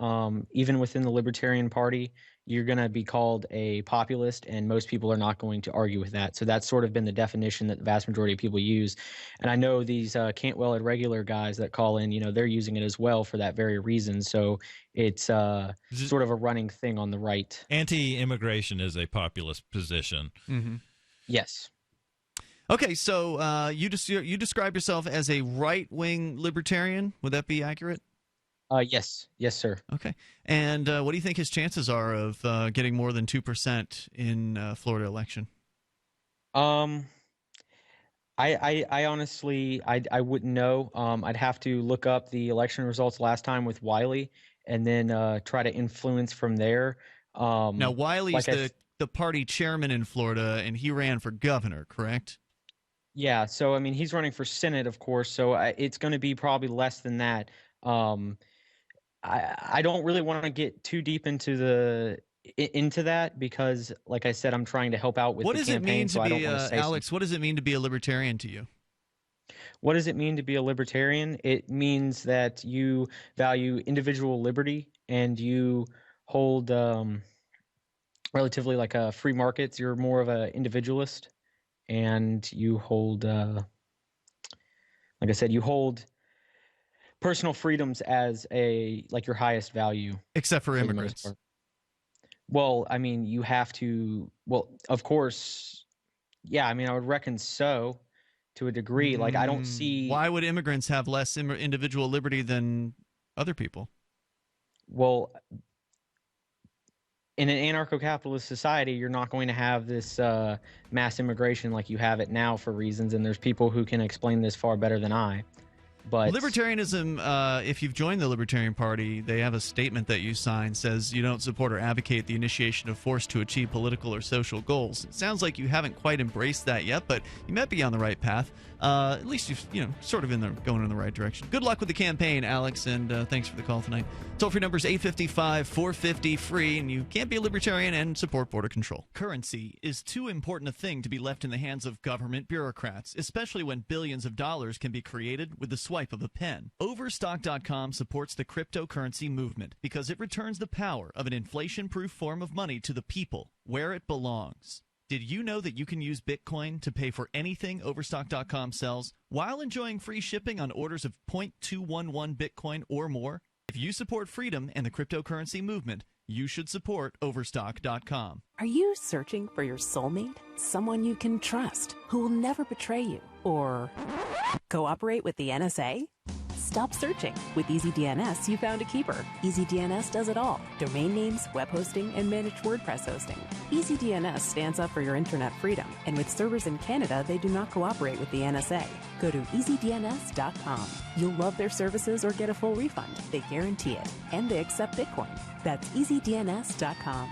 even within the Libertarian Party, you're going to be called a populist, and most people are not going to argue with that. So that's sort of been the definition that the vast majority of people use. And I know these Cantwell and regular guys that call in, they're using it as well for that very reason. So it's sort of a running thing on the right. Anti-immigration is a populist position. Mm-hmm. Yes. Okay, so you describe yourself as a right-wing libertarian. Would that be accurate? Yes, sir. Okay, and what do you think his chances are of getting more than 2% in Florida election? I honestly I wouldn't know. I'd have to look up the election results last time with Wiley, and then try to influence from there. Now Wiley's the party chairman in Florida, and he ran for governor, correct? Yeah, so I mean, he's running for Senate, of course, so it's going to be probably less than that. I don't really want to get too deep into that because, like I said, I'm trying to help out with the campaign. What does it mean to be, Alex? What does it mean to be a libertarian to you? What does it mean to be a libertarian? It means that you value individual liberty and you hold relatively like free markets. You're more of an individualist, and you hold, like I said, you hold personal freedoms as your highest value. Except for immigrants. Well, I mean, you have to. Well, of course, yeah. I mean, I would reckon so, to a degree. Like, I don't see. Why would immigrants have less individual liberty than other people? Well, in an anarcho-capitalist society, you're not going to have this mass immigration like you have it now for reasons, and there's people who can explain this far better than I. But libertarianism, if you've joined the Libertarian Party, they have a statement that you sign says you don't support or advocate the initiation of force to achieve political or social goals. It sounds like you haven't quite embraced that yet, but you might be on the right path. At least you're sort of going in the right direction. Good luck with the campaign, Alex, and thanks for the call tonight. Toll-free number is 855-450-FREE, and you can't be a libertarian and support border control. Currency is too important a thing to be left in the hands of government bureaucrats, especially when billions of dollars can be created with the swipe of a pen. Overstock.com supports the cryptocurrency movement because it returns the power of an inflation-proof form of money to the people where it belongs. Did you know that you can use Bitcoin to pay for anything Overstock.com sells while enjoying free shipping on orders of 0.211 Bitcoin or more? If you support freedom and the cryptocurrency movement, you should support Overstock.com. Are you searching for your soulmate? Someone you can trust, who will never betray you or cooperate with the NSA? Stop searching. With EasyDNS, you found a keeper. EasyDNS does it all. Domain names, web hosting, and managed WordPress hosting. EasyDNS stands up for your internet freedom, and with servers in Canada, they do not cooperate with the NSA. Go to EasyDNS.com. You'll love their services or get a full refund. They guarantee it. And they accept Bitcoin. That's EasyDNS.com.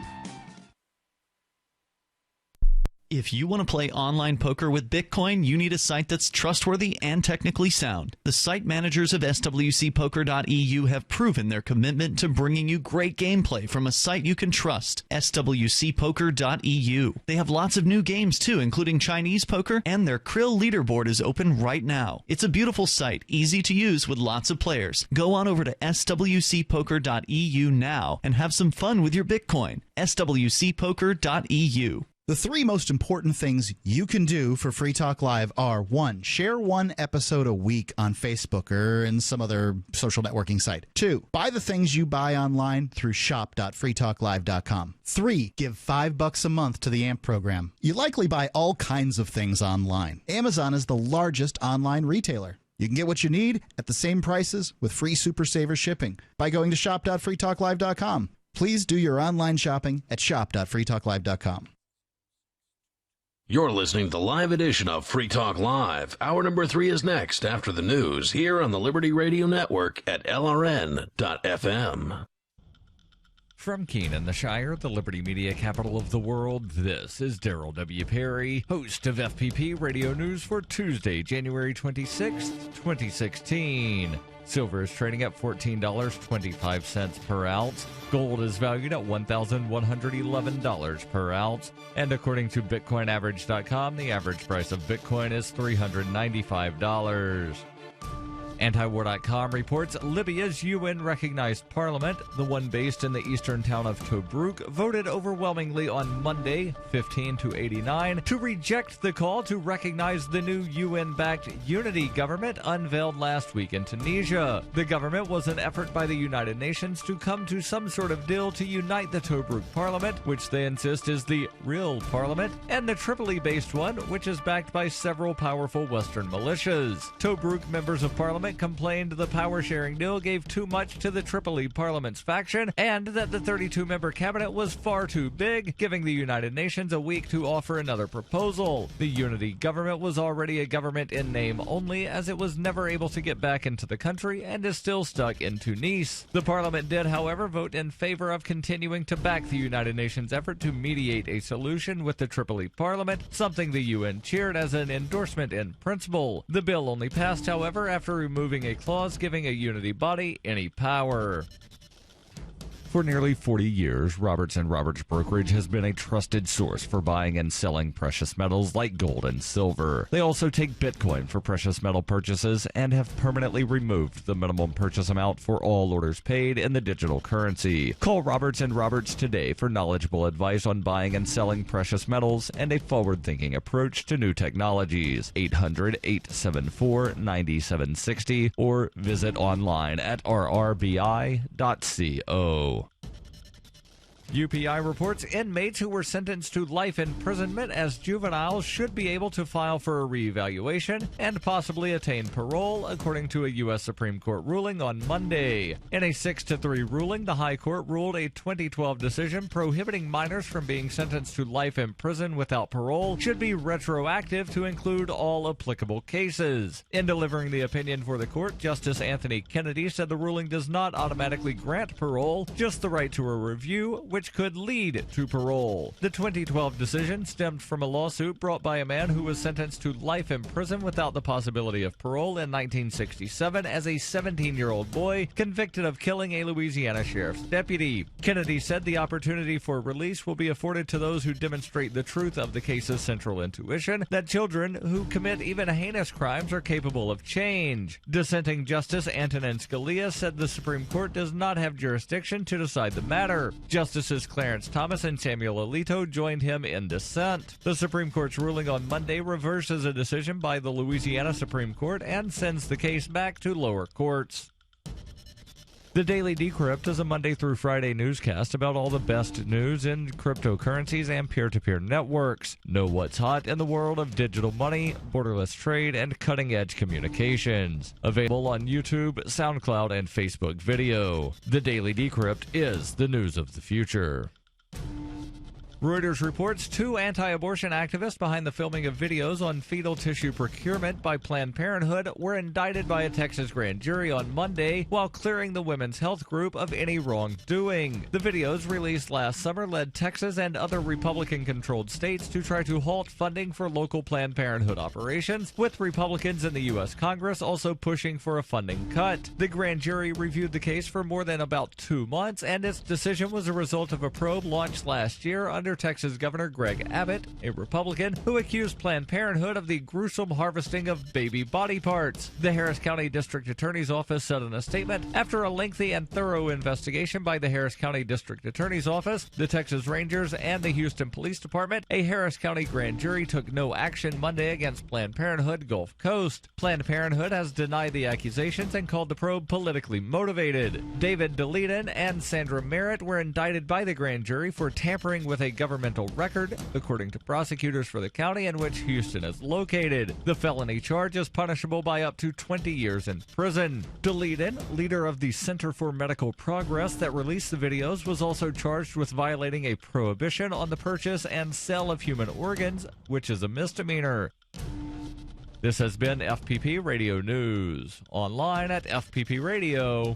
If you want to play online poker with Bitcoin, you need a site that's trustworthy and technically sound. The site managers of swcpoker.eu have proven their commitment to bringing you great gameplay from a site you can trust. swcpoker.eu. They have lots of new games too, including Chinese poker, and their Krill leaderboard is open right now. It's a beautiful site, easy to use with lots of players. Go on over to swcpoker.eu now and have some fun with your Bitcoin. swcpoker.eu. The three most important things you can do for Free Talk Live are: 1, share one episode a week on Facebook or in some other social networking site. 2, buy the things you buy online through shop.freetalklive.com. 3, give $5 a month to the AMP program. You likely buy all kinds of things online. Amazon is the largest online retailer. You can get what you need at the same prices with free Super Saver shipping by going to shop.freetalklive.com. Please do your online shopping at shop.freetalklive.com. You're listening to the live edition of Free Talk Live. Hour number 3 is next after the news here on the Liberty Radio Network at LRN.FM. From Conan, the Shire, the Liberty Media capital of the world, this is Daryl W. Perry, host of FPP Radio News for Tuesday, January 26th, 2016. Silver is trading at $14.25 per ounce. Gold is valued at $1,111 per ounce. And according to BitcoinAverage.com, the average price of Bitcoin is $395. Antiwar.com reports Libya's UN-recognized parliament, the one based in the eastern town of Tobruk, voted overwhelmingly on Monday, 15-89, to reject the call to recognize the new UN-backed unity government unveiled last week in Tunisia. The government was an effort by the United Nations to come to some sort of deal to unite the Tobruk parliament, which they insist is the real parliament, and the Tripoli-based one, which is backed by several powerful Western militias. Tobruk members of parliament Parliament complained the power-sharing deal gave too much to the Tripoli Parliament's faction and that the 32-member cabinet was far too big, giving the United Nations a week to offer another proposal. The unity government was already a government in name only, as it was never able to get back into the country and is still stuck in Tunis. The Parliament did, however, vote in favor of continuing to back the United Nations effort to mediate a solution with the Tripoli Parliament, something the UN cheered as an endorsement in principle. The bill only passed, however, after removing a clause giving a unity body any power. For nearly 40 years, Roberts & Roberts Brokerage has been a trusted source for buying and selling precious metals like gold and silver. They also take Bitcoin for precious metal purchases and have permanently removed the minimum purchase amount for all orders paid in the digital currency. Call Roberts & Roberts today for knowledgeable advice on buying and selling precious metals and a forward-thinking approach to new technologies. 800-874-9760 or visit online at rrbi.co. UPI reports inmates who were sentenced to life imprisonment as juveniles should be able to file for a reevaluation and possibly attain parole, according to a U.S. Supreme Court ruling on Monday. In a 6-3 ruling, the High Court ruled a 2012 decision prohibiting minors from being sentenced to life in prison without parole should be retroactive to include all applicable cases. In delivering the opinion for the court, Justice Anthony Kennedy said the ruling does not automatically grant parole, just the right to a review, which could lead to parole. The 2012 decision stemmed from a lawsuit brought by a man who was sentenced to life in prison without the possibility of parole in 1967 as a 17-year-old boy convicted of killing a Louisiana sheriff's deputy. Kennedy said the opportunity for release will be afforded to those who demonstrate the truth of the case's central intuition, that children who commit even heinous crimes are capable of change. Dissenting Justice Antonin Scalia said the Supreme Court does not have jurisdiction to decide the matter. Justices Clarence Thomas and Samuel Alito joined him in dissent. The Supreme Court's ruling on Monday reverses a decision by the Louisiana Supreme Court and sends the case back to lower courts. The Daily Decrypt is a Monday through Friday newscast about all the best news in cryptocurrencies and peer-to-peer networks. Know what's hot in the world of digital money, borderless trade, and cutting-edge communications. Available on YouTube, SoundCloud, and Facebook video. The Daily Decrypt is the news of the future. Reuters reports 2 anti-abortion activists behind the filming of videos on fetal tissue procurement by Planned Parenthood were indicted by a Texas grand jury on Monday while clearing the women's health group of any wrongdoing. The videos released last summer led Texas and other Republican-controlled states to try to halt funding for local Planned Parenthood operations, with Republicans in the U.S. Congress also pushing for a funding cut. The grand jury reviewed the case for more than about 2 months, and its decision was a result of a probe launched last year under Texas Governor Greg Abbott, a Republican, who accused Planned Parenthood of the gruesome harvesting of baby body parts. The Harris County District Attorney's Office said in a statement, after a lengthy and thorough investigation by the Harris County District Attorney's Office, the Texas Rangers, and the Houston Police Department, a Harris County grand jury took no action Monday against Planned Parenthood Gulf Coast. Planned Parenthood has denied the accusations and called the probe politically motivated. David DeLeiden and Sandra Merritt were indicted by the grand jury for tampering with a governmental record, according to prosecutors for the county in which Houston is located. The felony charge is punishable by up to 20 years in prison. DeLeiden, leader of the Center for Medical Progress that released the videos, was also charged with violating a prohibition on the purchase and sale of human organs, which is a misdemeanor. This has been FPP Radio News, online at fppradio.com.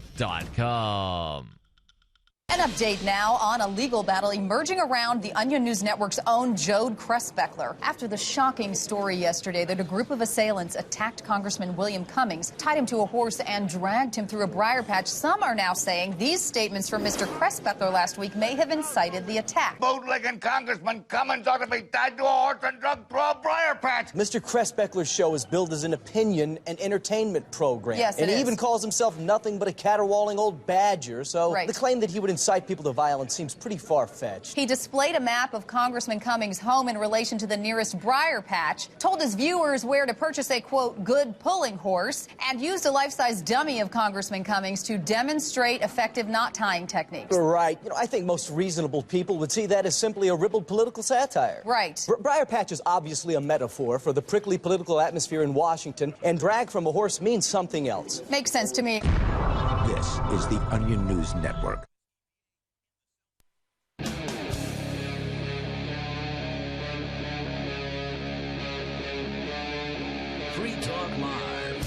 An update now on a legal battle emerging around the Onion News Network's own Jode Kressbeckler. After the shocking story yesterday that a group of assailants attacked Congressman William Cummings, tied him to a horse, and dragged him through a briar patch, some are now saying these statements from Mr. Kressbeckler last week may have incited the attack. Bootlegging Congressman Cummings ought to be tied to a horse and drugged through a briar patch. Mr. Kressbeckler's show is billed as an opinion and entertainment program. Yes, and it he is. even calls himself nothing but a caterwauling old badger, so Right. the claim that he would incite people to violence seems pretty far-fetched. He displayed a map of Congressman Cummings' home in relation to the nearest briar patch, told his viewers where to purchase a, quote, good pulling horse, and used a life-size dummy of Congressman Cummings to demonstrate effective knot-tying techniques. Right. I think most reasonable people would see that as simply a ribald political satire. Right. Briar patch is obviously a metaphor for the prickly political atmosphere in Washington, and drag from a horse means something else. Makes sense to me. This is the Onion News Network. Free Talk Live.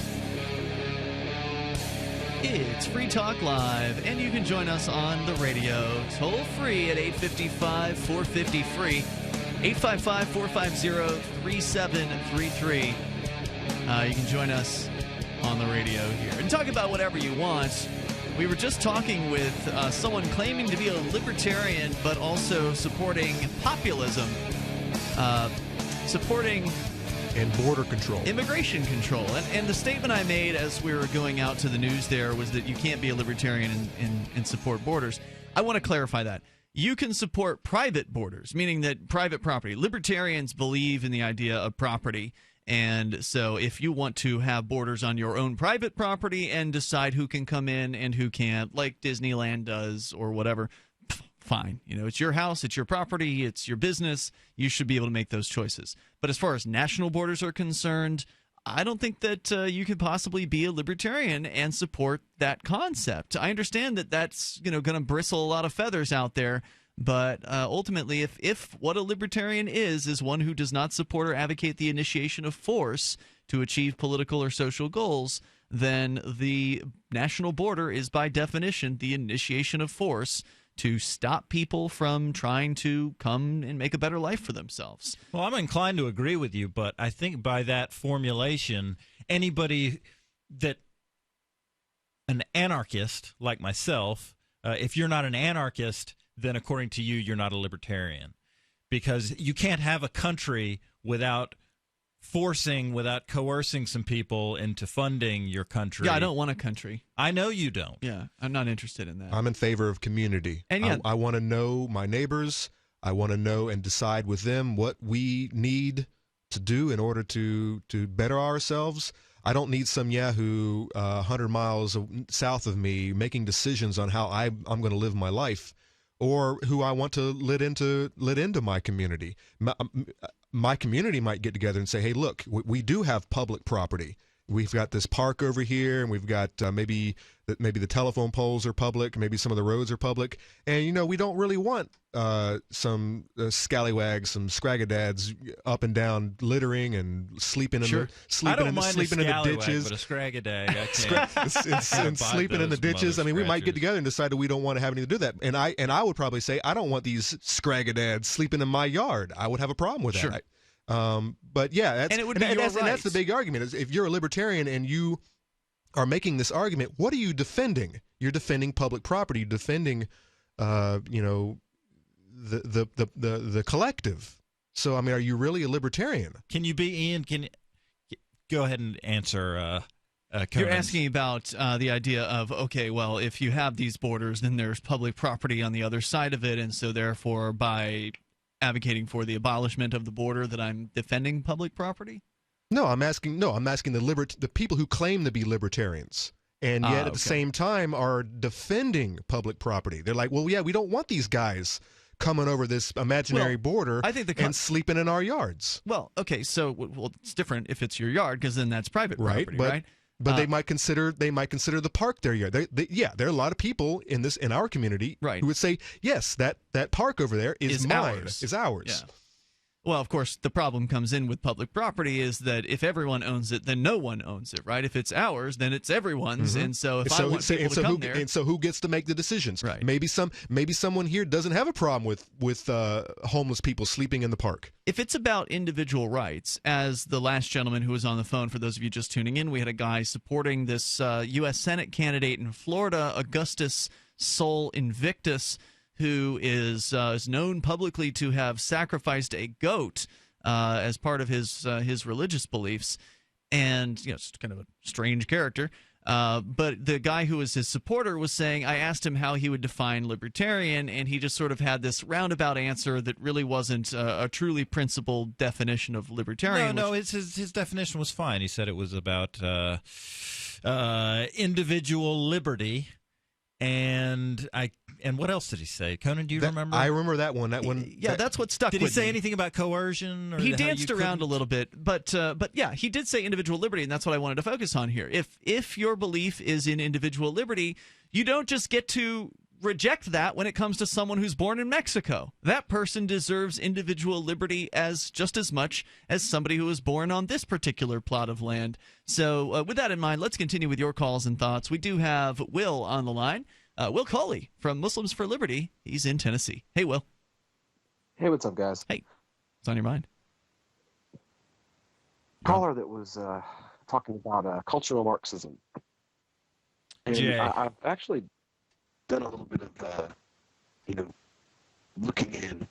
It's Free Talk Live, and you can join us on the radio toll free at 855-450-FREE, 855-450-3733. You can join us on the radio here and talk about whatever you want. We were just talking with someone claiming to be a libertarian but also supporting populism, supporting and border control, immigration control. And the statement I made as we were going out to the news there was that you can't be a libertarian and support borders. I want to clarify that. You can support private borders, meaning that private property. Libertarians believe in the idea of property. And so if you want to have borders on your own private property and decide who can come in and who can't, like Disneyland does or whatever, fine. It's your house, it's your property, it's your business. You should be able to make those choices. But as far as national borders are concerned, I don't think that you could possibly be a libertarian and support that concept. I understand that that's going to bristle a lot of feathers out there. But ultimately, if what a libertarian is one who does not support or advocate the initiation of force to achieve political or social goals, then the national border is by definition the initiation of force to stop people from trying to come and make a better life for themselves. Well, I'm inclined to agree with you, but I think by that formulation, anybody that an anarchist like myself, if you're not an anarchist, then according to you, you're not a libertarian, because you can't have a country without coercing some people into funding your country. Yeah, I don't want a country. I know you don't. Yeah, I'm not interested in that. I'm in favor of community. And yeah, I want to know my neighbors. I want to know and decide with them what we need to do in order to better ourselves. I don't need some yahoo 100 miles south of me making decisions on how I'm going to live my life, or who I want to let into my community. My community might get together and say, hey, look, we do have public property. We've got this park over here, and we've got maybe the telephone poles are public, maybe some of the roads are public, and we don't really want some scallywags, some scragadads up and down littering and sleeping in the ditches. But a scragadag, I can't. and sleeping in the ditches. I mean, we might get together and decide that we don't want to have anything to do that. And I would probably say I don't want these scragadads sleeping in my yard. I would have a problem with that. Sure. But yeah, that's, and it would be your right. And that's the big argument. Is if you're a libertarian and you are making this argument, what are you defending? You're defending public property. You're defending, the collective. So I mean, are you really a libertarian? Can you be, Ian? Can you go ahead and answer? You're asking about the idea of, okay, well, if you have these borders, then there's public property on the other side of it, and so therefore by advocating for the abolishment of the border that I'm defending public property? No, I'm asking the people who claim to be libertarians and yet at the same time are defending public property. They're like, well, yeah, we don't want these guys coming over this imaginary border and sleeping in our yards. Well, okay, so it's different if it's your yard, because then that's private property, right? But they might consider the park their yard. There are a lot of people in our community who would say, yes, that park over there is mine, is ours. Yeah. Well, of course, the problem comes in with public property is that if everyone owns it, then no one owns it, right? If it's ours, then it's everyone's, and so if I want people to come there, and so who gets to make the decisions? Right. Maybe someone here doesn't have a problem with homeless people sleeping in the park. If it's about individual rights, as the last gentleman who was on the phone, for those of you just tuning in, we had a guy supporting this U.S. Senate candidate in Florida, Augustus Invictus, who is known publicly to have sacrificed a goat as part of his religious beliefs, and it's kind of a strange character. But the guy who was his supporter was saying, I asked him how he would define libertarian, and he just sort of had this roundabout answer that really wasn't a truly principled definition of libertarian. No, his definition was fine. He said it was about individual liberty. And what else did he say? Conan, do you remember? I remember that one. That's what stuck with me. Did he say anything about coercion? Or he danced around a little bit, but yeah, he did say individual liberty, and that's what I wanted to focus on here. If your belief is in individual liberty, you don't just get to reject that when it comes to someone who's born in Mexico. That person deserves individual liberty just as much as somebody who was born on this particular plot of land. So with that in mind, let's continue with your calls and thoughts. We do have Will on the line. Will Coley from Muslims for Liberty. He's in Tennessee. Hey, Will. Hey, what's up, guys? Hey, what's on your mind? Caller that was talking about cultural Marxism. And I've actually done a little bit of, looking in.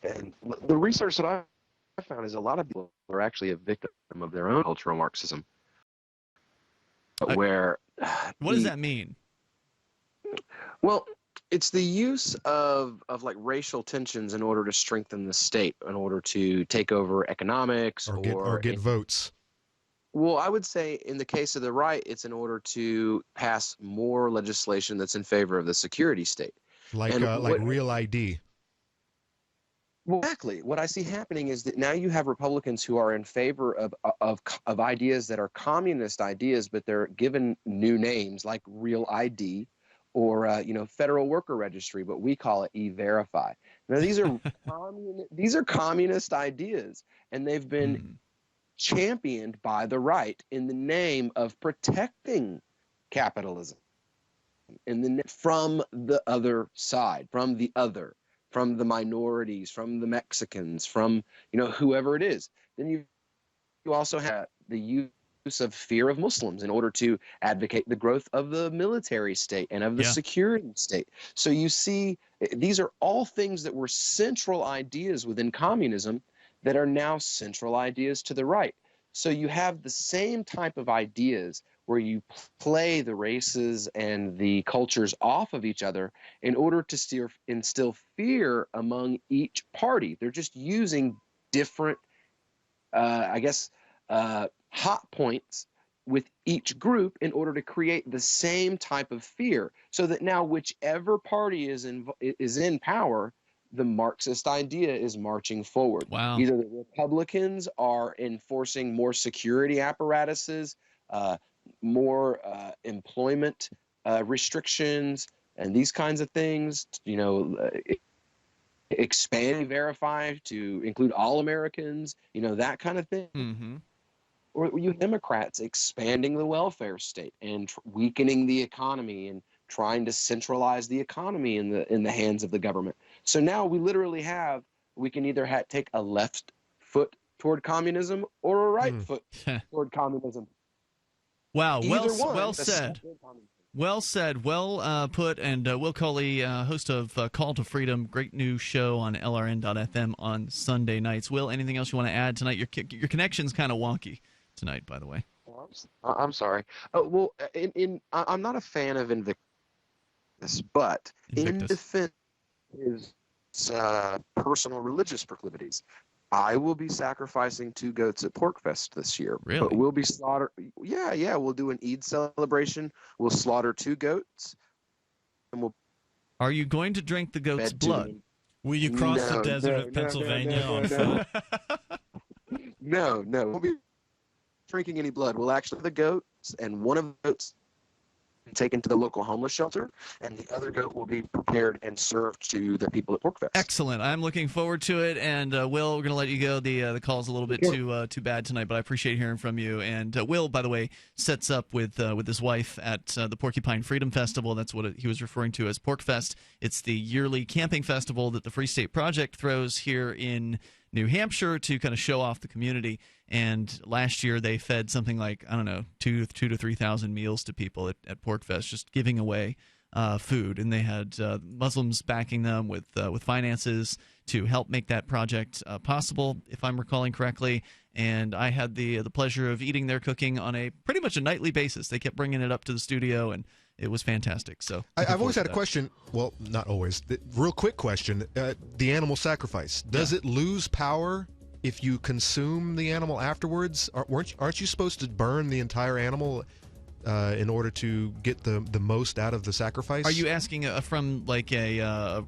And the research that I found is a lot of people are actually a victim of their own cultural Marxism. What does that mean? Well, it's the use of like racial tensions in order to strengthen the state, in order to take over economics or get votes. Well, I would say in the case of the right, it's in order to pass more legislation that's in favor of the security state. Like Real ID. Well, exactly. What I see happening is that now you have Republicans who are in favor of ideas that are communist ideas, but they're given new names like Real ID or Federal Worker Registry, but we call it E-Verify. Now these are communist ideas, and they've been championed by the right in the name of protecting capitalism from the other side, from the minorities, from the Mexicans, from whoever it is. Then you also have the use of fear of Muslims in order to advocate the growth of the military state and of the security state. So you see, these are all things that were central ideas within communism that are now central ideas to the right. So you have the same type of ideas where you play the races and the cultures off of each other in order to instill fear among each party. They're just using different, hot points with each group in order to create the same type of fear, so that now whichever party is in power, the Marxist idea is marching forward. Wow. Either the Republicans are enforcing more security apparatuses, more employment restrictions, and these kinds of things, expand Verify to include all Americans, that kind of thing. Mm-hmm. Or you Democrats expanding the welfare state and weakening the economy and trying to centralize the economy in the hands of the government. So now we can either take a left foot toward communism or a right foot toward communism. Wow, well said. Well said, well put, and Will Coley, host of Call to Freedom, great new show on LRN.FM on Sunday nights. Will, anything else you want to add tonight? Your connection's kind of wonky tonight, by the way. I'm sorry. I'm not a fan of Invictus, but in defense of his personal religious proclivities, I will be sacrificing 2 goats at PorkFest this year. Really? But we'll be Yeah. We'll do an Eid celebration. We'll slaughter 2 goats. And Are you going to drink the goat's blood? Will you cross the desert of Pennsylvania on foot? No. We'll be drinking any blood. We'll actually the goats, and one of the goats taken to the local homeless shelter, and the other goat will be prepared and served to the people at PorkFest. Excellent. I'm looking forward to it. And Will, we're going to let you go. The call's a little bit too bad tonight, but I appreciate hearing from you. And Will, by the way, sets up with his wife at the Porcupine Freedom Festival. That's what he was referring to as PorkFest. It's the yearly camping festival that the Free State Project throws here in New Hampshire to kind of show off the community. And last year they fed something like, 2,000 to 3,000 meals to people at PorkFest, just giving away food. And they had Muslims backing them with finances to help make that project possible, if I'm recalling correctly. and I had the pleasure of eating their cooking on a pretty much a nightly basis. They kept bringing it up to the studio, and it was fantastic. So I've always had a question. Well, not always. Real quick question. The animal sacrifice. Does it lose power if you consume the animal afterwards? Aren't you supposed to burn the entire animal in order to get the most out of the sacrifice? Are you asking from like a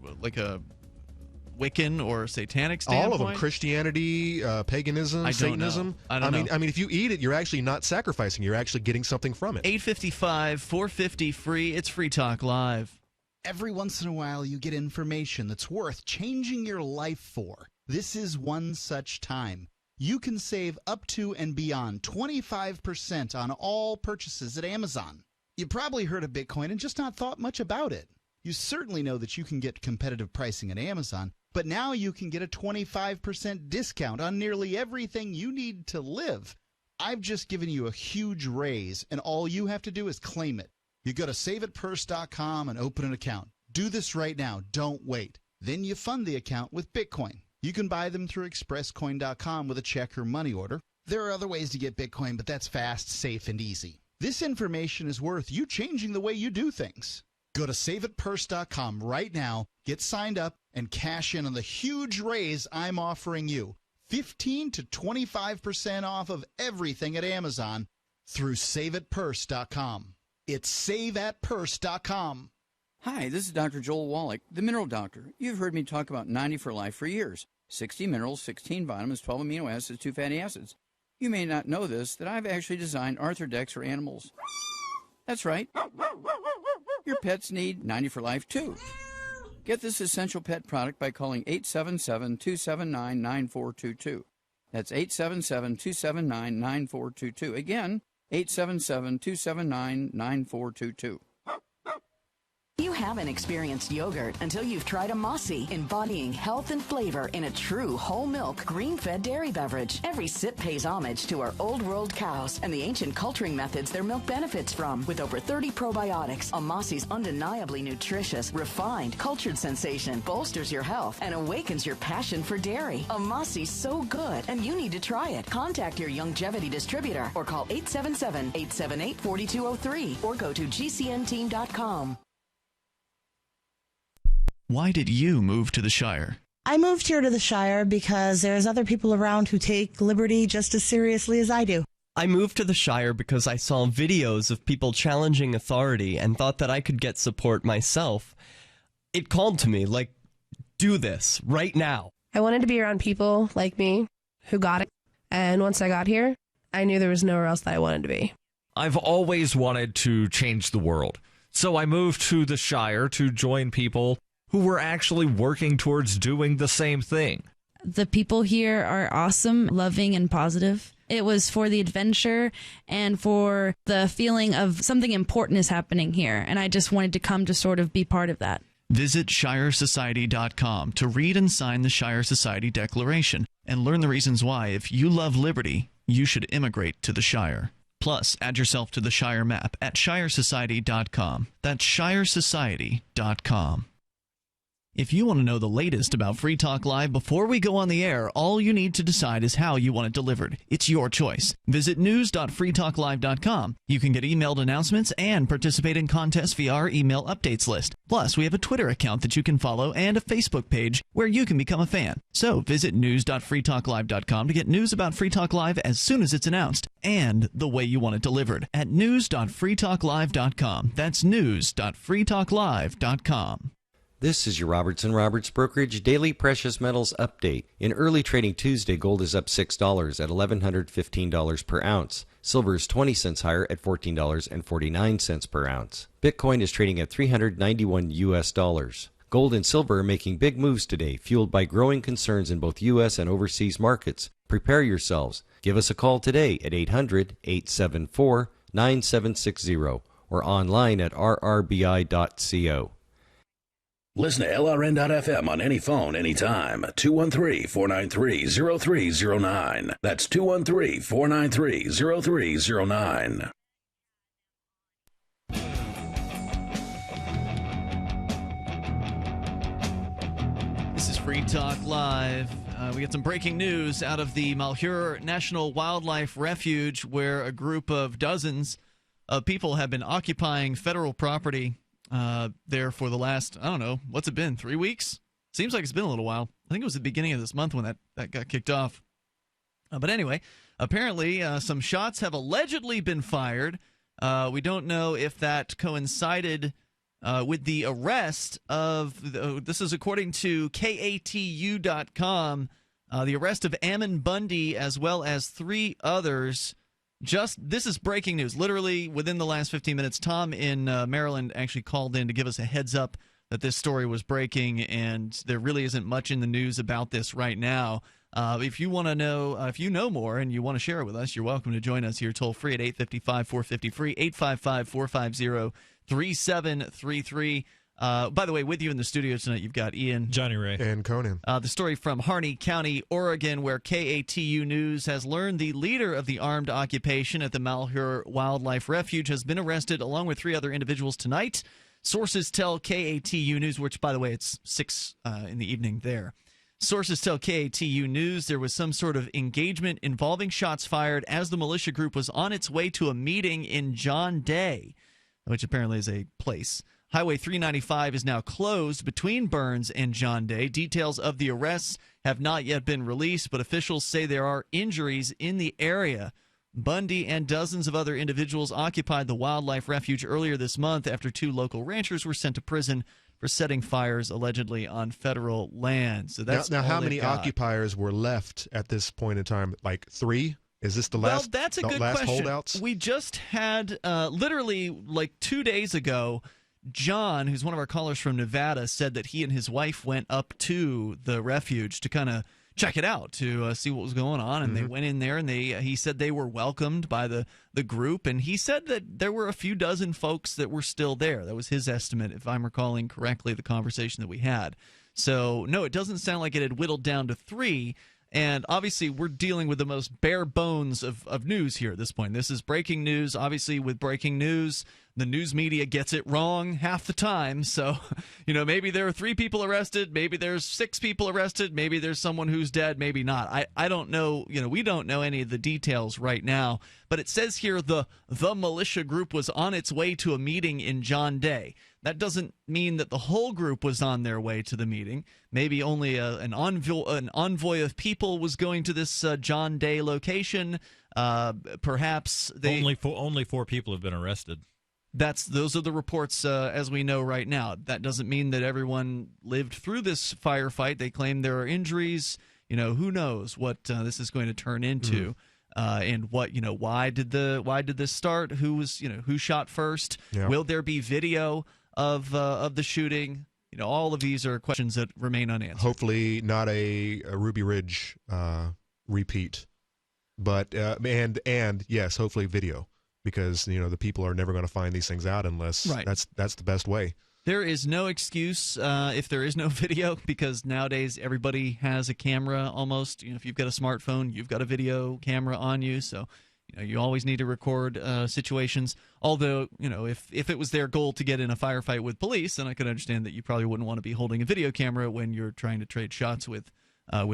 Wiccan or satanic standpoint? All of them. Christianity, paganism, Satanism. I don't know. I mean, if you eat it, you're actually not sacrificing. You're actually getting something from it. 855 450 free. It's Free Talk Live. Every once in a while, you get information that's worth changing your life for. This is one such time. You can save up to and beyond 25% on all purchases at Amazon. You probably heard of Bitcoin and just not thought much about it. You certainly know that you can get competitive pricing at Amazon, but now you can get a 25% discount on nearly everything you need to live. I've just given you a huge raise, and all you have to do is claim it. You go to saveitpurse.com and open an account. Do this right now. Don't wait. Then you fund the account with Bitcoin. You can buy them through expresscoin.com with a check or money order. There are other ways to get Bitcoin, but that's fast, safe, and easy. This information is worth you changing the way you do things. Go to saveitpurse.com right now, get signed up, and cash in on the huge raise I'm offering you. 15 to 25% off of everything at Amazon through saveitpurse.com. It's saveatpurse.com. Hi, this is Dr. Joel Wallach, the Mineral Doctor. You've heard me talk about 90 for Life for years. 60 minerals, 16 vitamins, 12 amino acids, 2 fatty acids. You may not know this, that I've actually designed Arthur decks for animals. That's right. Your pets need 90 for Life, too. Get this essential pet product by calling 877-279-9422. That's 877-279-9422. Again, 877-279-9422. You haven't experienced yogurt until you've tried a Mossy, embodying health and flavor in a true whole milk, green-fed dairy beverage. Every sip pays homage to our old world cows and the ancient culturing methods their milk benefits from. With over 30 probiotics, a Mossy's undeniably nutritious, refined, cultured sensation bolsters your health and awakens your passion for dairy. A Mossy's so good, and you need to try it. Contact your Longevity distributor or call 877-878-4203 or go to gcnteam.com. Why did you move to the Shire? I moved here to the Shire because there's other people around who take liberty just as seriously as I do. I moved to the Shire because I saw videos of people challenging authority and thought that I could get support myself. It called to me, like, do this right now. I wanted to be around people like me who got it. And once I got here, I knew there was nowhere else that I wanted to be. I've always wanted to change the world. So I moved to the Shire to join people who were actually working towards doing the same thing. The people here are awesome, loving, and positive. It was for the adventure and for the feeling of something important is happening here, and I just wanted to come to sort of be part of that. Visit ShireSociety.com to read and sign the Shire Society Declaration and learn the reasons why, if you love liberty, you should immigrate to the Shire. Plus, add yourself to the Shire map at ShireSociety.com. That's ShireSociety.com. If you want to know the latest about Free Talk Live before we go on the air, all you need to decide is how you want it delivered. It's your choice. Visit news.freetalklive.com. You can get emailed announcements and participate in contests via our email updates list. Plus, we have a Twitter account that you can follow and a Facebook page where you can become a fan. So visit news.freetalklive.com to get news about Free Talk Live as soon as it's announced and the way you want it delivered at news.freetalklive.com. That's news.freetalklive.com. This is your Robertson Roberts Brokerage Daily Precious Metals Update. In early trading Tuesday, gold is up $6 at $1,115 per ounce. Silver is 20 cents higher at $14.49 per ounce. Bitcoin is trading at $391 US. Gold and silver are making big moves today, fueled by growing concerns in both U.S. and overseas markets. Prepare yourselves. Give us a call today at 800-874-9760 or online at rrbi.co. Listen to LRN.FM on any phone, anytime. 213-493-0309. That's 213-493-0309. This is Free Talk Live. We get some breaking news out of the Malheur National Wildlife Refuge, where a group of dozens of people have been occupying federal property there for the last, I don't know, what's it been, 3 weeks? Seems like it's been a little while. I think it was the beginning of this month when that got kicked off. But anyway, apparently some shots have allegedly been fired. We don't know if that coincided with the arrest of, this is according to KATU.com, the arrest of Ammon Bundy as well as 3 others. This is breaking news. Literally within the last 15 minutes, Tom in Maryland actually called in to give us a heads up that this story was breaking, and there really isn't much in the news about this right now. If you want to know, if you know more and you want to share it with us, you're welcome to join us here toll free at 855-450-FREE, 855-450-3733. By the way, with you in the studio tonight, you've got Ian, Jonny Ray, and Conan. The story from Harney County, Oregon, where KATU News has learned the leader of the armed occupation at the Malheur Wildlife Refuge has been arrested along with 3 other individuals tonight. Sources tell KATU News, which, by the way, it's 6 in the evening there. Sources tell KATU News there was some sort of engagement involving shots fired as the militia group was on its way to a meeting in John Day, which apparently is a place. Highway 395 is now closed between Burns and John Day. Details of the arrests have not yet been released, but officials say there are injuries in the area. Bundy and dozens of other individuals occupied the wildlife refuge earlier this month after 2 local ranchers were sent to prison for setting fires allegedly on federal land. So that's now how many occupiers were left at this point in time? Like 3? Is this the last? Well, that's a good question. Holdouts? We just had literally like 2 days ago, John, who's one of our callers from Nevada, said that he and his wife went up to the refuge to kind of check it out, to see what was going on, and they went in there, and he said they were welcomed by the group, and he said that there were a few dozen folks that were still there. That was his estimate, if I'm recalling correctly the conversation that we had. So, no, it doesn't sound like it had whittled down to 3, and obviously we're dealing with the most bare bones of news here at this point. This is breaking news. Obviously, with breaking news, the news media gets it wrong half the time. So, maybe there are 3 people arrested, maybe there's 6 people arrested, maybe there's someone who's dead, maybe not. I don't know. We don't know any of the details right now. But it says here the militia group was on its way to a meeting in John Day. That doesn't mean that the whole group was on their way to the meeting. Maybe only an envoy of people was going to this John Day location. Perhaps only 4 people have been arrested. Those are the reports as we know right now. That doesn't mean that everyone lived through this firefight. They claim there are injuries. Who knows what this is going to turn into. And what why did this start? Who shot first? Yeah. Will there be video of the shooting? All of these are questions that remain unanswered. Hopefully not a Ruby Ridge repeat, but and yes, hopefully video, because the people are never going to find these things out unless that's the best way. There is no excuse if there is no video, because nowadays everybody has a camera almost. If you've got a smartphone, you've got a video camera on you, so you always need to record situations. Although, if it was their goal to get in a firefight with police, then I could understand that you probably wouldn't want to be holding a video camera when you're trying to trade shots with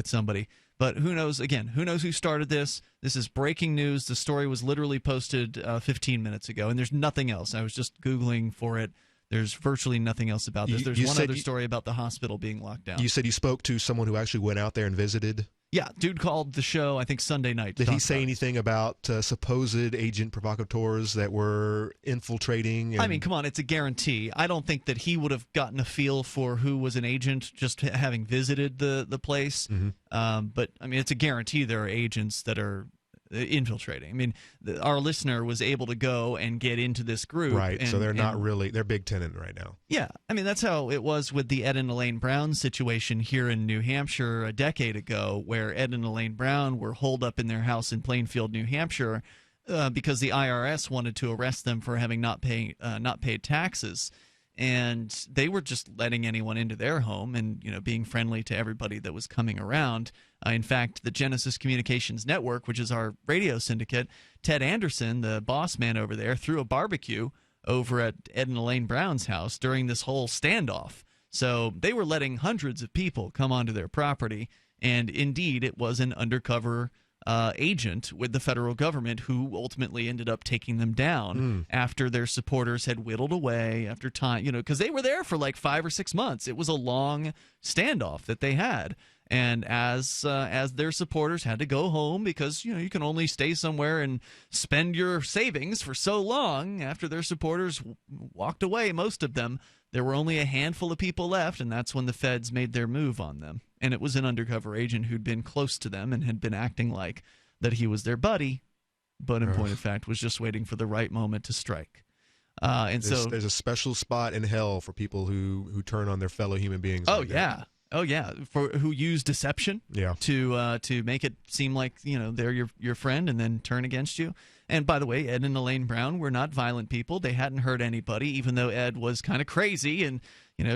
somebody. But who knows? Again, who knows who started this? This is breaking news. The story was literally posted 15 minutes ago, and there's nothing else. I was just Googling for it. There's virtually nothing else about this. There's one other story about the hospital being locked down. You said you spoke to someone who actually went out there and visited? Yeah, dude called the show, I think, Sunday night. Did he say anything about supposed agent provocateurs that were infiltrating? I mean, come on, it's a guarantee. I don't think that he would have gotten a feel for who was an agent just having visited the place. But, I mean, it's a guarantee there are agents that are infiltrating. I mean, our listener was able to go and get into this group. Right, so they're not really, they're big tenant right now. Yeah, I mean, that's how it was with the Ed and Elaine Brown situation here in New Hampshire a decade ago, where Ed and Elaine Brown were holed up in their house in Plainfield, New Hampshire, because the IRS wanted to arrest them for having not paid taxes. And they were just letting anyone into their home and, being friendly to everybody that was coming around. In fact, the Genesis Communications Network, which is our radio syndicate, Ted Anderson, the boss man over there, threw a barbecue over at Ed and Elaine Brown's house during this whole standoff. So they were letting hundreds of people come onto their property And indeed, it was an undercover agent with the federal government who ultimately ended up taking them down after their supporters had whittled away after time, because they were there for like 5 or 6 months. It was a long standoff that they had. And as their supporters had to go home because, you can only stay somewhere and spend your savings for so long after their supporters walked away, most of them, there were only a handful of people left, and that's when the feds made their move on them. And it was an undercover agent who'd been close to them and had been acting like that he was their buddy, but in point of fact was just waiting for the right moment to strike. There's a special spot in hell for people who turn on their fellow human beings. Oh yeah, who use deception to make it seem like they're your friend and then turn against you. And by the way, Ed and Elaine Brown were not violent people. They hadn't hurt anybody, even though Ed was kind of crazy and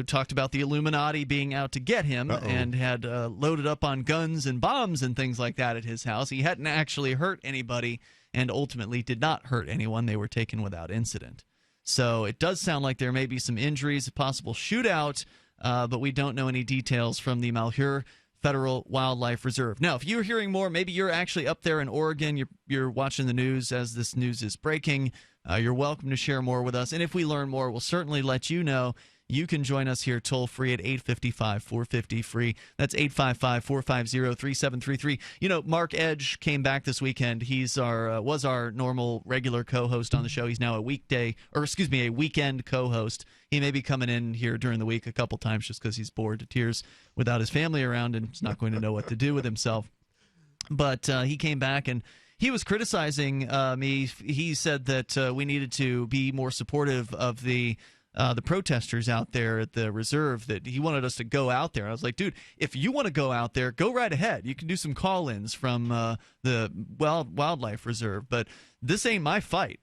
talked about the Illuminati being out to get him and had loaded up on guns and bombs and things like that at his house. He hadn't actually hurt anybody and ultimately did not hurt anyone. They were taken without incident. So it does sound like there may be some injuries, a possible shootout, but we don't know any details from the Malheur Federal Wildlife Reserve. Now, if you're hearing more, maybe you're actually up there in Oregon, you're watching the news as this news is breaking, you're welcome to share more with us. And if we learn more, we'll certainly let you know. You can join us here toll-free at 855-450-FREE. That's 855-450-3733. Mark Edge came back this weekend. He's was our normal regular co-host on the show. He's now a weekend co-host. He may be coming in here during the week a couple times just because he's bored to tears without his family around and he's not going to know what to do with himself. But he came back and he was criticizing me. He said that we needed to be more supportive of the protesters out there at the reserve, that he wanted us to go out there. I was like, dude, if you want to go out there, go right ahead. You can do some call-ins from the Wildlife Reserve, but this ain't my fight.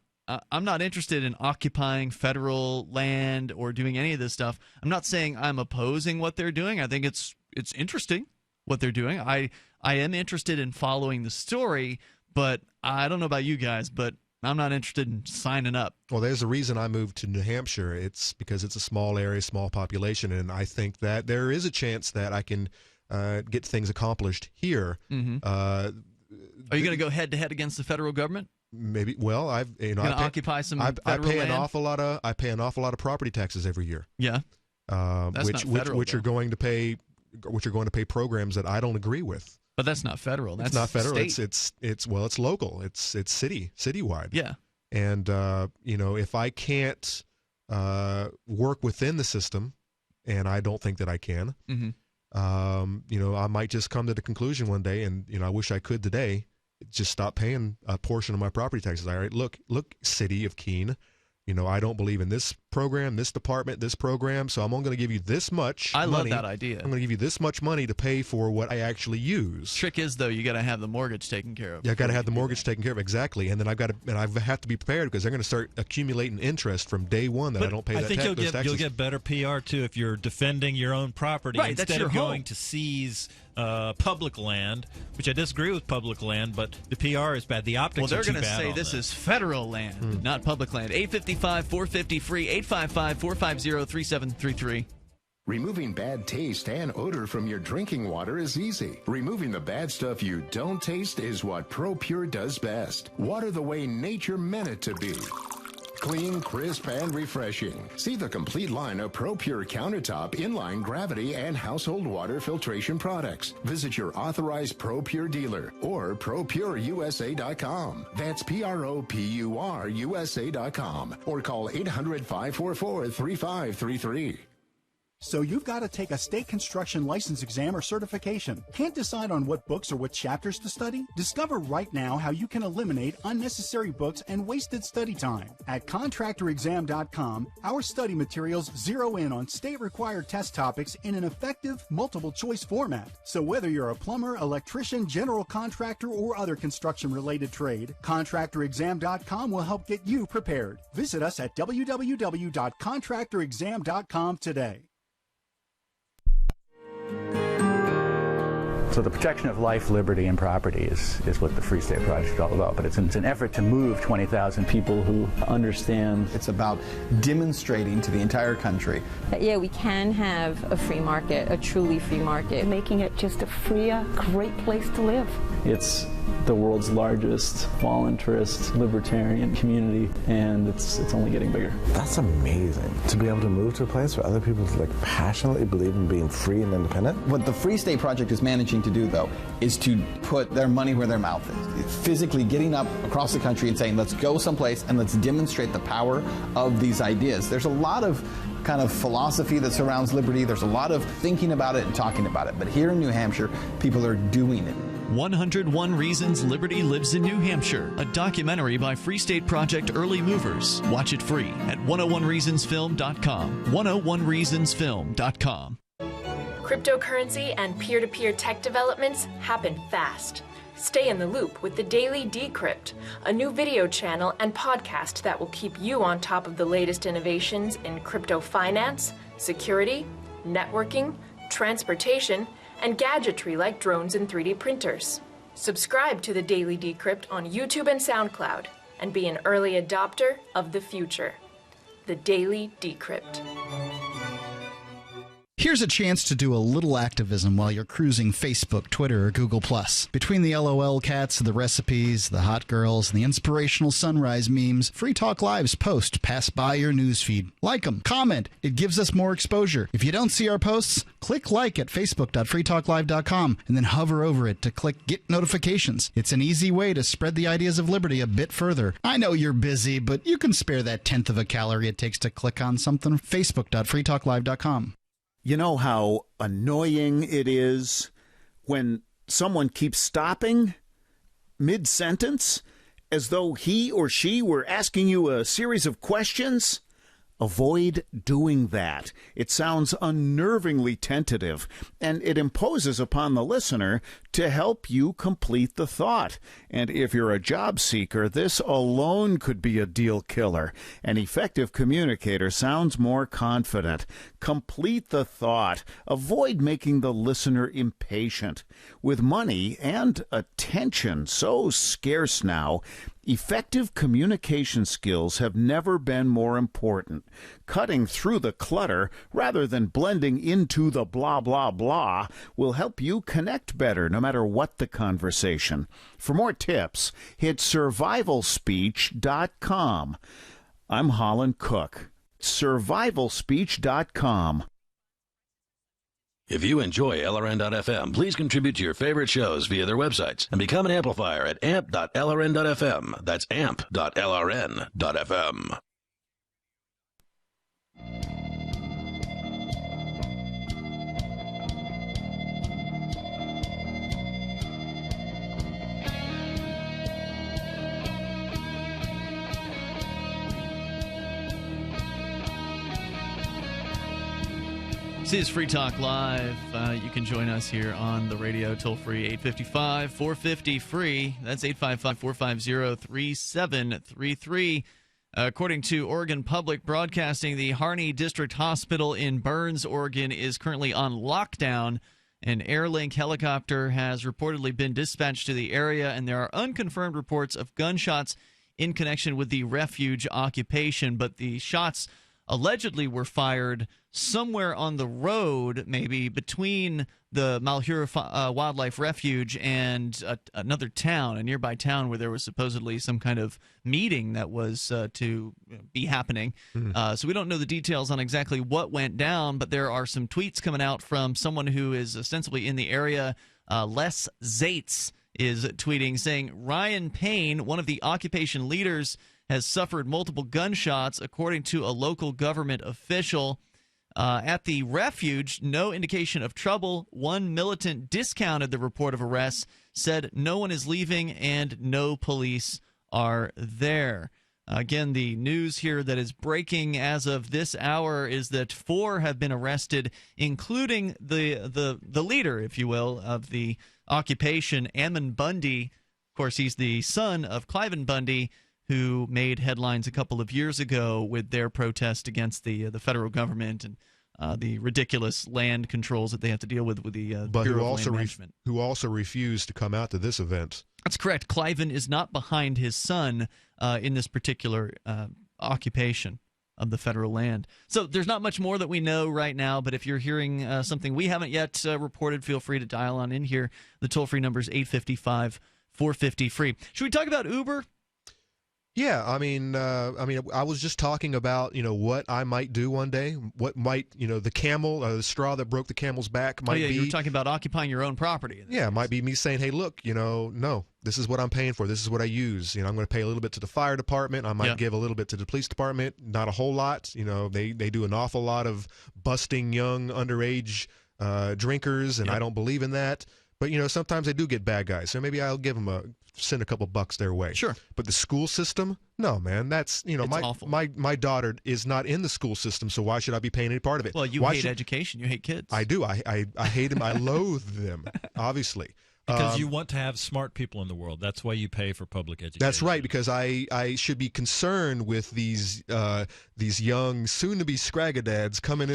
I'm not interested in occupying federal land or doing any of this stuff. I'm not saying I'm opposing what they're doing. I think it's interesting what they're doing. I am interested in following the story, but I don't know about you guys, but I'm not interested in signing up. Well, there's a reason I moved to New Hampshire. It's because it's a small area, small population, and I think that there is a chance that I can get things accomplished here. Mm-hmm. Are you going to go head-to-head against the federal government? Maybe. Well, I occupy some federal I pay land? an awful lot of property taxes every year. Yeah, which are going to pay programs that I don't agree with. But that's not federal. That's it's not federal. State. It's local. It's citywide. Yeah. And if I can't work within the system, and I don't think that I can, I might just come to the conclusion one day, and I wish I could today, just stop paying a portion of my property taxes. All right, look, city of Keene. I don't believe in this program, this department, this program, so I'm only going to give you this much money. I love that idea. I'm going to give you this much money to pay for what I actually use. Trick is, though, you got to have the mortgage taken care of. Yeah, I got to have the mortgage taken care of, exactly. And then I have to be prepared because they're going to start accumulating interest from day one that I don't pay that tax. I think you'll get better PR, too, if you're defending your own property instead of going to seize public land, which I disagree with public land, but the PR is bad. The optics are too bad. Well, they're going to say this is federal land, not public land. 855-450-FREE, 855-450-3733. Removing bad taste and odor from your drinking water is easy. Removing the bad stuff you don't taste is what ProPure does best. Water the way nature meant it to be. Clean, crisp, and refreshing. See the complete line of ProPure countertop, inline, gravity, and household water filtration products. Visit your authorized ProPure dealer or ProPureUSA.com. That's ProPureUSA.com or call 800-544-3533. So you've got to take a state construction license exam or certification. Can't decide on what books or what chapters to study? Discover right now how you can eliminate unnecessary books and wasted study time. At contractorexam.com, our study materials zero in on state-required test topics in an effective, multiple-choice format. So whether you're a plumber, electrician, general contractor, or other construction-related trade, contractorexam.com will help get you prepared. Visit us at www.contractorexam.com today. So the protection of life, liberty, and property is what the Free State Project is all about. But it's an effort to move 20,000 people who understand. It's about demonstrating to the entire country that, yeah, we can have a free market, a truly free market. Making it just a freer, great place to live. It's the world's largest voluntarist libertarian community, and it's only getting bigger. That's amazing, to be able to move to a place where other people passionately believe in being free and independent. What the Free State Project is managing to do, though, is to put their money where their mouth is. It's physically getting up across the country and saying, let's go someplace and let's demonstrate the power of these ideas. There's a lot of kind of philosophy that surrounds liberty. There's a lot of thinking about it and talking about it. But here in New Hampshire, people are doing it. 101 Reasons Liberty Lives in New Hampshire, a documentary by Free State Project early movers. Watch it free at 101reasonsfilm.com. 101reasonsfilm.com. Cryptocurrency and peer-to-peer tech developments happen fast. Stay in the loop with the Daily Decrypt, a new video channel and podcast that will keep you on top of the latest innovations in crypto finance, security, networking, transportation, and gadgetry like drones and 3D printers. Subscribe to the Daily Decrypt on YouTube and SoundCloud and be an early adopter of the future. The Daily Decrypt. Here's a chance to do a little activism while you're cruising Facebook, Twitter, or Google+. Between the LOL cats, the recipes, the hot girls, and the inspirational sunrise memes, Free Talk Live's posts pass by your newsfeed. Like them, comment. It gives us more exposure. If you don't see our posts, click like at facebook.freetalklive.com and then hover over it to click Get Notifications. It's an easy way to spread the ideas of liberty a bit further. I know you're busy, but you can spare that 1/10 of a calorie it takes to click on something. facebook.freetalklive.com. You know how annoying it is when someone keeps stopping mid-sentence as though he or she were asking you a series of questions? Avoid doing that. It sounds unnervingly tentative, and it imposes upon the listener to help you complete the thought. And if you're a job seeker, this alone could be a deal killer. An effective communicator sounds more confident. Complete the thought. Avoid making the listener impatient. With money and attention so scarce now, effective communication skills have never been more important. Cutting through the clutter rather than blending into the blah, blah, blah will help you connect better no matter what the conversation. For more tips, hit survivalspeech.com. I'm Holland Cook. Survivalspeech.com. If you enjoy LRN.FM, please contribute to your favorite shows via their websites and become an amplifier at amp.lrn.fm. That's amp.lrn.fm. This is Free Talk Live. You can join us here on the radio, toll-free, 855-450-FREE. That's 855-450-3733. According to Oregon Public Broadcasting, the Harney District Hospital in Burns, Oregon, is currently on lockdown. An Airlink helicopter has reportedly been dispatched to the area, and there are unconfirmed reports of gunshots in connection with the refuge occupation, but the shots allegedly were fired somewhere on the road, maybe between the Malheur Wildlife Refuge and another town, a nearby town where there was supposedly some kind of meeting that was to be happening. So we don't know the details on exactly what went down, but there are some tweets coming out from someone who is ostensibly in the area. Les Zaitz is tweeting saying, Ryan Payne, one of the occupation leaders, has suffered multiple gunshots, according to a local government official. At the refuge, no indication of trouble. One militant discounted the report of arrests, said no one is leaving and no police are there. Again, the news here that is breaking as of this hour is that 4 have been arrested, including the leader, if you will, of the occupation, Ammon Bundy. Of course, he's the son of Cliven Bundy, who made headlines a couple of years ago with their protest against the federal government and the ridiculous land controls that they have to deal with the Bureau of Land Management. Who also refused to come out to this event. That's correct. Cliven is not behind his son in this particular occupation of the federal land. So there's not much more that we know right now, but if you're hearing something we haven't yet reported, feel free to dial on in here. The toll-free number is 855-450-FREE. Should we talk about Uber? Yeah, I mean, I was just talking about, what I might do one day. What might, the camel, the straw that broke the camel's back might be. You were talking about occupying your own property. Yeah, it might be me saying, hey, look, no, this is what I'm paying for. This is what I use. I'm going to pay a little bit to the fire department. I might give a little bit to the police department. Not a whole lot. They do an awful lot of busting young underage drinkers, and I don't believe in that. But, sometimes they do get bad guys. So maybe I'll give them send a couple bucks their way. Sure. But the school system? No, man. That's, awful. My daughter is not in the school system, so why should I be paying any part of it? Well, you hate education. You hate kids. I do. I hate them. I loathe them, obviously. Because you want to have smart people in the world. That's why you pay for public education. That's right, because I should be concerned with these young, soon-to-be scragadads coming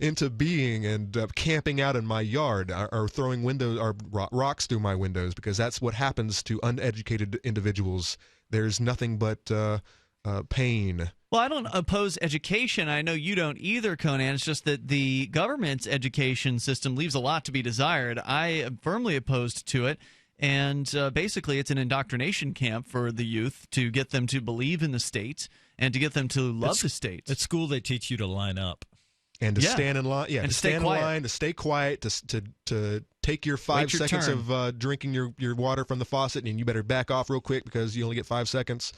into being and camping out in my yard or throwing rocks through my windows, because that's what happens to uneducated individuals. There's nothing but pain. Well, I don't oppose education. I know you don't either, Conan. It's just that the government's education system leaves a lot to be desired. I am firmly opposed to it. And basically, it's an indoctrination camp for the youth to get them to believe in the state and to get them to love the state. At school, they teach you to line up. And to stand in line. Yeah, and to stand in line, to stay quiet, to take your 5 seconds of drinking your water from the faucet, and you better back off real quick because you only get 5 seconds.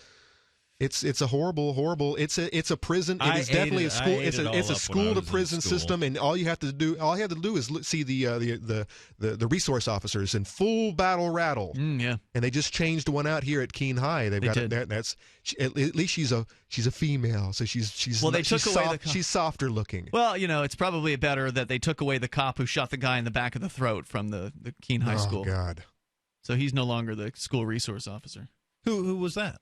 It's a horrible. It's a prison. It is definitely a school. It's a school to prison system, and all you have to do is see the resource officers in full battle rattle. Yeah, and they just changed one out here at Keene High. They've got that's at least she's a female, so she's softer looking. Well, it's probably better that they took away the cop who shot the guy in the back of the throat from the Keene High School. Oh God! So he's no longer the school resource officer. Who was that?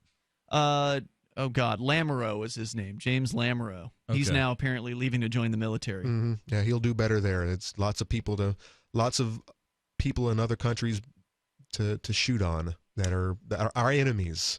Oh God, Lamoureux was his name, James Lamoureux. Okay. He's now apparently leaving to join the military. Mm-hmm. Yeah, he'll do better there. It's lots of people in other countries to shoot on that are our enemies.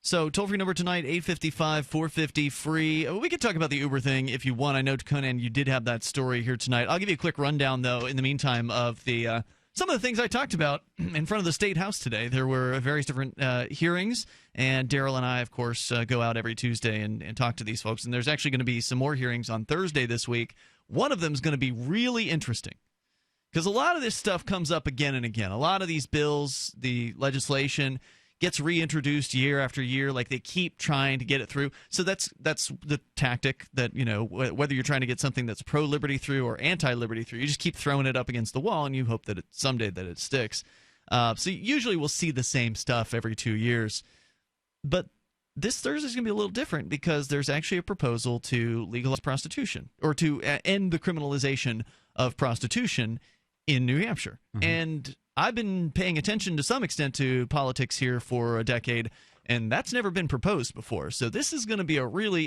So toll-free number tonight, 855-450-FREE. We could talk about the Uber thing if you want. I know, Conan, you did have that story here tonight. I'll give you a quick rundown, though, in the meantime, of the some of the things I talked about in front of the State House today. There were various different hearings, and Daryl and I, of course, go out every Tuesday and talk to these folks. And there's actually going to be some more hearings on Thursday this week. One of them is going to be really interesting because a lot of this stuff comes up again and again. A lot of these bills, the legislation, gets reintroduced year after year. Like they keep trying to get it through. So that's the tactic that, whether you're trying to get something that's pro-liberty through or anti-liberty through, you just keep throwing it up against the wall and you hope that someday that it sticks. So usually we'll see the same stuff every 2 years. But this Thursday is going to be a little different because there's actually a proposal to legalize prostitution or to end the criminalization of prostitution in New Hampshire. Mm-hmm. And I've been paying attention to some extent to politics here for a decade, and that's never been proposed before. So this is going to be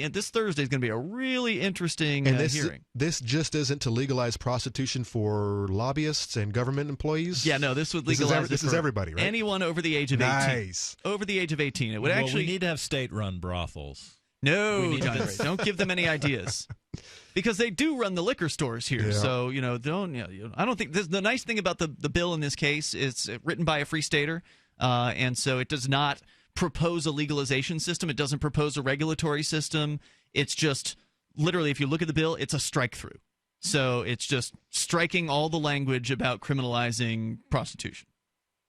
this Thursday is going to be a really interesting hearing. This just isn't to legalize prostitution for lobbyists and government employees? Yeah, no, this would legalize this is everybody, right? Anyone over the age of 18. Nice. Over the age of 18. It would we need to have state-run brothels. No, don't give them any ideas. Because they do run the liquor stores here, so I don't think the nice thing about the bill in this case is written by a free stater, and so it does not propose a legalization system. It doesn't propose a regulatory system. It's just literally, if you look at the bill, it's a strike through. So it's just striking all the language about criminalizing prostitution.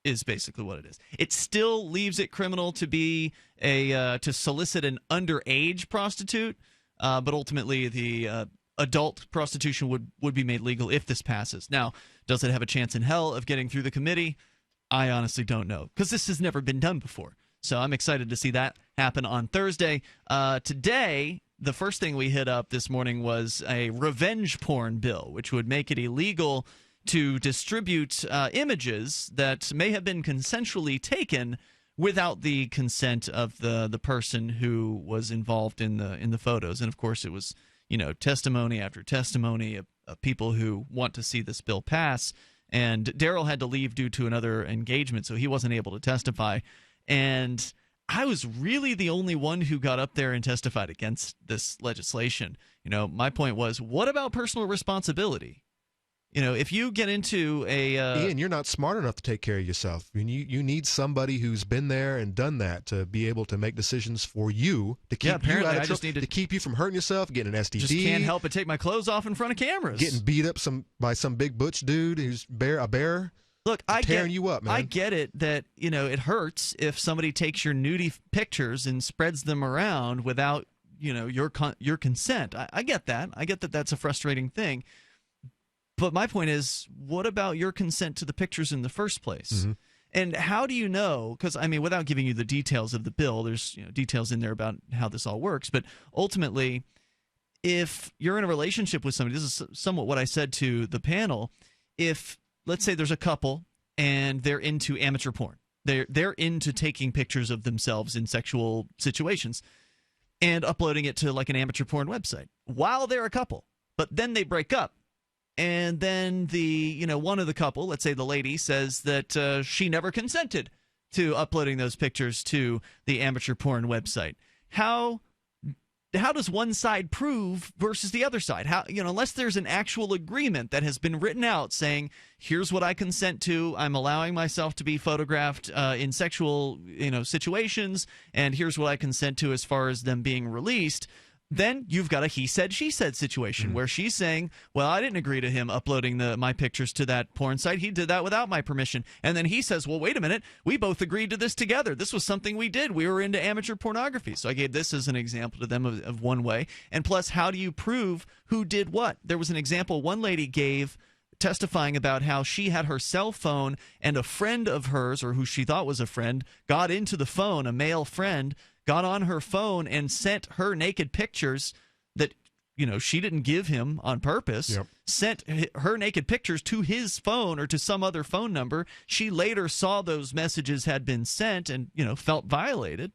Is basically what it is. It still leaves it criminal to be to solicit an underage prostitute. But ultimately, the adult prostitution would be made legal if this passes. Now, does it have a chance in hell of getting through the committee? I honestly don't know, because this has never been done before. So I'm excited to see that happen on Thursday. Today, the first thing we hit up this morning was a revenge porn bill, which would make it illegal to distribute images that may have been consensually taken without the consent of the person who was involved in the photos. And of course, it was testimony after testimony of people who want to see this bill pass. And Daryl had to leave due to another engagement, so he wasn't able to testify. And I was really the only one who got up there and testified against this legislation. My point was, what about personal responsibility? If you get into Ian, you're not smart enough to take care of yourself. I mean, you need somebody who's been there and done that to be able to make decisions for you, to keep you out of trouble, to keep you from hurting yourself, getting an STD. Just can't help but take my clothes off in front of cameras. Getting beat up by some big butch dude who's a bear. Look, tearing you up, man. I get it that, it hurts if somebody takes your nudie pictures and spreads them around without, your consent. I get that. I get that that's a frustrating thing. But my point is, what about your consent to the pictures in the first place? Mm-hmm. And how do you know? Because, without giving you the details of the bill, there's details in there about how this all works. But ultimately, if you're in a relationship with somebody, this is somewhat what I said to the panel, if, let's say there's a couple and they're into amateur porn. They're into taking pictures of themselves in sexual situations and uploading it to like an amateur porn website while they're a couple. But then they break up. And then one of the couple, let's say the lady, says that she never consented to uploading those pictures to the amateur porn website. How does one side prove versus the other side? Unless there's an actual agreement that has been written out saying, here's what I consent to, I'm allowing myself to be photographed in sexual situations, and here's what I consent to as far as them being released. Then you've got a he said, she said situation where she's saying, well, I didn't agree to him uploading my pictures to that porn site. He did that without my permission. And then he says, well, wait a minute. We both agreed to this together. This was something we did. We were into amateur pornography. So I gave this as an example to them of one way. And plus, how do you prove who did what? There was an example one lady gave testifying about how she had her cell phone and a friend of hers, or who she thought was a friend, got into the phone, a male friend, got on her phone and sent her naked pictures that, she didn't give him on purpose, sent her naked pictures to his phone or to some other phone number. She later saw those messages had been sent and, felt violated.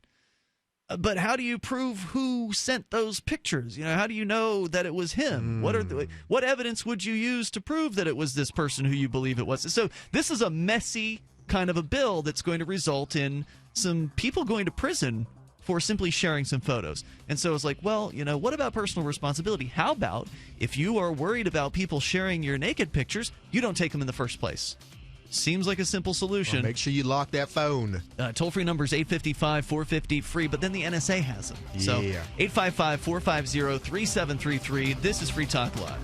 But how do you prove who sent those pictures? How do you know that it was him? What evidence would you use to prove that it was this person who you believe it was? So this is a messy kind of a bill that's going to result in some people going to prison for simply sharing some photos. And so it's like, well, what about personal responsibility? How about if you are worried about people sharing your naked pictures, you don't take them in the first place? Seems like a simple solution. Well, make sure you lock that phone. Toll-free number is 855-450-FREE, but then the NSA has them. Yeah. So 855-450-3733. This is Free Talk Live.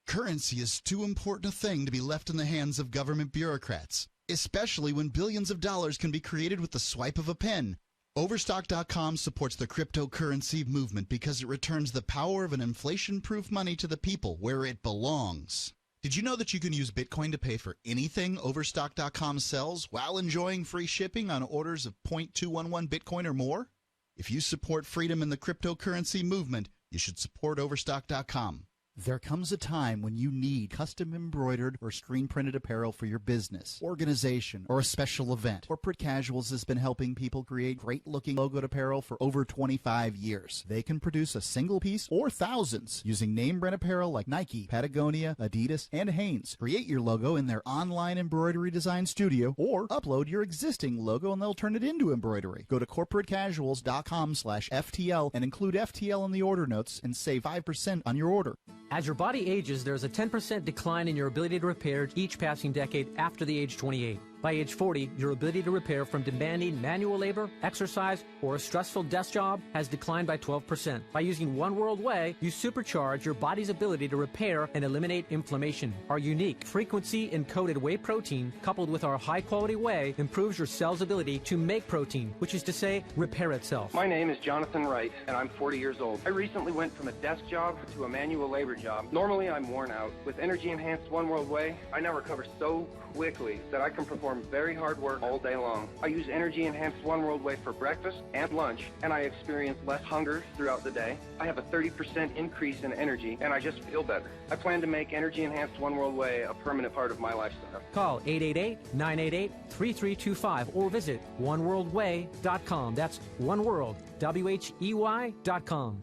Currency is too important a thing to be left in the hands of government bureaucrats, especially when billions of dollars can be created with the swipe of a pen. Overstock.com supports the cryptocurrency movement because it returns the power of an inflation-proof money to the people where it belongs. Did you know that you can use Bitcoin to pay for anything Overstock.com sells while enjoying free shipping on orders of 0.211 Bitcoin or more? If you support freedom in the cryptocurrency movement, you should support Overstock.com. There comes a time when you need custom embroidered or screen printed apparel for your business, organization, or a special event. Corporate Casuals has been helping people create great looking logoed apparel for over 25 years. They can produce a single piece or thousands using name brand apparel like Nike, Patagonia, Adidas, and Hanes. Create your logo in their online embroidery design studio or upload your existing logo and they'll turn it into embroidery. Go to corporatecasuals.com/FTL and include FTL in the order notes and save 5% on your order. As your body ages, there's a 10% decline in your ability to repair each passing decade after the age 28. By age 40, your ability to repair from demanding manual labor, exercise, or a stressful desk job has declined by 12%. By using One World Whey, you supercharge your body's ability to repair and eliminate inflammation. Our unique frequency-encoded whey protein, coupled with our high-quality whey, improves your cell's ability to make protein, which is to say, repair itself. My name is Jonathan Wright, and I'm 40 years old. I recently went from a desk job to a manual labor job. Normally, I'm worn out. With energy-enhanced One World Whey, I now recover so quickly that I can perform very hard work all day long. I use energy-enhanced One World Whey for breakfast and lunch, and I experience less hunger throughout the day. I have a 30% increase in energy, and I just feel better. I plan to make energy-enhanced One World Whey a permanent part of my lifestyle. Call 888-988-3325 or visit oneworldwhey.com. That's oneworld, WHEY.com.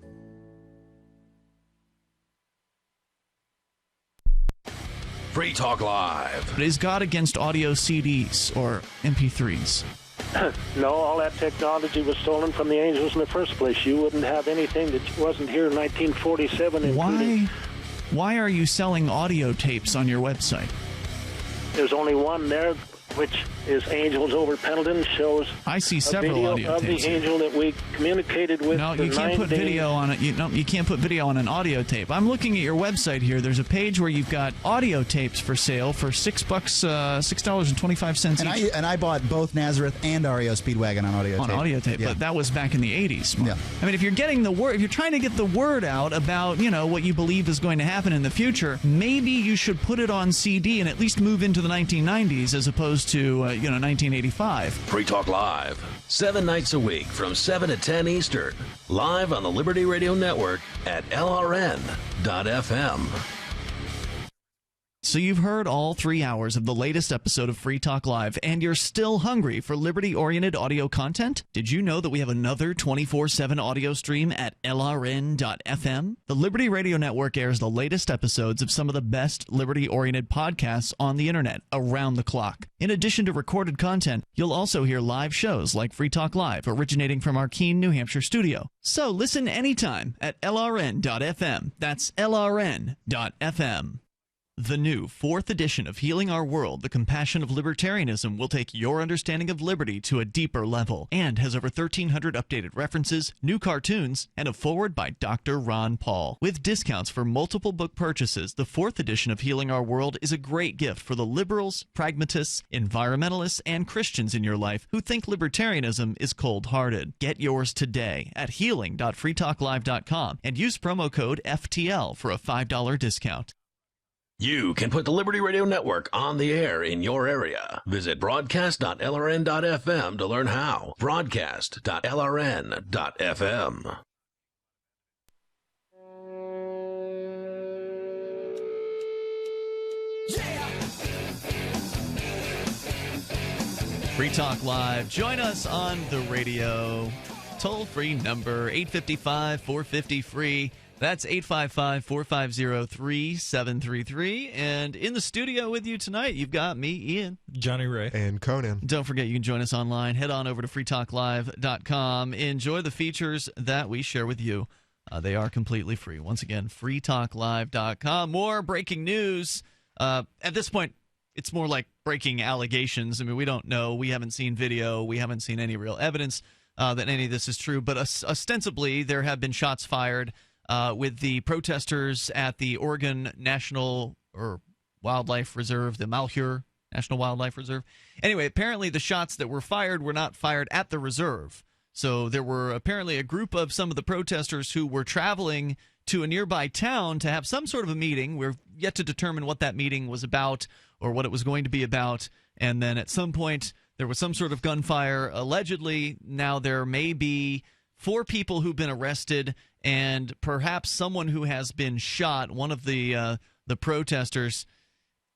Free Talk Live. But is God against audio CDs or MP3s? No, all that technology was stolen from the angels in the first place. You wouldn't have anything that wasn't here in 1947. Why are you selling audio tapes on your website? There's only one there, which is Angels Over Pendleton, shows I see several audio of tapes the angel that we communicated with. No, for you can't 9 put days. video on it. You can't put video on an audio tape. I'm looking at your website here. There's a page where you've got audio tapes for sale for $6, $6.25 each. And I bought both Nazareth and REO Speedwagon on audio tape. On audio tape, Yeah. but that was back in the 80s. Yeah. I mean, if you're getting the word, if you're trying to get the word out about, what you believe is going to happen in the future, maybe you should put it on CD and at least move into the 1990s as opposed to, 1985. Free Talk Live, 7 nights a week from 7 to 10 Eastern. Live on the Liberty Radio Network at LRN.FM. So you've heard all 3 hours of the latest episode of Free Talk Live, and you're still hungry for liberty-oriented audio content? Did you know that we have another 24/7 audio stream at LRN.FM? The Liberty Radio Network airs the latest episodes of some of the best liberty-oriented podcasts on the internet around the clock. In addition to recorded content, you'll also hear live shows like Free Talk Live, originating from our Keene, New Hampshire studio. So listen anytime at LRN.FM. That's LRN.FM. The new 4th edition of Healing Our World, The Compassion of Libertarianism, will take your understanding of liberty to a deeper level and has over 1,300 updated references, new cartoons, and a foreword by Dr. Ron Paul. With discounts for multiple book purchases, the 4th edition of Healing Our World is a great gift for the liberals, pragmatists, environmentalists, and Christians in your life who think libertarianism is cold-hearted. Get yours today at healing.freetalklive.com and use promo code FTL for a $5 discount. You can put the Liberty Radio Network on the air in your area. Visit broadcast.lrn.fm to learn how. Broadcast.lrn.fm. Free Talk Live. Join us on the radio. Toll-free number 855-450-FREE. That's 855-450-3733. And in the studio with you tonight, you've got me, Ian. Johnny Ray. And Conan. Don't forget, you can join us online. Head on over to freetalklive.com. Enjoy the features that we share with you. They are completely free. Once again, freetalklive.com. More breaking news. At this point, it's more like breaking allegations. I mean, we don't know. We haven't seen video. We haven't seen any real evidence that any of this is true. But ostensibly, there have been shots fired with the protesters at the Oregon National or Wildlife Reserve, the Malheur National Wildlife Reserve. Anyway, apparently the shots that were fired were not fired at the reserve. So there were apparently a group of some of the protesters who were traveling to a nearby town to have some sort of a meeting. We're yet to determine what that meeting was about or what it was going to be about. And then at some point there was some sort of gunfire. Allegedly, now there may be 4 people who've been arrested and perhaps someone who has been shot. One of the protesters,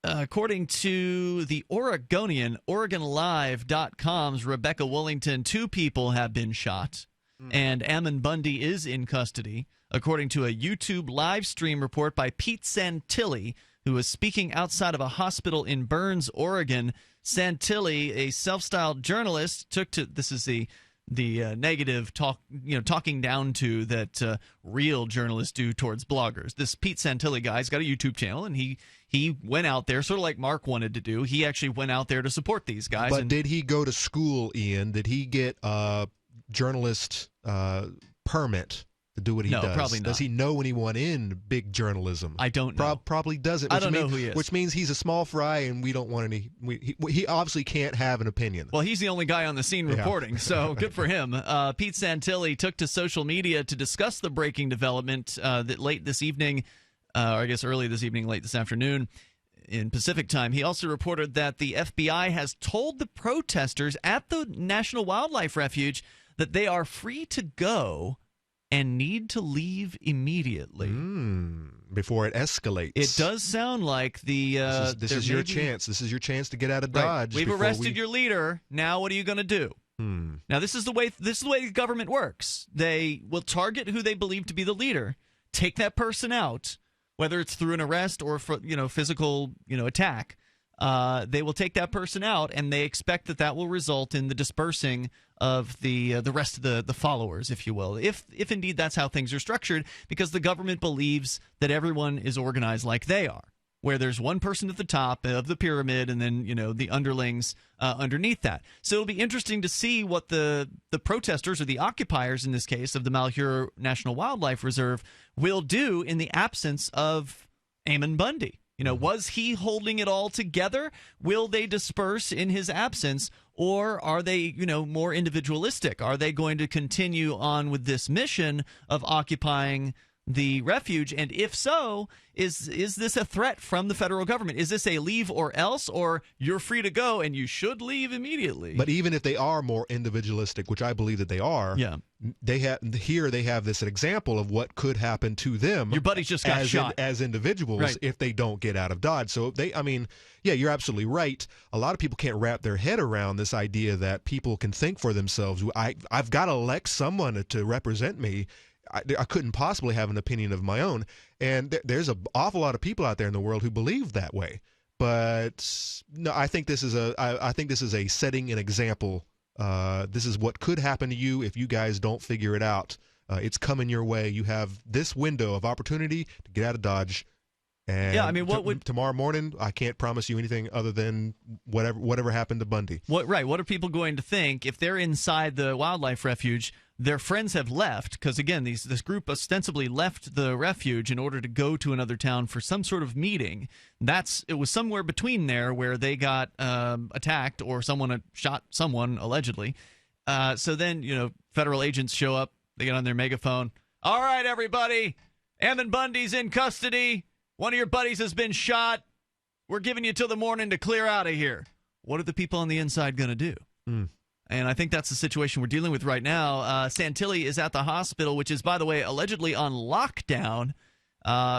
according to the Oregonian, OregonLive.com's Rebecca Willington, 2 people have been shot, and Ammon Bundy is in custody, according to a YouTube live stream report by Pete Santilli, who was speaking outside of a hospital in Burns, Oregon. Santilli, a self-styled journalist, took to this is the negative talk, talking down to that real journalists do towards bloggers. This Pete Santilli guy's got a YouTube channel, and he went out there, sort of like Mark wanted to do. He actually went out there to support these guys. But did he go to school, Ian? Did he get a journalist permit to do what he does? No, probably not. Does he know anyone in big journalism? I don't know. Probably doesn't. I don't know who he is. Which means he's a small fry, and we don't want any. He obviously can't have an opinion. Well, he's the only guy on the scene reporting, so good for him. Pete Santilli took to social media to discuss the breaking development that late this evening, or I guess early this evening, late this afternoon in Pacific time. He also reported that the FBI has told the protesters at the National Wildlife Refuge that they are free to go and need to leave immediately before it escalates. It does sound like this is your chance. This is your chance to get out of Dodge. We've arrested your leader. Now what are you going to do? Now this is the way the government works. They will target who they believe to be the leader, take that person out, whether it's through an arrest or for, physical, attack. They will take that person out, and they expect that will result in the dispersing of the rest of the followers, if you will, if indeed that's how things are structured, because the government believes that everyone is organized like they are, where there's one person at the top of the pyramid and then, the underlings underneath that. So it'll be interesting to see what the protesters, or the occupiers in this case, of the Malheur National Wildlife Reserve will do in the absence of Ammon Bundy. Was he holding it all together? Will they disperse in his absence? Or are they, more individualistic? Are they going to continue on with this mission of occupying the refuge? And if so, is this a threat from the federal government? Is this a leave or else, or you're free to go and you should leave immediately? But even if they are more individualistic, which I believe that they are, they have this example of what could happen to them. Your buddies just got shot as individuals if they don't get out of Dodge. So you're absolutely right. A lot of people can't wrap their head around this idea that people can think for themselves. I've got to elect someone to represent me. I couldn't possibly have an opinion of my own, and there's an awful lot of people out there in the world who believe that way. But no, I think this is a setting an example. This is what could happen to you if you guys don't figure it out. It's coming your way. You have this window of opportunity to get out of Dodge. And tomorrow morning? I can't promise you anything other than whatever happened to Bundy. What are people going to think if they're inside the wildlife refuge? Their friends have left, because again, this group ostensibly left the refuge in order to go to another town for some sort of meeting. It was somewhere between there where they got attacked, or someone shot someone allegedly. So then, federal agents show up. They get on their megaphone. All right, everybody, Ammon Bundy's in custody. One of your buddies has been shot. We're giving you till the morning to clear out of here. What are the people on the inside going to do? And I think that's the situation we're dealing with right now. Santilli is at the hospital, which is, by the way, allegedly on lockdown,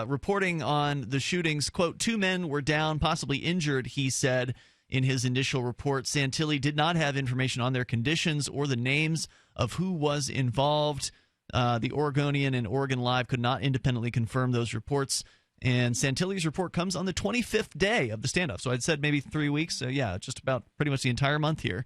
reporting on the shootings. Quote, 2 men were down, possibly injured, he said in his initial report. Santilli did not have information on their conditions or the names of who was involved. The Oregonian and Oregon Live could not independently confirm those reports. And Santilli's report comes on the 25th day of the standoff. So I'd said maybe 3 weeks. So yeah, just about pretty much the entire month here.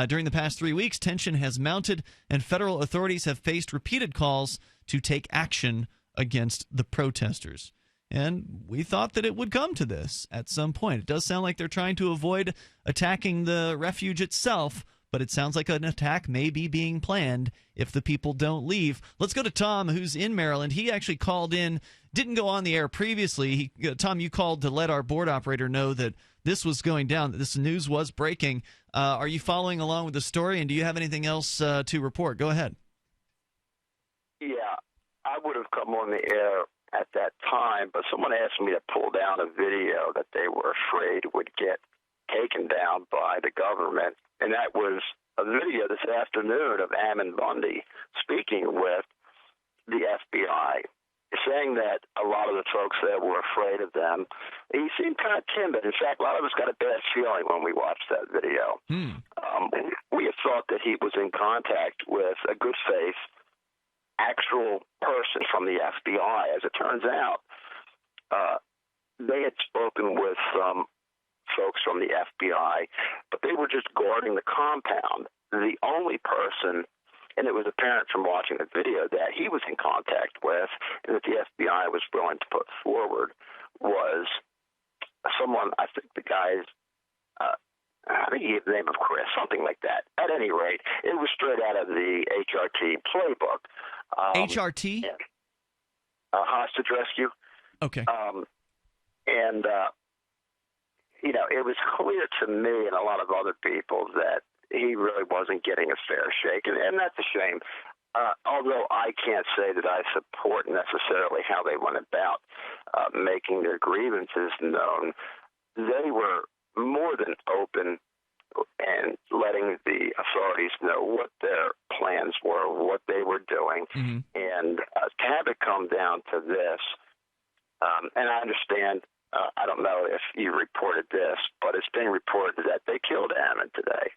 During the past 3 weeks, tension has mounted, and federal authorities have faced repeated calls to take action against the protesters. And we thought that it would come to this at some point. It does sound like they're trying to avoid attacking the refuge itself, but it sounds like an attack may be being planned if the people don't leave. Let's go to Tom, who's in Maryland. He actually called in, didn't go on the air previously. Tom, you called to let our board operator know that this was going down, that this news was breaking. Are you following along with the story, and do you have anything else to report? Go ahead. Yeah, I would have come on the air at that time, but someone asked me to pull down a video that they were afraid would get taken down by the government, and that was a video this afternoon of Ammon Bundy speaking with the FBI, saying that a lot of the folks there were afraid of them. He seemed kind of timid. In fact, a lot of us got a bad feeling when we watched that video. We had thought that he was in contact with a good faith, actual person from the FBI. As it turns out, they had spoken with some folks from the FBI, but they were just guarding the compound. The only person, and it was apparent from watching the video, that he was in contact with and that the FBI was willing to put forward, was someone, I think the guy's, I think he gave the name of Chris, something like that. At any rate, it was straight out of the HRT playbook. HRT? Hostage rescue. Okay. It was clear to me and a lot of other people that he really wasn't getting a fair shake, and that's a shame. Although I can't say that I support necessarily how they went about making their grievances known, they were more than open and letting the authorities know what their plans were, what they were doing, and to have it come down to this, and I understand I don't know if you reported this, but it's being reported that they killed Ammon tonight.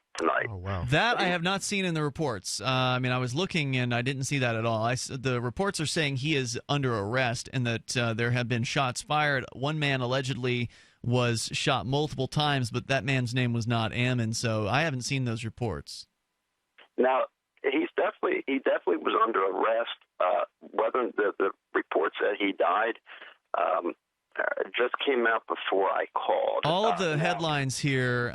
Oh, wow. That I have not seen in the reports. I mean, I was looking and I didn't see that at all. The reports are saying he is under arrest and that there have been shots fired. One man allegedly was shot multiple times, but that man's name was not Ammon, so I haven't seen those reports. Now, he definitely was under arrest. Whether the report said he died just came out before I called. All of the headlines here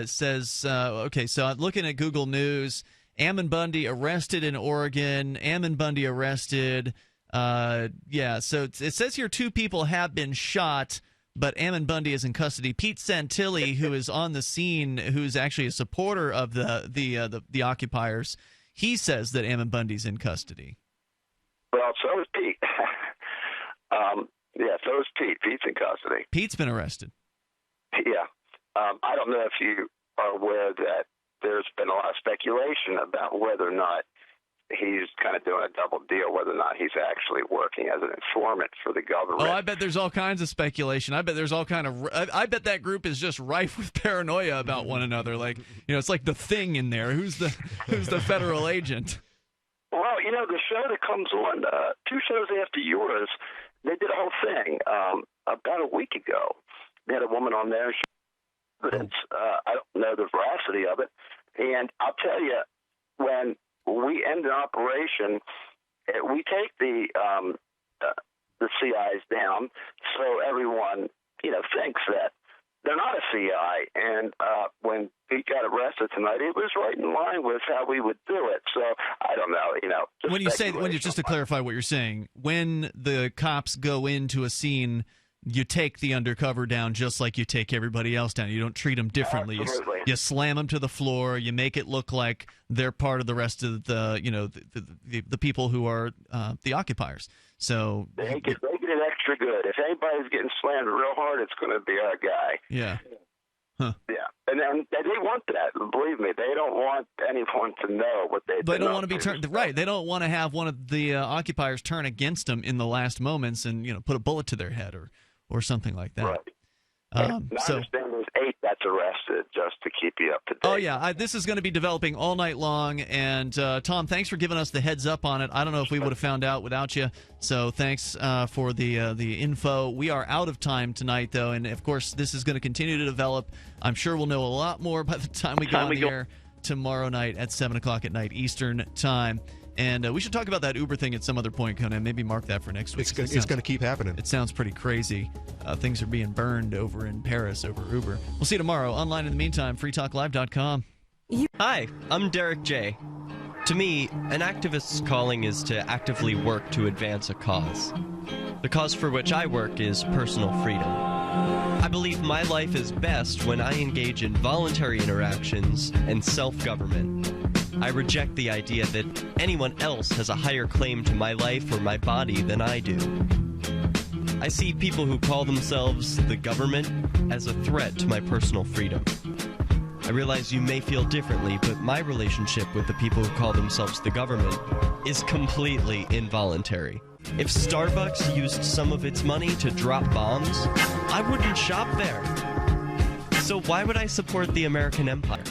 says, okay, so I'm looking at Google News, Ammon Bundy arrested in Oregon, Ammon Bundy arrested. So it says here 2 people have been shot, but Ammon Bundy is in custody. Pete Santilli, who is on the scene, who's actually a supporter of the occupiers, he says that Ammon Bundy's in custody. Well, so is Pete. So is Pete. Pete's in custody. Pete's been arrested. Yeah. I don't know if you are aware that there's been a lot of speculation about whether or not he's kind of doing a double deal, whether or not he's actually working as an informant for the government. Oh, I bet there's all kinds of speculation. I bet there's all kind of. I bet that group is just rife with paranoia about one another. Like, it's like The Thing in there. Who's the federal agent? Well, the show that comes on 2 shows after yours, they did a whole thing about a week ago. They had a woman on there. I don't know the veracity of it, and I'll tell you, when we end an operation, we take the CIs down, so everyone thinks that they're not a CI. And when Pete got arrested tonight, it was right in line with how we would do it. So I don't know. Just to clarify what you're saying, when the cops go into a scene, you take the undercover down just like you take everybody else down. You don't treat them differently. You slam them to the floor. You make it look like they're part of the rest of the people who are the occupiers. So they get it extra good. If anybody's getting slammed real hard, it's going to be our guy. Yeah. Huh. Yeah, and they want that. Believe me, they don't want anyone to know what they. They don't want to be turned right. They don't want to have one of the occupiers turn against them in the last moments and put a bullet to their head or something like that. Right. I understand there's 8 that's arrested, just to keep you up to date. Oh yeah, this is going to be developing all night long. And Tom, thanks for giving us the heads up on it. I don't know if we would have found out without you. So thanks for the info. We are out of time tonight, though, and of course this is going to continue to develop. I'm sure we'll know a lot more by the time we go on the air tomorrow night at 7 o'clock at night Eastern time. And we should talk about that Uber thing at some other point, Conan. Maybe mark that for next week. It's going to keep happening. It sounds pretty crazy. Things are being burned over in Paris over Uber. We'll see you tomorrow. Online in the meantime, freetalklive.com. Hi, I'm Derek J. To me, an activist's calling is to actively work to advance a cause. The cause for which I work is personal freedom. I believe my life is best when I engage in voluntary interactions and self-government. I reject the idea that anyone else has a higher claim to my life or my body than I do. I see people who call themselves the government as a threat to my personal freedom. I realize you may feel differently, but my relationship with the people who call themselves the government is completely involuntary. If Starbucks used some of its money to drop bombs, I wouldn't shop there. So why would I support the American empire?